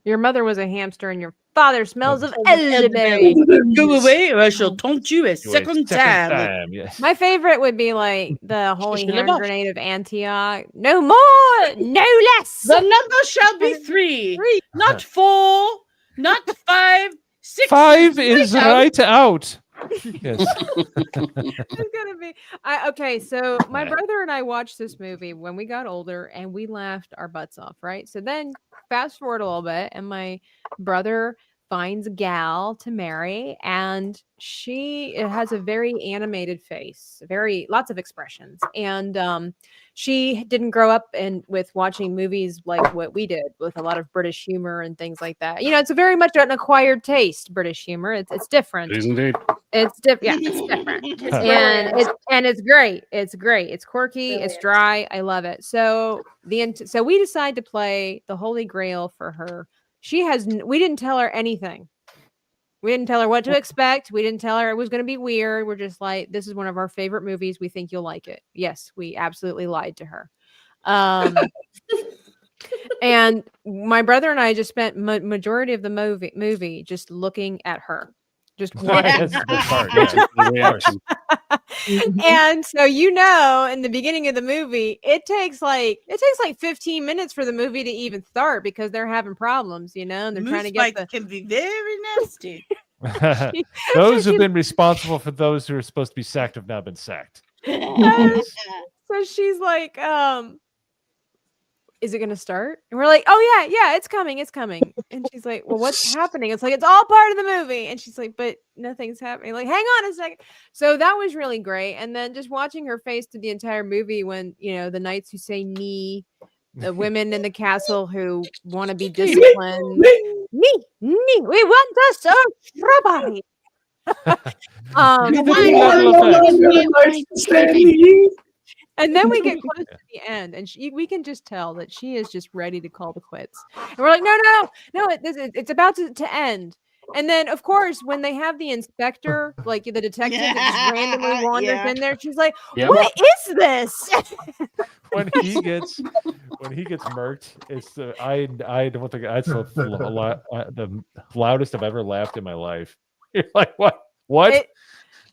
Your mother was a hamster and your father smells of elderberry. Go away or I shall taunt you a second time. Yes. My favorite would be like the holy Should've hand watched. grenade of Antioch. No more, no less. The number shall be 3, not 4, not 5, 6. 5 is right out. Yes. It's gonna be okay. So my brother and I watched this movie when we got older, and we laughed our butts off. Right. So then, fast forward a little bit, and my brother finds a gal to marry, and she has a very animated face, lots of expressions, and she didn't grow up with watching movies like what we did, with a lot of British humor and things like that. It's a very much an acquired taste, British humor. It's different. It is indeed. It's different. Yeah, it's different. And it's great. It's great. It's quirky. It's dry. I love it. So so we decide to play the Holy Grail for her. We didn't tell her anything. We didn't tell her what to expect. We didn't tell her it was going to be weird. We're just like, this is one of our favorite movies. We think you'll like it. Yes, we absolutely lied to her. And my brother and I just spent majority of the movie just looking at her. Just watching. And so in the beginning of the movie, it takes like 15 minutes for the movie to even start because they're having problems, and they're trying to get can be very nasty. Those who've been responsible for those who are supposed to be sacked have now been sacked. So she's like, is it going to start? And we're like, oh yeah, it's coming. And she's like, well, what's happening? It's like, it's all part of the movie. And she's like, but nothing's happening. Like, hang on a second. So that was really great. And then just watching her face through the entire movie when, the knights who say knee, the women in the castle who want to be disciplined. Me, we want us a strawberry. And then we get close to the end, and we can just tell that she is just ready to call the quits. And we're like, no, it's about to end. And then, of course, when they have the inspector, like the detective that just randomly wanders in there, she's like, what is this? when he gets murked, it's I don't think that's the loudest I've ever laughed in my life. You're like, what?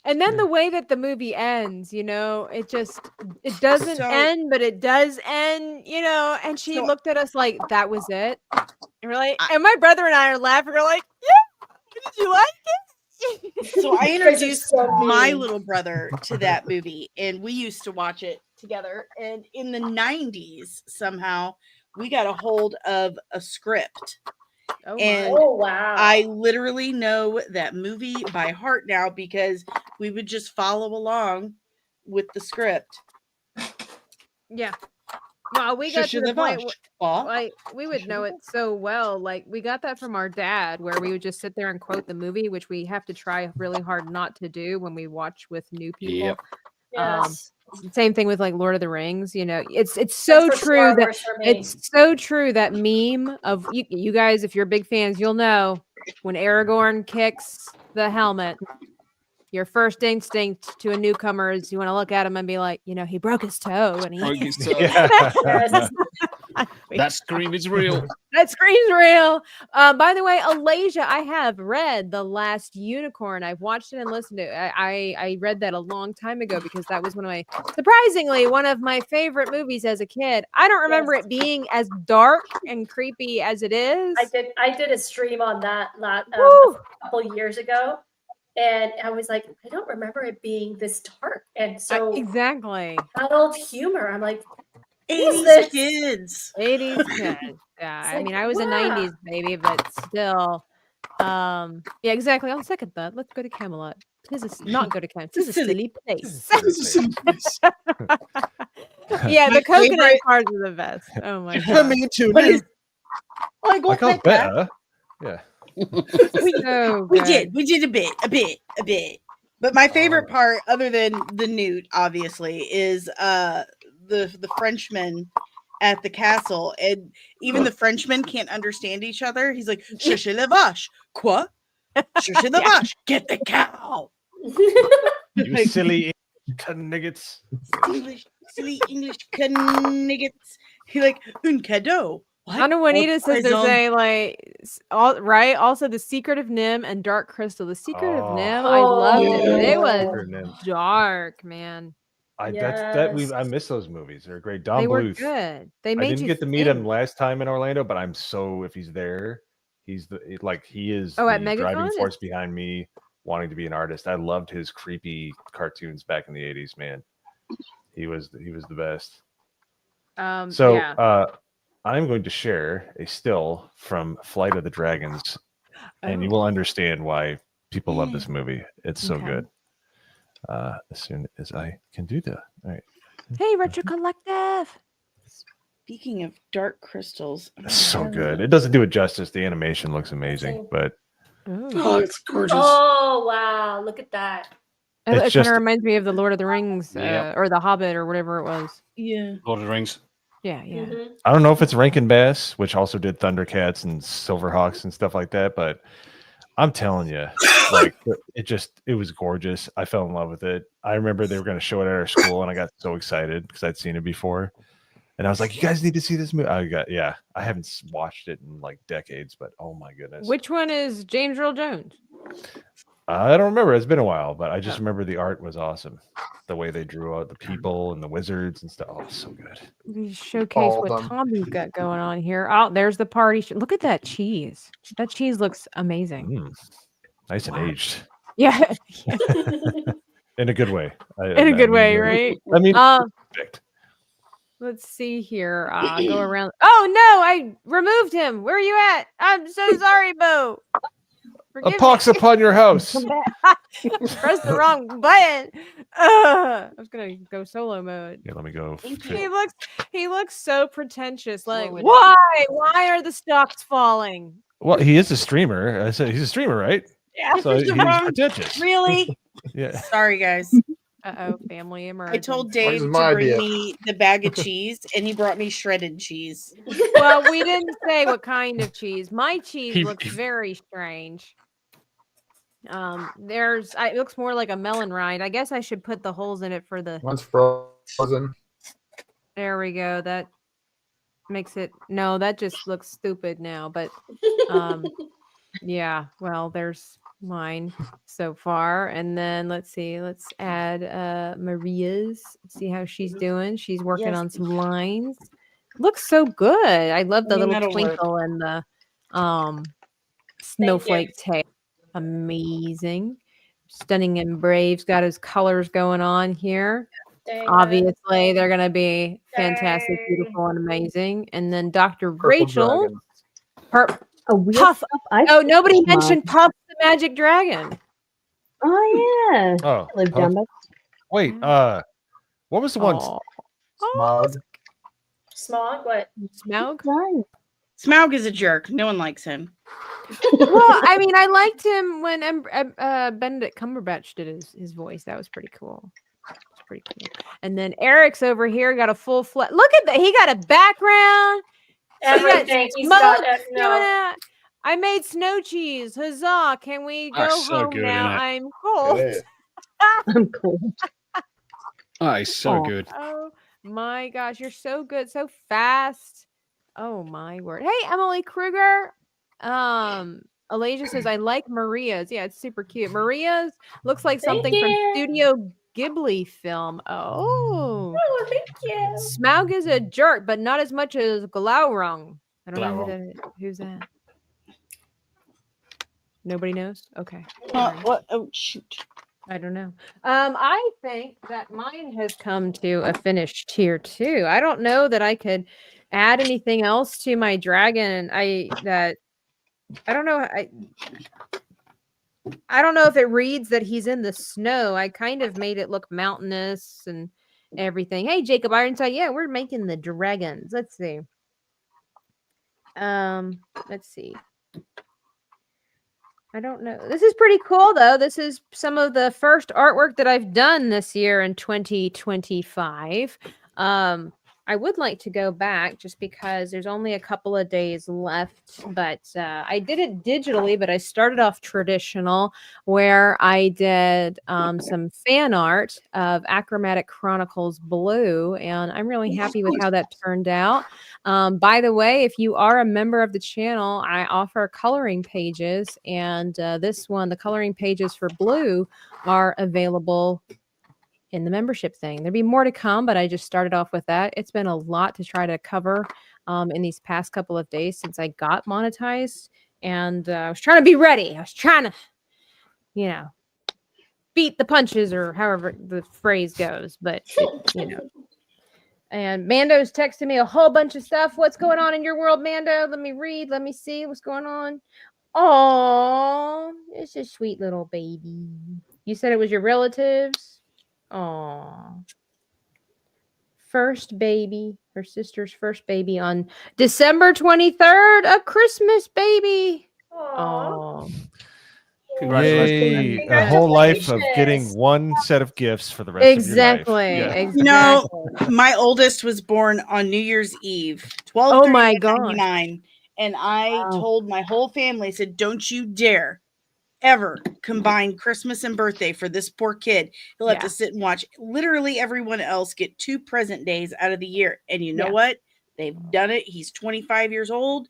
And then the way that the movie ends, it doesn't end, but it does end, and she looked at us like that was it. And we're like, and my brother and I are laughing. We're like, yeah, did you like it? So I introduced my little brother to that movie, and we used to watch it together. And in the 90s, somehow we got a hold of a script. Oh, wow. I literally know that movie by heart now because we would just follow along with the script. Yeah. Well, we got to the point like we would know it so well. Like we got that from our dad, where we would just sit there and quote the movie, which we have to try really hard not to do when we watch with new people. Yep. Yes. Same thing with like Lord of the Rings. It's so true that meme of you guys. If you're big fans, you'll know when Aragorn kicks the helmet. your first instinct to a newcomer is you want to look at him and be like, he broke his toe, and Broke he his toe. Yes. That scream is real. that screams real. By the way, Alasia, I have read The Last Unicorn. I've watched it and listened to it. I read that a long time ago because that was surprisingly one of my favorite movies as a kid. I don't remember it being as dark and creepy as it is. I did a stream on that a couple years ago, and I was like, I don't remember it being this dark. And so exactly adult humor. I'm like, 80s kids. 80s kids. Yeah, I mean, I was a 90s baby, but still. Yeah, exactly. I'll second that. Let's go to Camelot. Not go to Camelot. This is a silly place. Yeah, the coconut cards are the best. Oh my god. Coming to What I got better. Yeah. We did a bit. But my favorite part, other than the newt, obviously, is the Frenchmen at the castle, and even the Frenchmen can't understand each other. He's like, "Cherchez la vache, quoi? Cherchez la vache, get the cow." You silly nuggets. Silly English nuggets. He like un cadeau. Ana Juanita says there's a right. Also, The Secret of Nim and Dark Crystal. The Secret of Nim, I loved it. But it was dark, man. I miss those movies. They're great. Don They were Bluth. good. They I made didn't you get to meet him think. last time in Orlando, but if he's there, he is the at driving Megatron? force behind me wanting to be an artist. I loved his creepy cartoons back in the 80s, man. He was the best. I'm going to share a still from Flight of the Dragons, and you will understand why people love this movie. It's so good. As soon as I can do that. All right. Hey, Retro Collective. Speaking of dark crystals, It's so good. It doesn't do it justice. The animation looks amazing, but Oh, it's gorgeous. Oh wow, look at that. It kind of reminds me of the Lord of the Rings or the Hobbit or whatever it was. Yeah. Lord of the Rings. Yeah. Mm-hmm. I don't know if it's Rankin Bass, which also did Thundercats and Silverhawks and stuff like that, but I'm telling you, like it was gorgeous. I fell in love with it. I remember they were going to show it at our school, and I got so excited because I'd seen it before, and I was like, "You guys need to see this movie." I haven't watched it in like decades, but oh my goodness. Which one is James Earl Jones? I don't remember. It's been a while, but I just remember the art was awesome. The way they drew out the people and the wizards and stuff. Oh, it's so good. We showcase what Tommy's got going on here. Oh, there's the party. Look at that cheese. That cheese looks amazing. Nice and aged. Yeah. In a good way. In a good way, right? I mean, perfect. Let's see here. Go around. Oh no, I removed him. Where are you at? I'm so sorry, Bo. A pox upon your house. Press the wrong button. I was gonna go solo mode. Yeah, let me go. He looks so pretentious. Like, why are the stocks falling? Well, he is a streamer. I said he's a streamer, right? Yeah. So he's pretentious. Really? Yeah. Sorry, guys. Family emergency. I told Dave to bring me the bag of cheese, and he brought me shredded cheese. Well, we didn't say what kind of cheese. My cheese looks very strange. It looks more like a melon rind. I guess I should put the holes in it for the. One's frozen. There we go. That makes it. No, that just looks stupid now. But yeah. Well, there's mine so far, and then let's see. Let's add Maria's. See how she's doing. She's working on some lines. Looks so good. I love the little twinkle and the snowflake tail. Amazing. Stunning and Brave's got his colors going on here. Obviously, they're going to be fantastic, beautiful, and amazing. And then Dr. Rachel. Puff. Oh, nobody mentioned Puff the Magic Dragon. Oh, yeah. Oh. Live down by. Wait, what was the one? Smog. Smog? What? Smaug? Smaug is a jerk. No one likes him. Well, I mean, I liked him when Benedict Cumberbatch did his voice. That was pretty cool. It's pretty cool. And then Eric's over here got a full flat. Look at that. He got a background. Everything. He's got no. I made snow cheese. Huzzah. Can we go That's so home good, now? isn't it? I'm cold. I'm cold. Oh, it's so Aw. good. Oh my gosh, you're so good, so fast. Oh my word. Hey, Emily Kruger. Alasia says, I like Maria's. Yeah, it's super cute. Maria's looks like Thank something from you. Studio Ghibli film. Oh. Oh, thank you. Smaug is a jerk, but not as much as Glaurung. I don't know who Glaurung. that is. Who's that? Nobody knows? Okay. What? Oh, shoot. I don't know. I think that mine has come to a finished tier too. I don't know that I could add anything else to my dragon. I don't know. I don't know if it reads that he's in the snow. I kind of made it look mountainous and everything. Hey, Jacob Ironside. Yeah, we're making the dragons. Let's see. Let's see. I don't know. This is pretty cool, though. This is some of the first artwork that I've done this year in 2025. I would like to go back just because there's only a couple of days left, but I did it digitally, but I started off traditional where I did some fan art of Achromatic Chronicles Blue, and I'm really happy with how that turned out. By the way, if you are a member of the channel, I offer coloring pages, and this one, the coloring pages for Blue, are available in the membership thing. There'd be more to come, but I just started off with that. It's been a lot to try to cover in these past couple of days since I got monetized, and I was trying to be ready. I was trying to, beat the punches, or however the phrase goes, but And Mando's texting me a whole bunch of stuff. What's going on in your world, Mando? Let me read. Let me see what's going on. Oh, it's a sweet little baby. You said it was your relatives? Oh, first baby, her sister's first baby on December 23rd, a Christmas baby. Oh, Yay! A whole life of getting one set of gifts for the rest of your life. Yeah. You know, my oldest was born on New Year's Eve, 12 Oh my God. and I told my whole family, I said, don't you dare ever combine Christmas and birthday for this poor kid. He'll have to sit and watch literally everyone else get 2 present days out of the year. And you know what? They've done it. He's 25 years old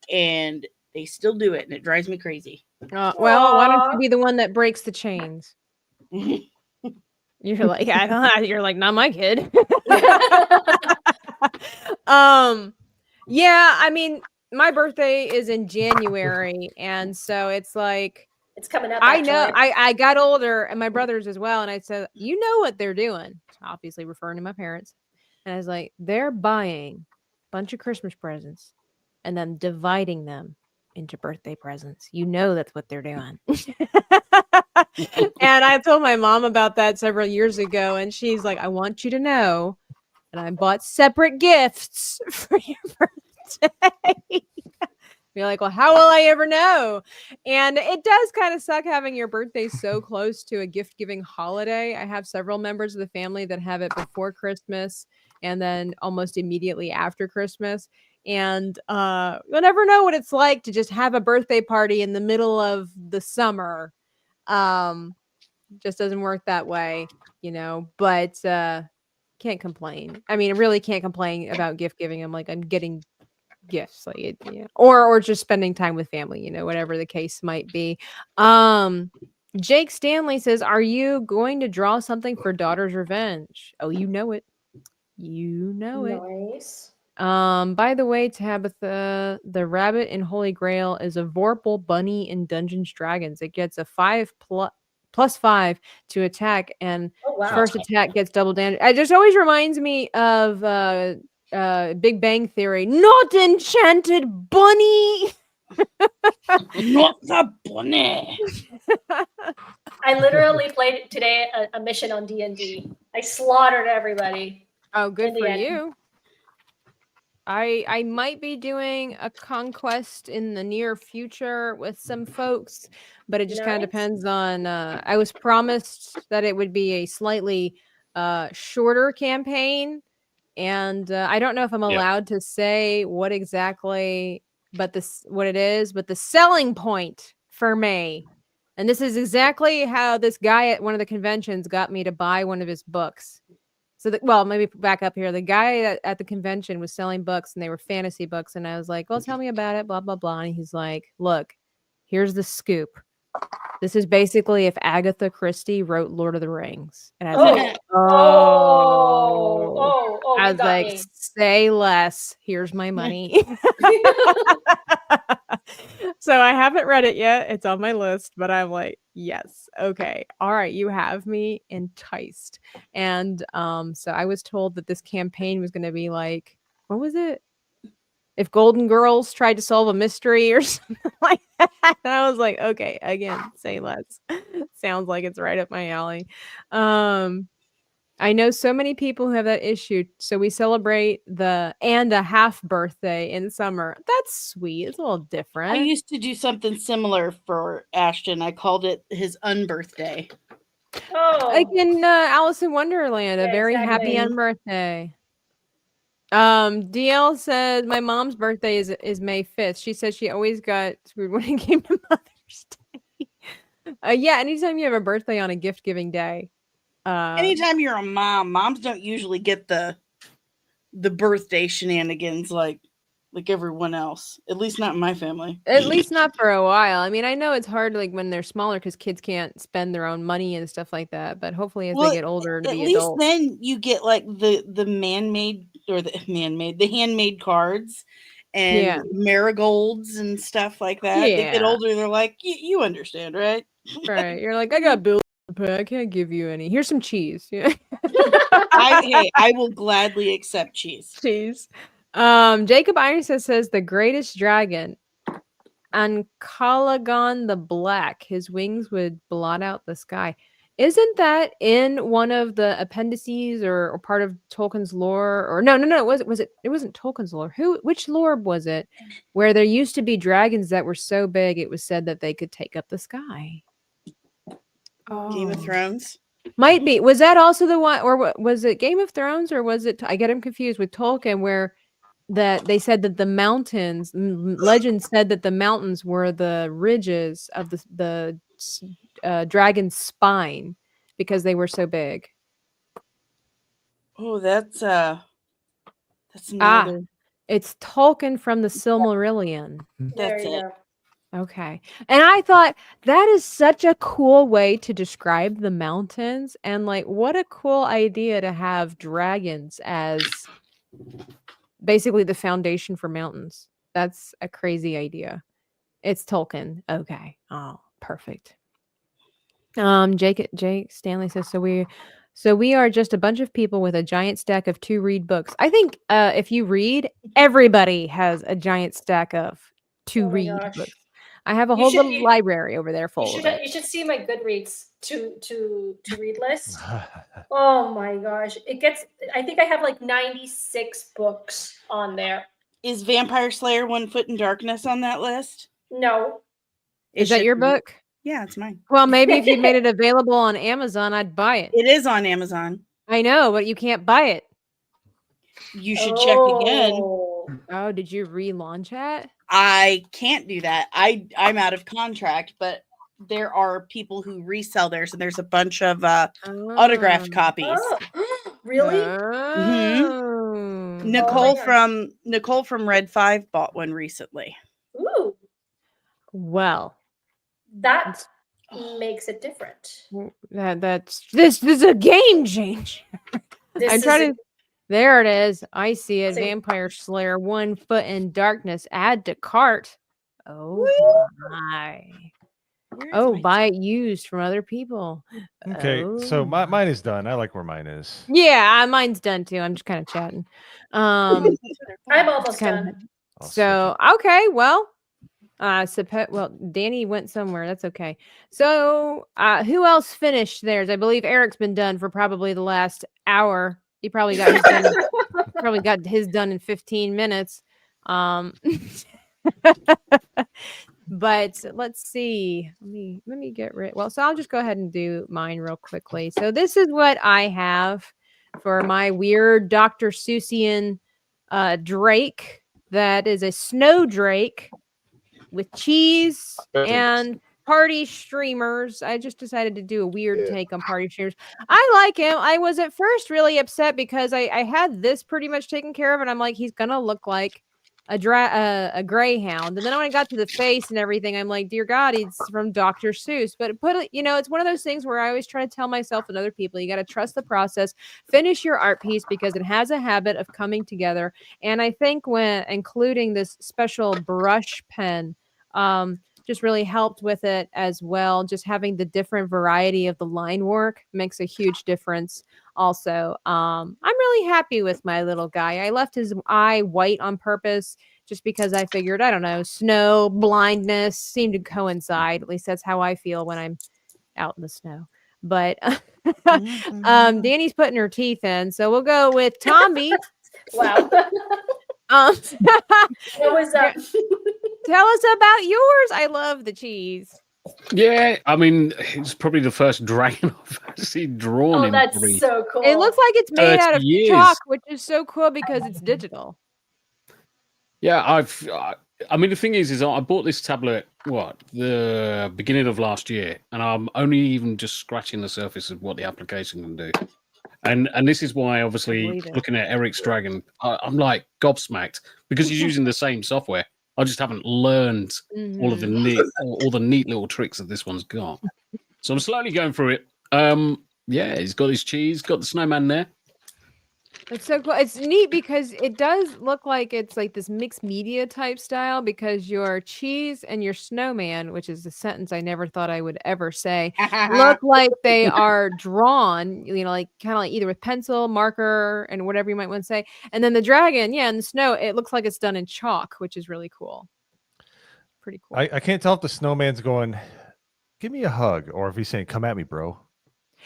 and they still do it. And it drives me crazy. Well, why don't you be the one that breaks the chains? You're like, you're like, not my kid. Yeah, I mean, my birthday is in January, and so it's like it's coming up. I know I got older, and my brothers as well, and I said, you know what they're doing, obviously referring to my parents. And I was like, they're buying a bunch of Christmas presents and then dividing them into birthday presents. You know that's what they're doing. And I told my mom about that several years ago, and she's like, I want you to know that I bought separate gifts for your birthday. You're like, well, how will I ever know? And it does kind of suck having your birthday so close to a gift-giving holiday. I have several members of the family that have it before Christmas and then almost immediately after Christmas. And you'll never know what it's like to just have a birthday party in the middle of the summer. Just doesn't work that way, but can't complain. I mean, I really can't complain about gift giving. I'm getting gifts, or just spending time with family, whatever the case might be. Jake Stanley says, are you going to draw something for Daughter's Revenge? Oh, you know it. Nice. By the way, Tabitha, the rabbit in Holy Grail is a Vorpal bunny in Dungeons Dragons. It gets a 5+5 to attack, and first attack gets double damage. It just always reminds me of Big Bang Theory. Not enchanted bunny. Not the bunny. I literally played today a mission on D&D. I slaughtered everybody. Oh, good for you. I might be doing a conquest in the near future with some folks, but it just kind of depends on I was promised that it would be a slightly shorter campaign, and I don't know if I'm allowed to say what exactly what it is, but the selling point for me And this is exactly how this guy at one of the conventions got me to buy one of his books. So, well, maybe back up here. The guy at the convention was selling books, and they were fantasy books. And I was like, well, tell me about it, blah, blah, blah. And he's like, look, here's the scoop. This is basically if Agatha Christie wrote Lord of the Rings. And I was like, I was like, me. say less. Here's my money. So I haven't read it yet. It's on my list, but I'm like, yes, okay, all right, you have me enticed. And so I was told that this campaign was going to be like, what was it? If Golden Girls tried to solve a mystery or something like that. And I was like, okay, again, say less. Sounds like it's right up my alley. I know so many people who have that issue. So we celebrate the and a half birthday in summer. That's sweet. It's a little different. I used to do something similar for Ashton. I called it his unbirthday. Like in Alice in Wonderland, a very happy exactly. unbirthday. DL says my mom's birthday is May 5th. She says she always got screwed when it came to Mother's Day. Yeah, anytime you have a birthday on a gift giving day. Anytime you're a mom, moms don't usually get the birthday shenanigans like everyone else. At least not in my family. At least not for a while. I mean, I know it's hard like when they're smaller because kids can't spend their own money and stuff like that. But hopefully, as they get older, to at be least adults. then you get like the man-made or the handmade cards and marigolds and stuff like that. They get older, they're like, you understand, right? Right. You're like, I got bills to pay. I can't give you any. Here's some cheese. Yeah. I will gladly accept cheese. Cheese. Jacob Ironside says the greatest dragon, Ancalagon the Black. His wings would blot out the sky. Isn't that in one of the appendices or part of Tolkien's lore? Or no, was it? It wasn't Tolkien's lore. Which lore was it? Where there used to be dragons that were so big it was said that they could take up the sky. Game of Thrones. Might be. Was that also the one, or was it Game of Thrones, or was it? I get them confused with Tolkien, where that they said that the mountains, legend said that the mountains were the ridges of the dragon's spine because they were so big. Oh, that's another. It's Tolkien from the Silmarillion. That's it. Okay. And I thought that is such a cool way to describe the mountains, and like what a cool idea to have dragons as basically the foundation for mountains. That's a crazy idea. It's Tolkien. Okay. Oh, perfect. Jake Stanley says so we are just a bunch of people with a giant stack of to read books. I think if you read, everybody has a giant stack of to read books. I have a whole little library over there full of it. You should see my Goodreads to read list. Oh my gosh. I think I have like 96 books on there. Is Vampire Slayer One Foot in Darkness on that list? No. Is that your book? Yeah, it's mine. Well, maybe if you made it available on Amazon, I'd buy it. It is on Amazon. I know, but you can't buy it. You should check again. Oh, did you relaunch it? I can't do that. I'm out of contract, but there are people who resell theirs, and there's a bunch of autographed copies. Oh, really? Mm-hmm. Nicole from Red 5 bought one recently. Ooh. Well, that makes it different. This is a game changer. There it is. I see it. Vampire Slayer 1 Foot in Darkness. Add to cart. Oh my. Buy it used from other people. Okay, so mine is done. I like where mine is. Yeah, mine's done too. I'm just kind of chatting. I'm almost done. So okay, well, Dani went somewhere. That's okay. So who else finished theirs? I believe Eric's been done for probably the last hour. He probably got his done in 15 minutes. But let's see. Let me get rid. Well, so I'll just go ahead and do mine real quickly. So this is what I have for my weird Dr. Seussian Drake. That is a snow drake with cheese and party streamers. I just decided to do a weird take on party streamers. I like him. I was at first really upset because I had this pretty much taken care of, and I'm like, he's gonna look like a greyhound. And then when I got to the face and everything, I'm like, dear God, it's from Dr. Seuss. But it's one of those things where I always try to tell myself and other people, you got to trust the process, finish your art piece because it has a habit of coming together. And I think when including this special brush pen, just really helped with it as well. Just having the different variety of the line work makes a huge difference. Also, I'm really happy with my little guy. I left his eye white on purpose just because I figured, I don't know, snow, blindness seem to coincide. At least that's how I feel when I'm out in the snow. But Dani's putting her teeth in, so we'll go with Tommy. Wow. What was that? Tell us about yours. I love the cheese. Yeah, I mean, it's probably the first dragon I've actually drawn. Oh, that's so cool. It looks like it's made out of 30 years. chalk, which is so cool because it's digital. Yeah, I mean, the thing is I bought this tablet, the beginning of last year, and I'm only even just scratching the surface of what the application can do. And this is why, obviously, looking at Eric's Dragon, I'm like gobsmacked because he's using the same software. I just haven't learned all of the neat little tricks that this one's got. So I'm slowly going through it. Yeah, he's got his cheese, got the snowman there. It's so cool. It's neat because it does look like it's like this mixed media type style because your cheese and your snowman, which is a sentence I never thought I would ever say, look like they are drawn, like kind of like either with pencil, marker, and whatever you might want to say. And then the dragon, and the snow, it looks like it's done in chalk, which is really cool. Pretty cool. I can't tell if the snowman's going, give me a hug, or if he's saying, come at me, bro.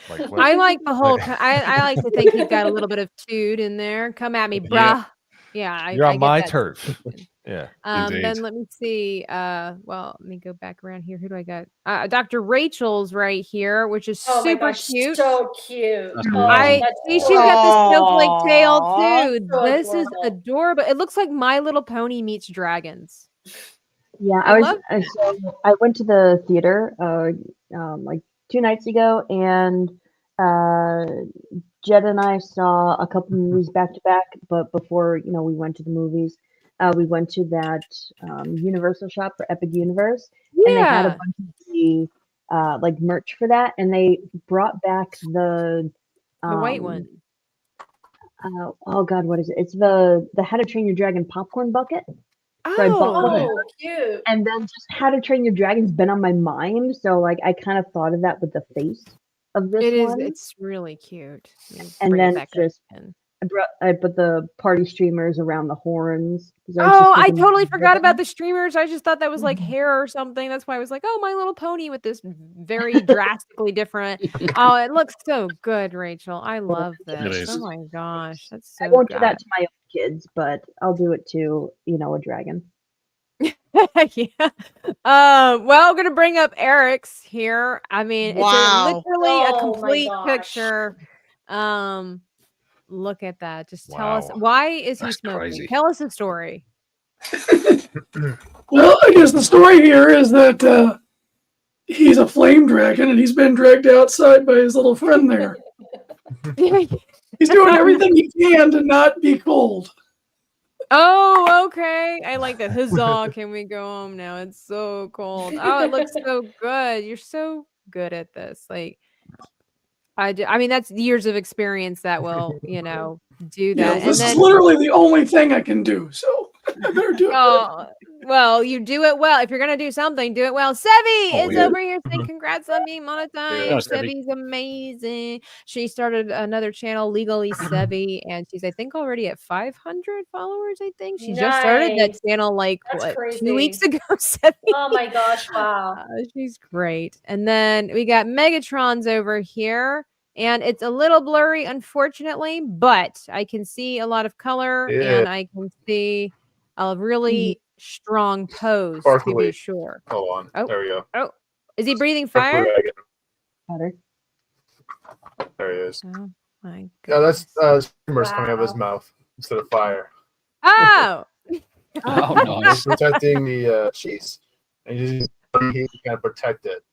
Like, I like the whole. I like to think he's got a little bit of toot in there. Come at me, bruh. Yeah, you're on I my get that turf. Yeah. Then let me see. Well, let me go back around here. Who do I got? Dr. Rachel's right here, which is super cute. So cute. She's got this snowflake tail too. So this is adorable. adorable. It looks like My Little Pony meets dragons. Yeah, I went to the theater like 2 nights ago, and Jed and I saw a couple movies back to back. But before we went to the movies, we went to that Universal shop for Epic Universe, and they had a bunch of the like merch for that, and they brought back the white one. Oh God, what is it? It's the How to Train Your Dragon popcorn bucket. So I bought one. Cute. And then just How to Train Your Dragon's been on my mind, so like I kind of thought of that with the face of this one. It's really cute. And then just I put the party streamers around the horns. I totally forgot about the streamers. I just thought that was like hair or something. That's why I was like, oh, My Little Pony with this very drastically different. Oh, it looks so good, Rachel. I love this. Oh my gosh, that's so. I won't do that to my own kids, but I'll do it to a dragon. Yeah. Well, I'm gonna bring up Eric's here. I mean, it's literally a complete picture. Look at that. Just tell us, why is he smoking? Crazy. Tell us a story. Well, I guess the story here is that he's a flame dragon and he's been dragged outside by his little friend there. He's doing everything he can to not be cold. Oh, okay. I like that. Huzzah, can we go home now? It's so cold. Oh, it looks so good. You're so good at this. Like, I mean, that's years of experience that will, do that. Yeah, this is literally the only thing I can do. So I better do it. Well, you do it well. If you're gonna do something, do it well. Sevi is over here saying congrats on being monetized. Sevi's amazing. She started another channel, Legally Sevi, and she's I think already at 500 followers. I think she just started that channel like 2 weeks ago. Sevi. Oh my gosh! Wow, she's great. And then we got Megatron's over here. And it's a little blurry, unfortunately, but I can see a lot of color and I can see a really strong pose to be sure. Hold on. There we go. Oh, is he breathing fire? Better. There he is. Oh my God. Yeah, that's streamers coming out of his mouth instead of fire. Oh. Oh, nice. He's protecting the cheese. And he's he can protect it.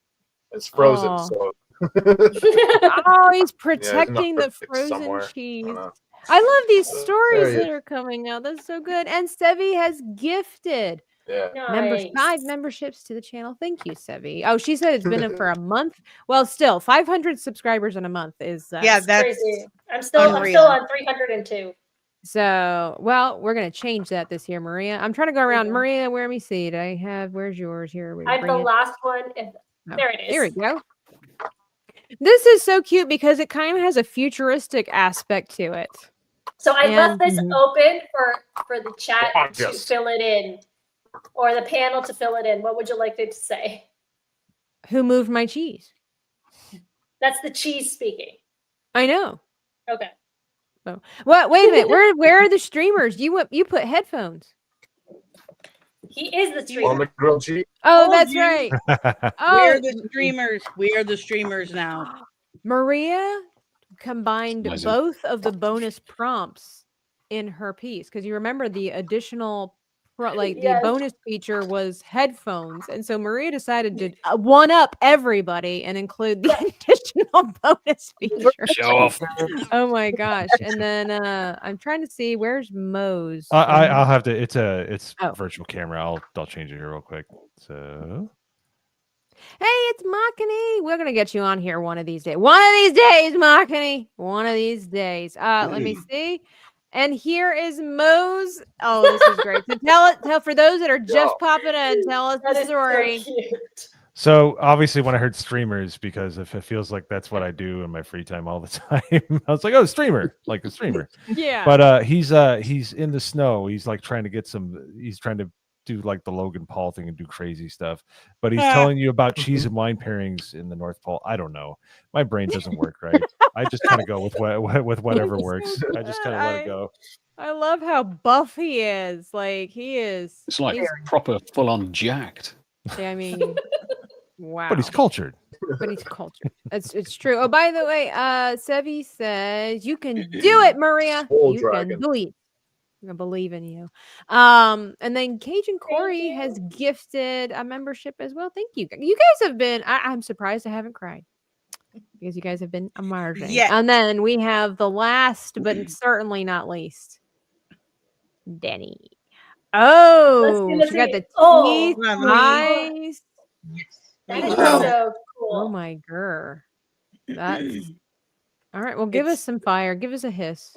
It's frozen, Aw. so Oh, he's yeah, protecting the frozen somewhere. I cheese. don't know. I love these There stories he that is. are coming out. That's so good. And Sevi has gifted Yeah. Nice. 5 memberships to the channel. Thank you, Sevi. Oh, she said it's been in for a month. Well, still 500 subscribers in a month is Yeah, It's that's crazy. I'm still unreal. on 302. so well. We're gonna change that this year, Maria. I'm trying to go around. Mhm. Maria, where me see? Do I have? Where's yours here? We I'm bring the it. last one. Oh, There it is. Here we go. This is so cute because it kind of has a futuristic aspect to it. So I left this Mhm. open for the chat to Yes. fill it in, or the panel to fill it in. What would you like it to say? Who moved my cheese? That's the cheese speaking. I know. Okay. What? Wait a minute. Where are the streamers? You put headphones. He is the On streamer. the grilled cheese. Oh, Told that's you. right. We're Oh, the streamers. We are the streamers now. Maria combined Amazing. both of the bonus prompts in her piece because you remember the additional the Yes. bonus feature was headphones, and so Maria decided to one up everybody and include the additional bonus feature. Show off. Oh my gosh! And then I'm trying to see where's Moe's. I'll have to. It's Oh. virtual camera. I'll change it here real quick. So Hey, it's Makani. We're gonna get you on here one of these days. One of these days, Makani. One of these days. Let me see. And here is Moe's. Oh, this is great. So tell for those that are just popping in, tell us That the is story. so cute. So obviously when I heard streamers, because if it feels like that's what I do in my free time all the time, I was like, oh, streamer, like a streamer. Yeah. But he's in the snow. He's like trying to he's trying to do like the Logan Paul thing and do crazy stuff. But he's telling you about cheese and wine pairings in the North Pole. I don't know. My brain doesn't work right. I just kind of go with whatever works. I just kind of let it go. I love how buff he is. Like he is. It's like he's- proper full on jacked. I mean, wow. But he's cultured. But he's cultured. It's true. Oh, by the way, Sevi says you can do it, Maria. Soul You dragon. can do it. I believe in you. And then Cajun Corey you. has gifted a membership as well. Thank you. You guys have been. I'm surprised I haven't cried because you guys have been amazing. Yeah. And then we have the last, but certainly not least, Dani. Oh, Let's she got see. the Oh, teeth eyes. That is Wow. so Oh cool. my god. That's all right. Well, give us some fire. Give us a hiss.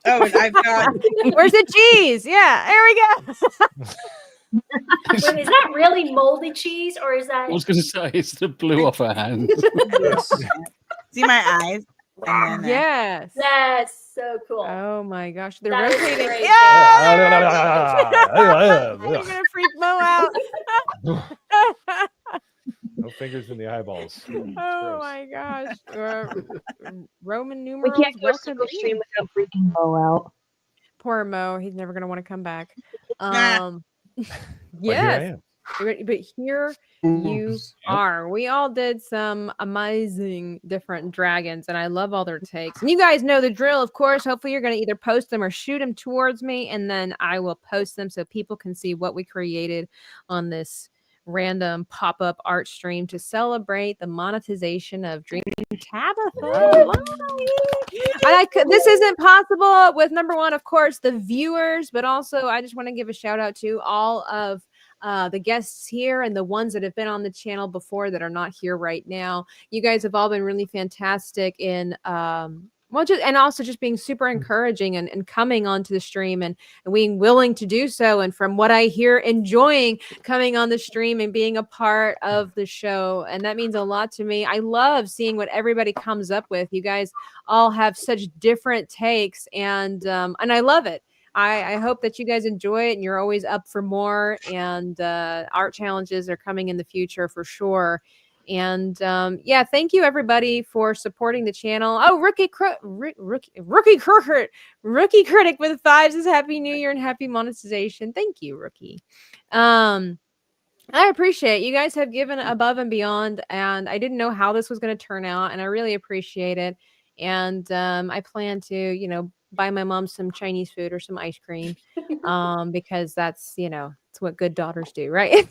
Oh, and I've got Where's the cheese? Yeah, there we go. Wait, is that really moldy cheese or is that? I was going to say it's the blue off her hand. Yes. see my eyes. And then, Yes. That's so cool. Oh my gosh, they're That is rotating. crazy. Yeah. You're gonna freak Mo out. No fingers in the eyeballs. Oh my gosh. Roman We numerals. can't do a welcome single in. stream without freaking Mo out. Poor Mo. He's never gonna want to come back. Nah. But here I Yes. am. But here you are. We all did some amazing different dragons, and I love all their takes. And you guys know the drill, of course. Hopefully, you're going to either post them or shoot them towards me, and then I will post them so people can see what we created on this random pop-up art stream to celebrate the monetization of Dreaming Tabitha. This isn't possible with number one, of course, the viewers, but also I just want to give a shout out to all of the guests here and the ones that have been on the channel before that are not here right now. You guys have all been really fantastic in also just being super encouraging and coming onto the stream and being willing to do so. And from what I hear, enjoying coming on the stream and being a part of the show. And that means a lot to me. I love seeing what everybody comes up with. You guys all have such different takes and I love it. I hope that you guys enjoy it and you're always up for more. And art challenges are coming in the future for sure. And yeah, thank you everybody for supporting the channel. Oh, Rookie Critic with 5 says Happy New Year and happy monetization. Thank you, Rookie. I appreciate it. You guys have given above and beyond, and I didn't know how this was going to turn out, and I really appreciate it. And I plan to, buy my mom some Chinese food or some ice cream because that's, It's what good daughters do, right?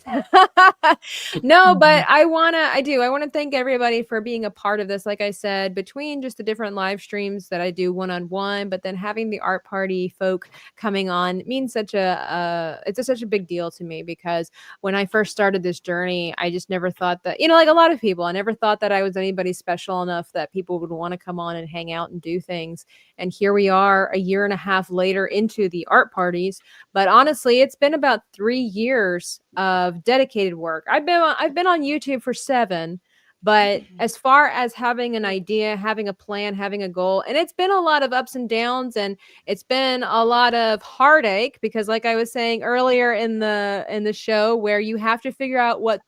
No, but I want to thank everybody for being a part of this. Like I said, between just the different live streams that I do one-on-one, but then having the art party folk coming on means such a big deal to me, because when I first started this journey, I just never thought that, like a lot of people, I never thought that I was anybody special enough that people would want to come on and hang out and do things. And here we are a year and a half later into the art parties. But honestly, it's been about 3 years of dedicated work. I've been on YouTube for 7, but as far as having an idea, having a plan, having a goal, and it's been a lot of ups and downs, and it's been a lot of heartache, because like I was saying earlier in the show, where you have to figure out what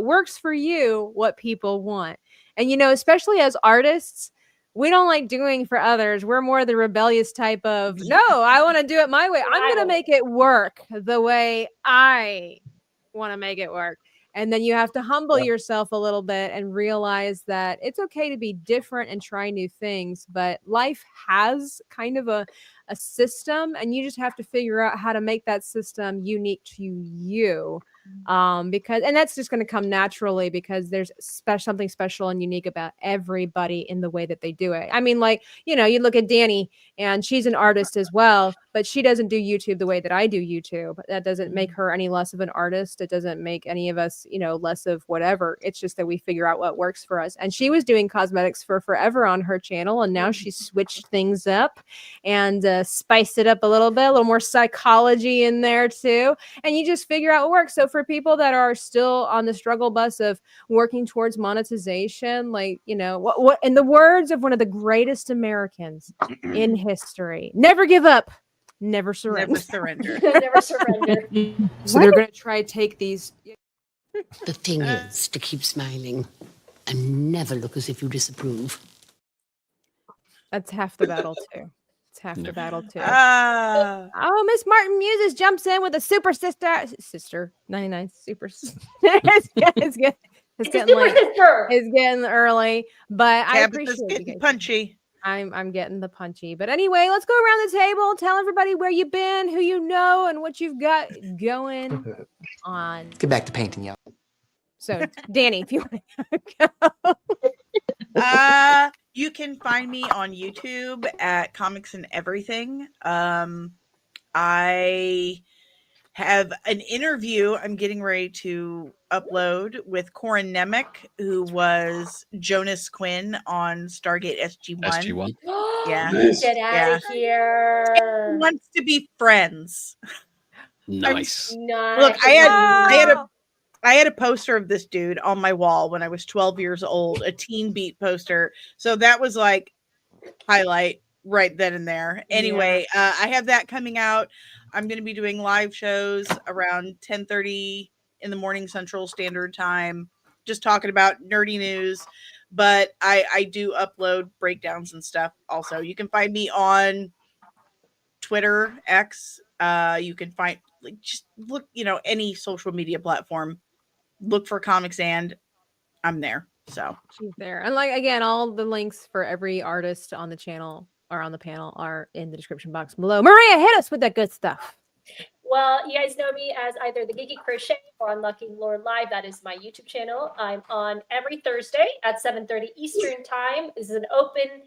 works for you, what people want. And especially as artists, we don't like doing for others. We're more the rebellious type of, no, I want to do it my way. I'm going to make it work the way I want to make it work. And then you have to humble yourself a little bit and realize that it's okay to be different and try new things. But life has kind of a system, and you just have to figure out how to make that system unique to you. Because that's just going to come naturally, because there's something special and unique about everybody in the way that they do it. I mean, like, you look at Dani, and she's an artist as well, but she doesn't do YouTube the way that I do YouTube. That doesn't make her any less of an artist. It doesn't make any of us, less of whatever. It's just that we figure out what works for us. And she was doing cosmetics for forever on her channel, and now she's switched things up and spiced it up a little more psychology in there too. And you just figure out what works. So for people that are still on the struggle bus of working towards monetization, like, what in the words of one of the greatest Americans in history, never give up, never surrender. Never surrender. Never surrender. So they're going to try to take these. The thing is to keep smiling and never look as if you disapprove. That's half the battle too. It's half the battle too. Oh, Miss Martin Muses jumps in with a super sister 99 super. It's getting late. It's getting early, but I appreciate getting you guys. punchy. I'm getting the punchy. But anyway, let's go around the table. Tell everybody where you've been, who you know, and what you've got going on. Get back to painting, y'all. So, Dani, if you want to go. You can find me on YouTube at Comics and Everything. I have an interview I'm getting ready to upload with Corin Nemec, who was Jonas Quinn on Stargate SG-1. SG-1. Yeah. Get out of here. He wants to be friends. Nice. Look, I had a poster of this dude on my wall when I was 12 years old, a Teen Beat poster. So that was like highlight right then and there. Anyway, I have that coming out. I'm going to be doing live shows around 10:30 in the morning Central Standard Time, just talking about nerdy news. But I do upload breakdowns and stuff also. You can find me on Twitter, X. You can find, just look, any social media platform. Look for Comics and I'm there. So she's there. And again, all the links for every artist on the channel or on the panel are in the description box below. Maria, hit us with that good stuff. Well, you guys know me as either the Geeky Crochet or Unlocking Lore Live. That is my YouTube channel. I'm on every Thursday at 7:30 Eastern Time. This is an open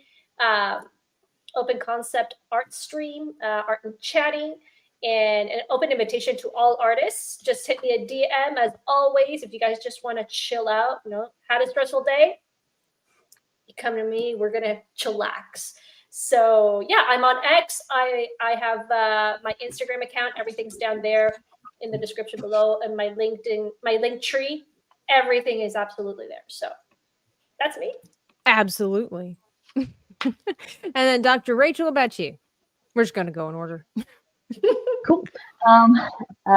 concept art stream, art and chatting, and an open invitation to all artists. Just hit me a DM as always. If you guys just want to chill out, had a stressful day, you come to me. We're going to chillax. So yeah, I'm on X. I have my Instagram account. Everything's down there in the description below, and my LinkedIn, my link tree. Everything is absolutely there. So that's me. Absolutely. And then Dr. Rachel, what about you? We're just gonna go in order. Cool.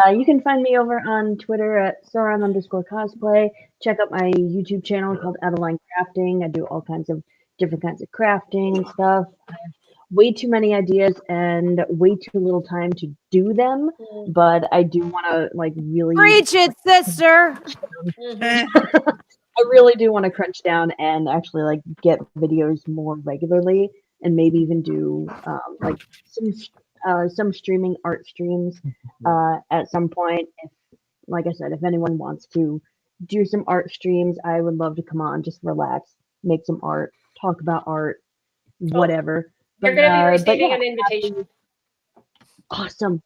You can find me over on Twitter at Sauron_cosplay. Check out my YouTube channel called Adeline Crafting. I do all kinds of different kinds of crafting and stuff. I have way too many ideas and way too little time to do them, but I do want to really preach it, sister. I really do want to crunch down and actually get videos more regularly, and maybe even do some some streaming art streams at some point. If, like I said, if anyone wants to do some art streams, I would love to come on, just relax, make some art, talk about art, whatever. You're going to be But receiving yeah, an invitation. awesome.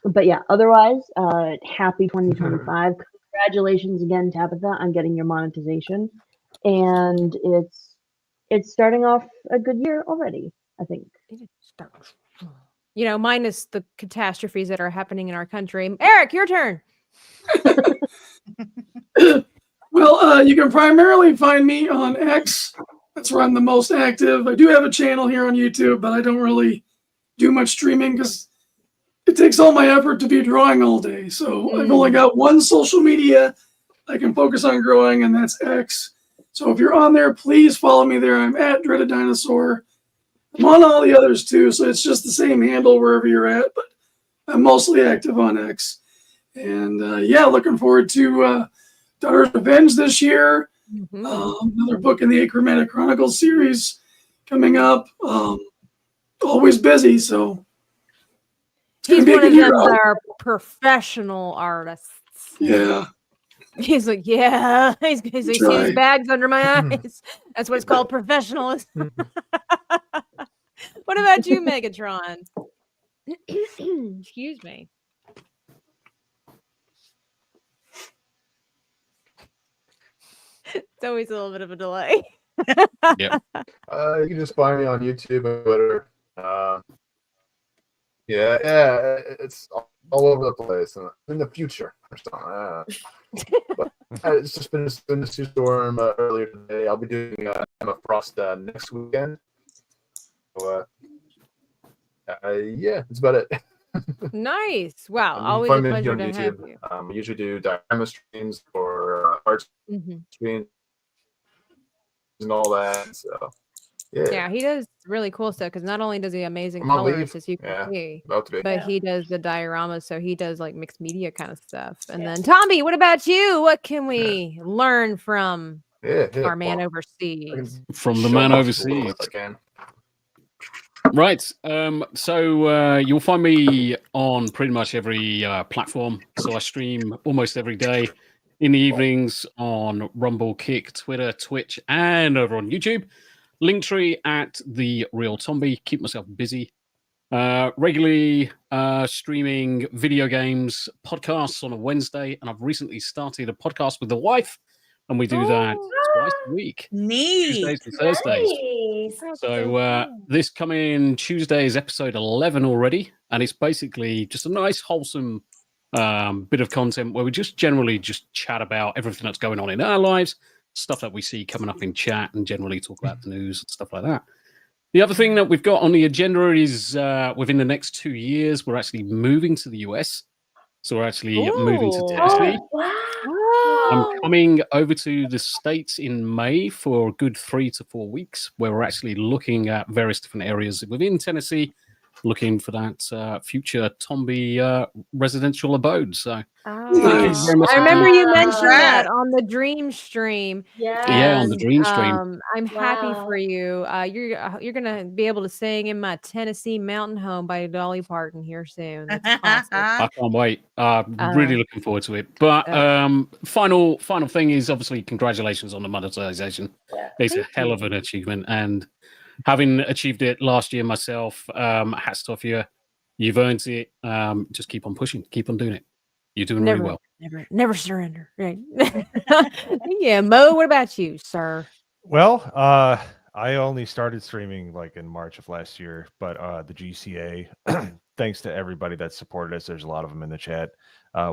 But yeah, otherwise, happy 2025. Congratulations again, Tabitha, on getting your monetization. And it's starting off a good year already, I think. You know, minus the catastrophes that are happening in our country. Eric, your turn. Well, you can primarily find me on X. That's where I'm the most active. I do have a channel here on YouTube, but I don't really do much streaming because it takes all my effort to be drawing all day. So I've only got one social media I can focus on growing, and that's X. So if you're on there, please follow me there. I'm at Dreaded Dinosaur. I'm on all the others too, so it's just the same handle wherever you're at, but I'm mostly active on X. And yeah, looking forward to Daughter's Revenge this year. Another book in the Achromatic Chronicles series coming up. Always busy, so He's one of them that are professional artists. Yeah. He's like, yeah. He's like, see these bags under my eyes. That's what's called professionalism. What about you, Megatron? Excuse me. It's always a little bit of a delay. Yeah. You can just find me on YouTube and Twitter. Yeah, it's all over the place. And in the future, but it's just been a storm earlier today. I'll be doing Emma Frost next weekend. So, yeah, that's about it. Nice. Wow. You Always a can find me pleasure on to have YouTube. you. I usually do diorama streams or art streams and all that. So, Yeah, he does really cool stuff because not only does he amazing I'm on colors, leave. as you can see, about to be. but he does the dioramas, so he does like mixed media kind of stuff. And then Tommy, what about you? What can we learn from our man overseas? From the man overseas. If I can. Right. So you'll find me on pretty much every platform. So I stream almost every day in the evenings on Rumble, Kick, Twitter, Twitch, and over on YouTube. Linktree at The Real Tomby. Keep myself busy. Regularly streaming video games, podcasts on a Wednesday. And I've recently started a podcast with the wife. And we do that twice a week. Neat. Tuesdays and Thursdays. So this coming Tuesday is episode 11 already. And it's basically just a nice, wholesome bit of content where we just generally just chat about everything that's going on in our lives, stuff that we see coming up in chat, and generally talk about the news and stuff like that. The other thing that we've got on the agenda is within the next 2 years, we're actually moving to the US. So we're actually moving to Tennessee. I'm coming over to the States in May for a good 3 to 4 weeks, where we're actually looking at various different areas within Tennessee, looking for that future Tomby residential abode. So Nice. I remember you mentioned that on the Dream stream. Yeah, on the Dream stream. I'm happy for you. You're gonna be able to sing in my Tennessee Mountain Home by Dolly Parton here soon. That's awesome. I can't wait. Really looking forward to it. But final thing is obviously congratulations on the monetization. It's a hell of an achievement, and having achieved it last year myself, hats off you. You've earned it. Just keep on pushing. Keep on doing it. You're doing really well. Never surrender. Right. Yeah, Mo, what about you, sir? Well, I only started streaming like in March of last year, but the GCA, thanks to everybody that supported us, there's a lot of them in the chat.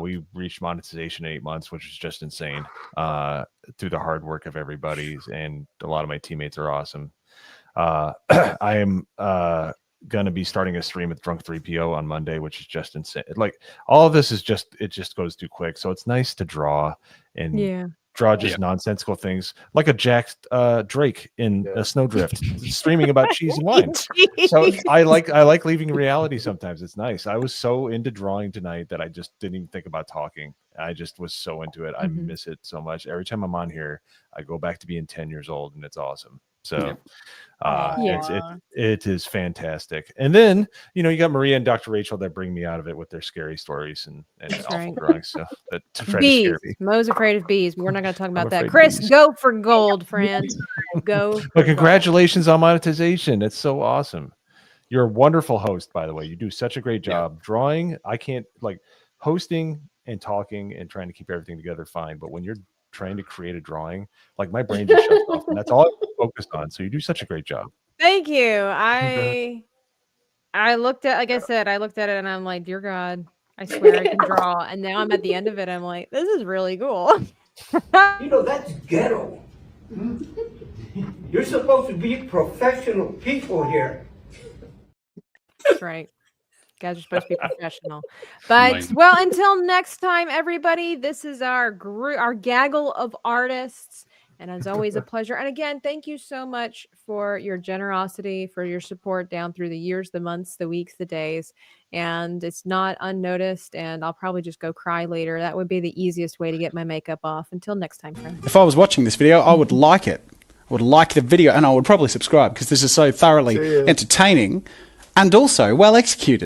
We reached monetization in 8 months, which is just insane through the hard work of everybody. And a lot of my teammates are awesome. I am going to be starting a stream with Drunk 3PO on Monday, which is just insane. Like all of this is just, it just goes too quick. So it's nice to draw and draw just nonsensical things like a Jack Drake in a snowdrift streaming about cheese and wine. So I like leaving reality sometimes. It's nice. I was so into drawing tonight that I just didn't even think about talking. I just was so into it. I miss it so much. Every time I'm on here, I go back to being 10 years old, and it's awesome. So Yeah. it is fantastic. And then you got Maria and Dr. Rachel that bring me out of it with their scary stories and awful right. drawings. So that to try to Bees. scare me. Mo's afraid of bees. We're not going to talk about that. afraid of Chris, bees. go for gold, friend. Go. For But congratulations on monetization. It's so awesome. You're a wonderful host, by the way. You do such a great job drawing. I can't hosting and talking and trying to keep everything together fine. But when you're trying to create a drawing, my brain just shuts off, and that's all I'm focused on. So you do such a great job. Thank you. I looked at, like I said, I looked at it and I'm like, dear God, I swear I can draw. And now I'm at the end of it. I'm like, this is really cool. That's ghetto. You're supposed to be professional people here. That's right. Guys are supposed to be professional. But well, until next time, everybody, this is our gaggle of artists. And as always, a pleasure. And again, thank you so much for your generosity, for your support down through the years, the months, the weeks, the days. And it's not unnoticed. And I'll probably just go cry later. That would be the easiest way to get my makeup off. Until next time, friends. If I was watching this video, I would like it. I would like the video, and I would probably subscribe because this is so thoroughly entertaining and also well executed.